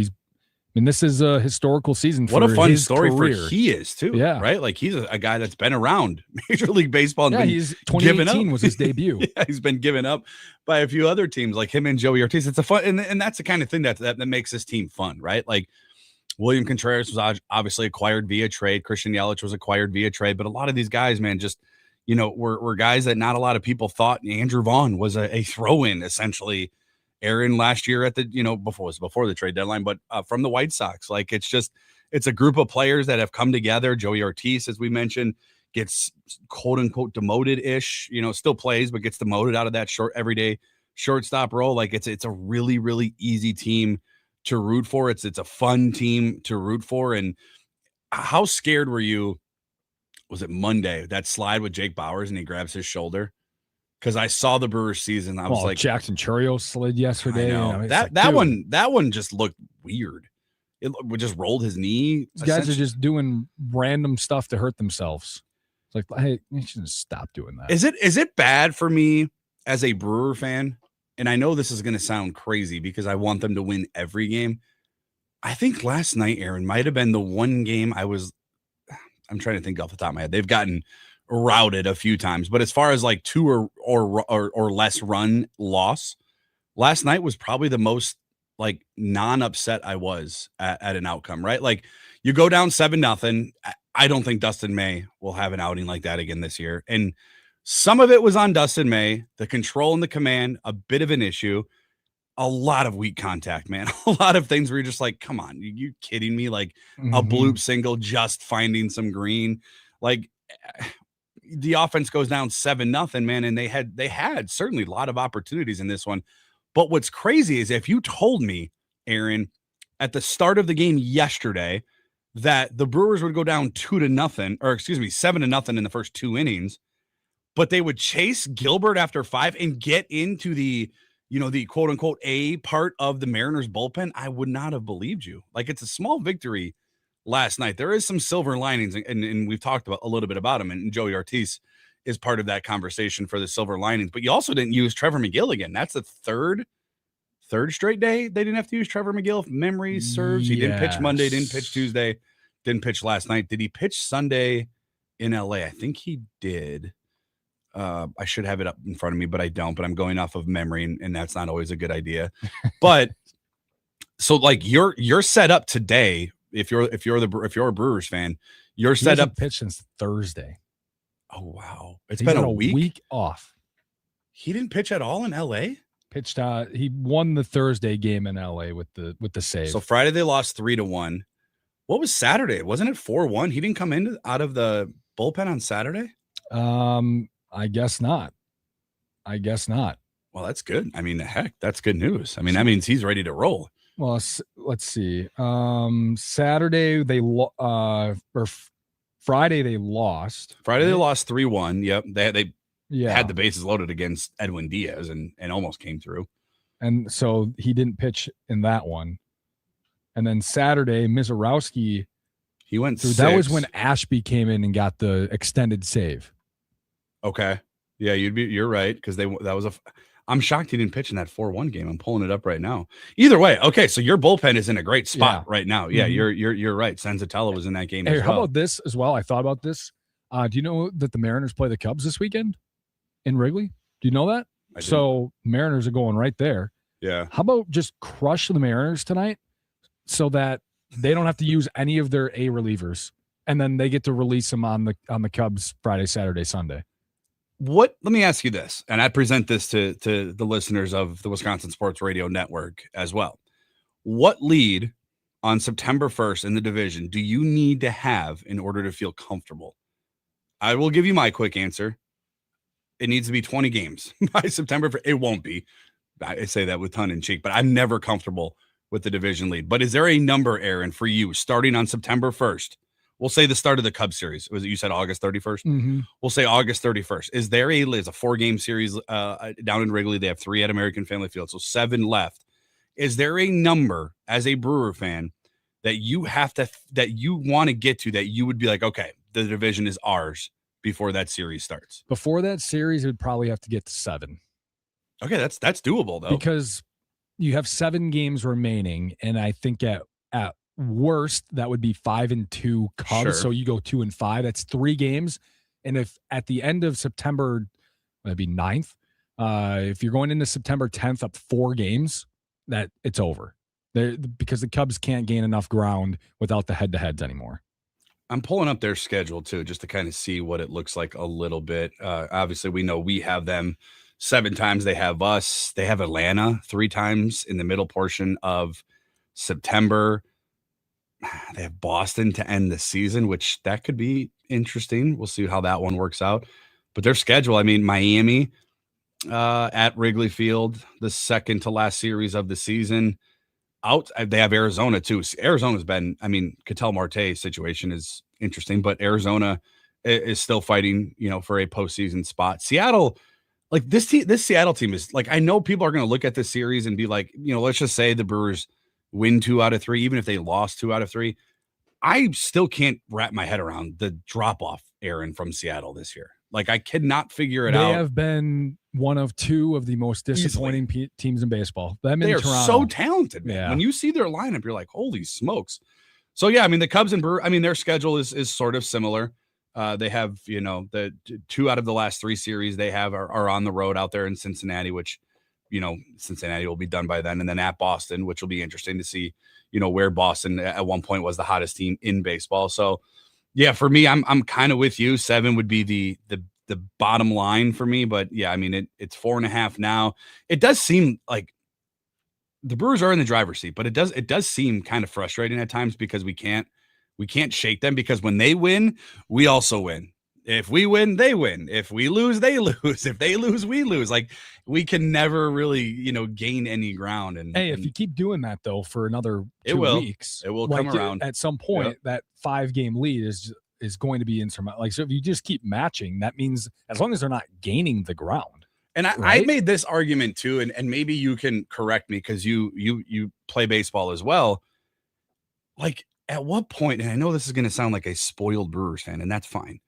this is a historical season for his career. What a fun story for he is, too. Yeah. Right? Like, he's a guy that's been around Major League Baseball. And been he's 2018 was his debut. Yeah, he's been given up by a few other teams like him and Joey Ortiz. It's a fun, and that's the kind of thing that makes this team fun, right? Like, William Contreras was obviously acquired via trade. Christian Yelich was acquired via trade. But a lot of these guys, man, just, were guys that not a lot of people thought. Andrew Vaughn was a throw-in, essentially, Aaron last year at the, before the trade deadline, but from the White Sox. Like, it's a group of players that have come together. Joey Ortiz, as we mentioned, gets quote unquote demoted ish, still plays, but gets demoted out of that everyday shortstop role. Like, it's a really, really easy team to root for. It's a fun team to root for. And how scared were you? Was it Monday, that slide with Jake Bauers and he grabs his shoulder? Because I saw the Brewers season. I was like, Jackson Chourio slid yesterday. That one just looked weird. It just rolled his knee. These guys are just doing random stuff to hurt themselves. It's like, hey, you should stop doing that. Is it bad for me as a Brewer fan? And I know this is going to sound crazy because I want them to win every game. I think last night, Aaron, might have been the one game I'm trying to think off the top of my head. They've gotten routed a few times, but as far as like 2 or less run loss, last night was probably the most like non-upset I was at an outcome, right? Like, you go down 7-0. I don't think Dustin May will have an outing like that again this year. And some of it was on Dustin May, the control and the command, a bit of an issue, a lot of weak contact, man. A lot of things where you're just like, come on, you kidding me? Like a bloop single, just finding some green. Like, the offense goes down 7-0, man. And they had certainly a lot of opportunities in this one. But what's crazy is if you told me, Aaron, at the start of the game yesterday that the Brewers would go down 7-0 in the first 2 innings, but they would chase Gilbert after 5 and get into the quote unquote A part of the Mariners bullpen, I would not have believed you. Like, it's a small victory last night. There is some silver linings, and we've talked about a little bit about him, and Joey Ortiz is part of that conversation for the silver linings. But you also didn't use Trevor McGill again. That's the third straight day they didn't have to use Trevor McGill, if memory serves. He didn't pitch Monday, didn't pitch Tuesday, didn't pitch last night. Did he pitch Sunday in LA? I think he did. I should have it up in front of me, but I don't. But I'm going off of memory, and that's not always a good idea. But so, like, you're set up today. If you're a Brewers fan, you're set up. Pitched since Thursday. Oh wow, He's been a week off. He didn't pitch at all in LA. Pitched. He won the Thursday game in LA with the save. So Friday they lost 3-1. What was Saturday? Wasn't it 4-1? He didn't come out of the bullpen on Saturday. I guess not. Well, that's good. I mean, heck, that's good news. I mean, that means he's ready to roll. Well, let's see. Saturday Friday they lost. Friday they lost 3-1. Yep, they had the bases loaded against Edwin Diaz and almost came through. And so he didn't pitch in that one. And then Saturday, Mizorowski, he went through. That was when Ashby came in and got the extended save. Okay. Yeah, you're right, because I'm shocked he didn't pitch in that 4-1 game. I'm pulling it up right now. Either way, okay, so your bullpen is in a great spot right now. Yeah, you're right. Senzatella was in that game as well. How about this as well? I thought about this. Do you know that the Mariners play the Cubs this weekend in Wrigley? Do you know that? I didn't. So Mariners are going right there. Yeah. How about just crush the Mariners tonight so that they don't have to use any of their A relievers, and then they get to release them on the Cubs Friday, Saturday, Sunday? Let me ask you this, and I present this to the listeners of the Wisconsin Sports Radio Network as well. What lead on September 1st in the division do you need to have in order to feel comfortable? I will give you my quick answer. It needs to be 20 games by September. It won't be. I say that with tongue in cheek, but I'm never comfortable with the division lead. But is there a number, Aaron, for you starting on September 1st? We'll say the start of the Cubs series. Was it you said August 31st? Mm-hmm. We'll say August 31st. Is there a 4-game series down in Wrigley? They have 3 at American Family Field, so 7 left. Is there a number as a Brewer fan that you want to get to that you would be like, okay, the division is ours before that series starts? Before that series, it would probably have to get to 7. Okay, that's doable though, because you have 7 games remaining, and I think at worst that would be 5-2 Cubs. Sure. So you go 2-5. That's 3 games, and if at the end of September, that'd be 9th. If you're going into September 10th up 4 games, that it's over. Because the Cubs can't gain enough ground without the head-to-heads anymore. I'm pulling up their schedule too, just to kind of see what it looks like a little bit. Obviously, we know we have them 7 times. They have us. They have Atlanta 3 times in the middle portion of September. They have Boston to end the season, which that could be interesting. We'll see how that one works out. But their schedule, I mean, Miami at Wrigley Field, the second to last series of the season. They have Arizona too. Arizona's been, I mean, Ketel Marte's situation is interesting, but Arizona is still fighting, for a postseason spot. Seattle, like this Seattle team is like, I know people are going to look at this series and be like, let's just say the Brewers win 2 out of 3, even if they lost 2 out of 3. I still can't wrap my head around the drop off, Aaron, from Seattle this year. Like, I could not figure it out. They have been one of 2 of the most disappointing teams in baseball. They are so talented, man. Yeah. When you see their lineup, you're like, holy smokes. So, yeah, I mean, the Cubs and Brewers, I mean, their schedule is sort of similar. They have, the 2 out of the last 3 series they have are on the road out there in Cincinnati, which, Cincinnati will be done by then. And then at Boston, which will be interesting to see, where Boston at one point was the hottest team in baseball. So, yeah, for me, I'm kind of with you. 7 would be the bottom line for me. But, yeah, I mean, it's 4.5 now. It does seem like the Brewers are in the driver's seat, but it does seem kind of frustrating at times because we can't shake them, because when they win, we also win. If we win, they win. If we lose, they lose. If they lose, we lose. Like, we can never really, gain any ground. And if you keep doing that though for another 2 weeks, it will come around at some point. Yep. That 5-game lead is going to be insurmountable. Like, so if you just keep matching, that means as long as they're not gaining the ground. And I made this argument too, and maybe you can correct me because you play baseball as well. Like, at what point, and I know this is going to sound like a spoiled Brewers fan, and that's fine,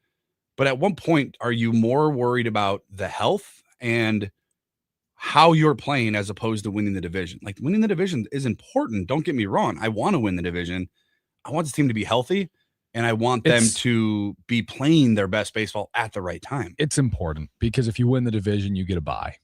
but at what point are you more worried about the health and how you're playing as opposed to winning the division? Like, winning the division is important. Don't get me wrong. I want to win the division. I want this team to be healthy, and I want them to be playing their best baseball at the right time. It's important because if you win the division, you get a bye.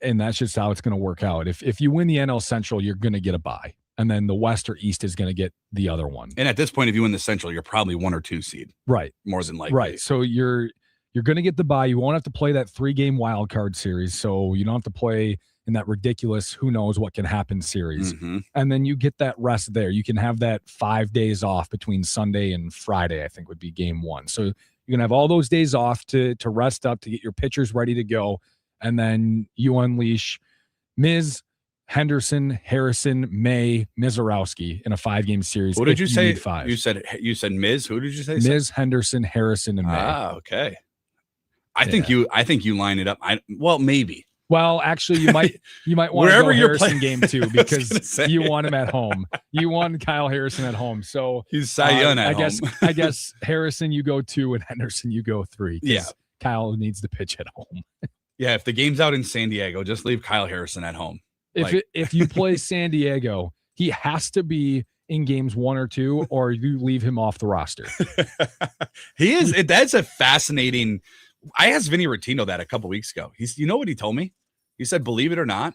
And that's just how it's going to work out. If you win the NL Central, you're going to get a bye. And then the West or East is going to get the other one. And at this point, if you win the Central, you're probably 1 or 2 seed. Right. More than likely. Right. So you're going to get the bye. You won't have to play that 3-game wild card series. So you don't have to play in that ridiculous who knows what can happen series. Mm-hmm. And then you get that rest there. You can have that 5 days off between Sunday and Friday, I think would be game 1. So you're going to have all those days off to rest up, to get your pitchers ready to go. And then you unleash Miz, Henderson, Harrison, May, Mizorowski in a 5-game series. What did you say? 5. You said Miz. Who did you say? Miz, Henderson, Harrison, and May. Ah, okay. I think you line it up. Maybe. Well, actually, you might want to go Harrison game 2 because you want him at home. You want Kyle Harrison at home, so he's Cy Young at home. I guess Harrison you go 2 and Henderson you go 3. Yeah, Kyle needs to pitch at home. Yeah, if the game's out in San Diego, just leave Kyle Harrison at home. If you play San Diego, he has to be in games 1 or 2, or you leave him off the roster. He is. That's a fascinating I asked Vinny Rottino that a couple weeks ago. You know what he told me? He said, believe it or not,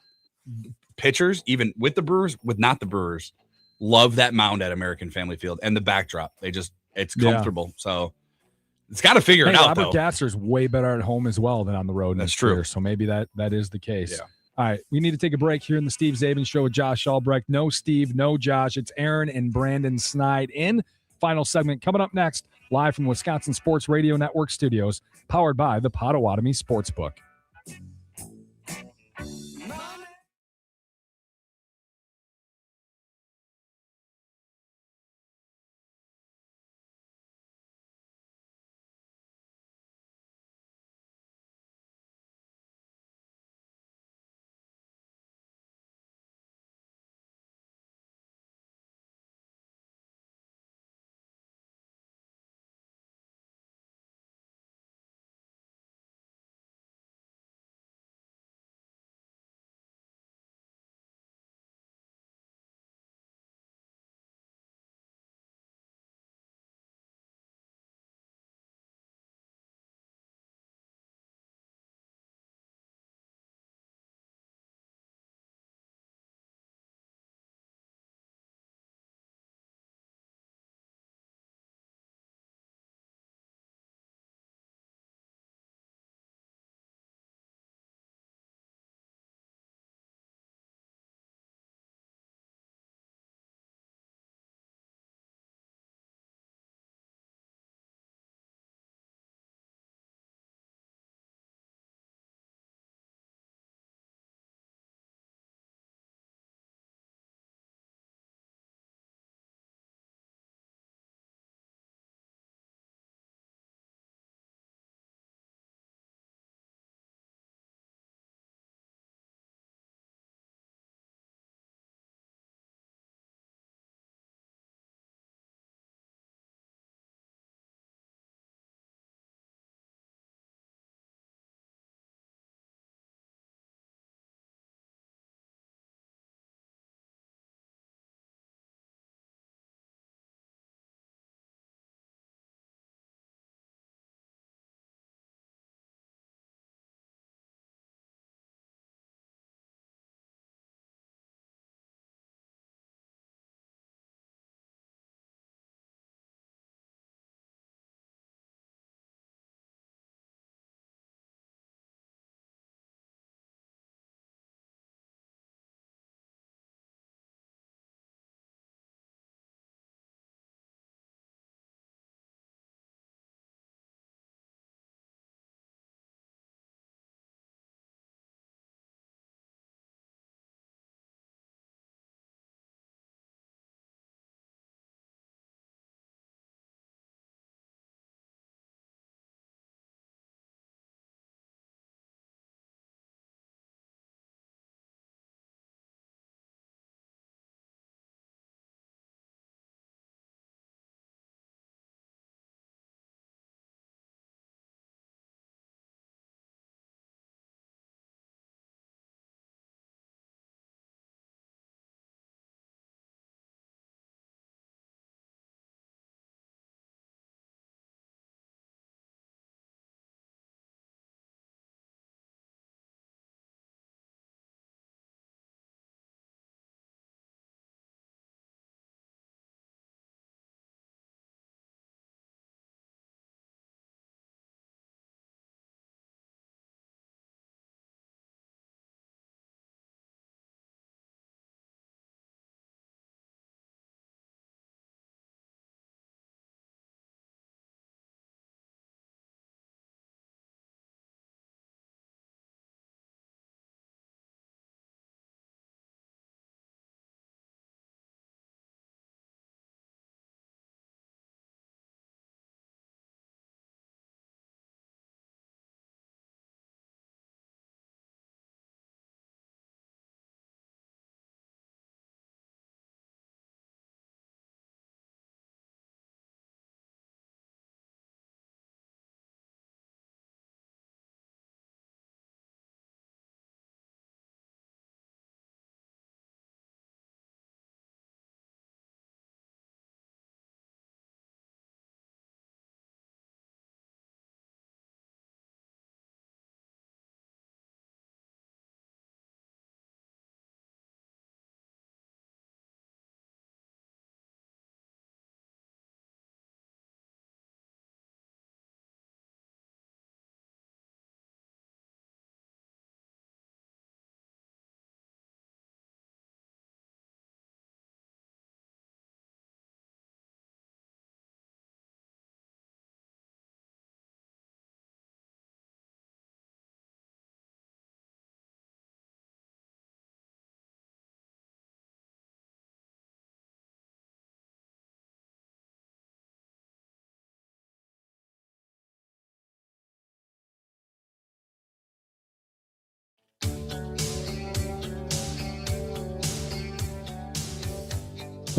pitchers, even with the Brewers, with not the Brewers, love that mound at American Family Field and the backdrop. It's comfortable. Yeah. So it's got to figure it out. Robert Gasser's way better at home as well than on the road. That's true. Career, so maybe that is the case. Yeah. All right, we need to take a break here in the Steve Zabin Show with Josh Albrecht. No Steve, no Josh. It's Aaron and Brandon Snide in. Final segment coming up next, live from Wisconsin Sports Radio Network studios, powered by the Potawatomi Sportsbook.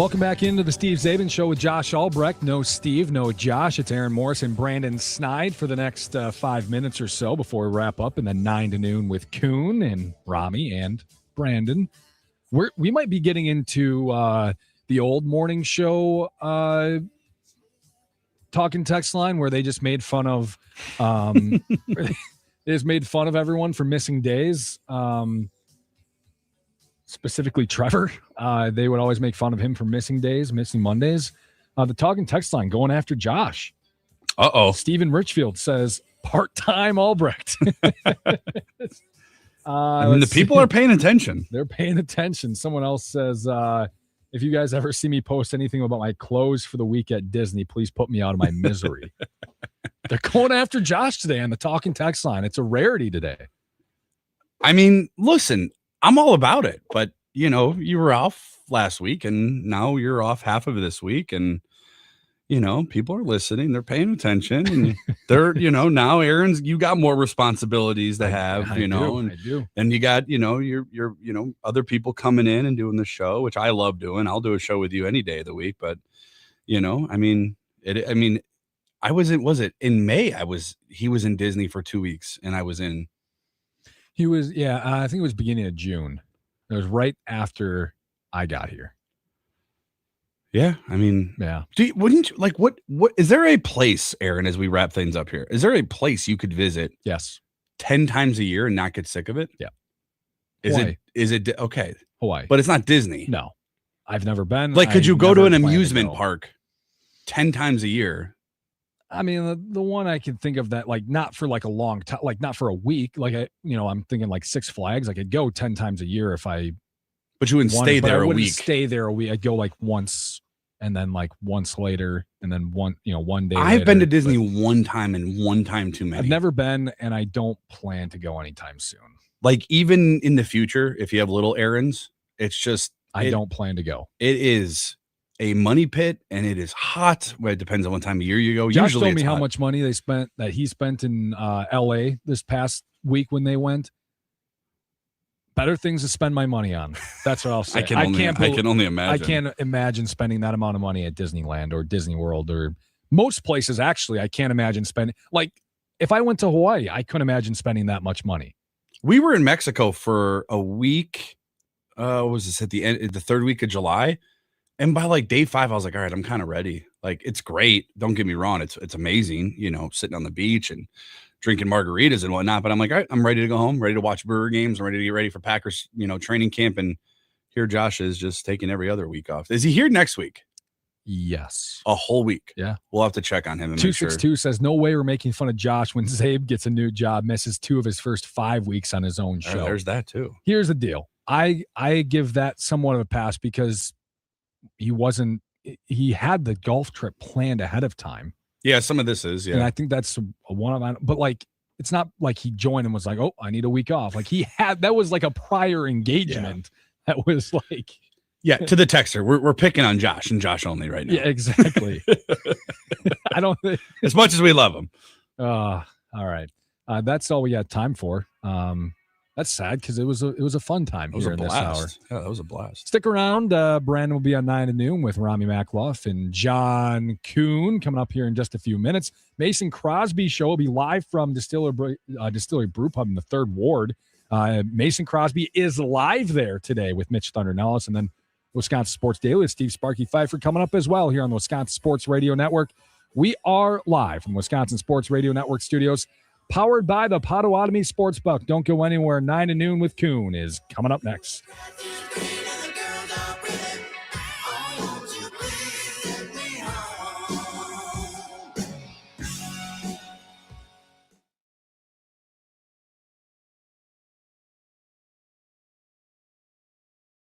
Welcome back into the Steve Zabin Show with Josh Albrecht. No Steve, no Josh. It's Aaron Morris and Brandon Snide for the next 5 minutes or so before we wrap up, and then 9 to noon with Kuhn and Rami and Brandon. We might be getting into the old morning show talking text line where they just made fun of they just made fun of everyone for missing days. Specifically Trevor. They would always make fun of him for missing days, missing Mondays. The talking text line going after Josh. Stephen Richfield says part-time Albrecht. I mean, the people are paying attention. They're paying attention. Someone else says, if you guys ever see me post anything about my clothes for the week at Disney, please put me out of my misery. They're going after Josh today on the talking text line. It's a rarity today. I mean, listen, I'm all about it, but you were off last week and now you're off half of this week, and people are listening, they're paying attention, and they're now you got more responsibilities to have, I do. And you got your other people coming in and doing the show, which I love doing. I'll do a show with you any day of the week, but I was in May, he was in Disney for 2 weeks and I was in. He was, I think it was beginning of June. It was right after I got here. Yeah, I mean, yeah. Wouldn't you like what is there a place, Aaron, as we wrap things up here? Is there a place you could visit? Yes. 10 times a year and not get sick of it? Yeah. Is it okay? Hawaii. But it's not Disney. No. I've never been. Like, could you go to an amusement park 10 times a year? I mean, the one I can think of that, like, not for like a long time, like not for a week. Like, I'm thinking like Six Flags. I could go 10 times a year if I. But you wouldn't stay there a week. Stay there a week. I'd go like once, and then like once later, and then one day. I've been to Disney one time and one time too many. I've never been, and I don't plan to go anytime soon. Like, even in the future, if you have little errands, it's just I don't plan to go. It is a money pit, and it is hot. Well, it depends on what time of year you go. Josh Usually told me it's how hot. much money he spent in LA this past week when they went. Better things to spend my money on. That's what I'll say. I can only imagine. I can't imagine spending that amount of money at Disneyland or Disney World or most places. Actually, I can't imagine spending. Like, if I went to Hawaii, I couldn't imagine spending that much money. We were in Mexico for a week. Was this at the third week of July? And by like day 5, I was like, all right, I'm kind of ready. Like, it's great. Don't get me wrong. It's amazing, sitting on the beach and drinking margaritas and whatnot. But I'm like, all right, I'm ready to go home, ready to watch Brewer games. I'm ready to get ready for Packers, training camp. And here Josh is just taking every other week off. Is he here next week? Yes. A whole week. Yeah. We'll have to check on him. 262 says, no way we're making fun of Josh when Zabe gets a new job, misses 2 of his first 5 weeks on his own show. There's that too. Here's the deal. I give that somewhat of a pass because he had the golf trip planned ahead of time. Yeah, some of this is, yeah. And I think that's one of my, but like, it's not like he joined and was like, oh, I need a week off. Like, that was like a prior engagement. Yeah. That was like. Yeah, to the texter. We're picking on Josh and Josh only right now. Yeah, exactly. I don't. As much as we love him. All right. That's all we got time for. That's sad because it was a fun time here in this hour. Yeah, that was a blast. Stick around. Brandon will be on 9 to noon with Rami Makloff and John Kuhn coming up here in just a few minutes. Mason Crosby show will be live from Distillery Brew Pub in the 3rd Ward. Mason Crosby is live there today with Mitch Thunder Nellis, and then Wisconsin Sports Daily with Steve Sparky Pfeiffer coming up as well here on the Wisconsin Sports Radio Network. We are live from Wisconsin Sports Radio Network studios, powered by the Potawatomi Sportsbook. Don't go anywhere. 9 to noon with Kuhn is coming up next.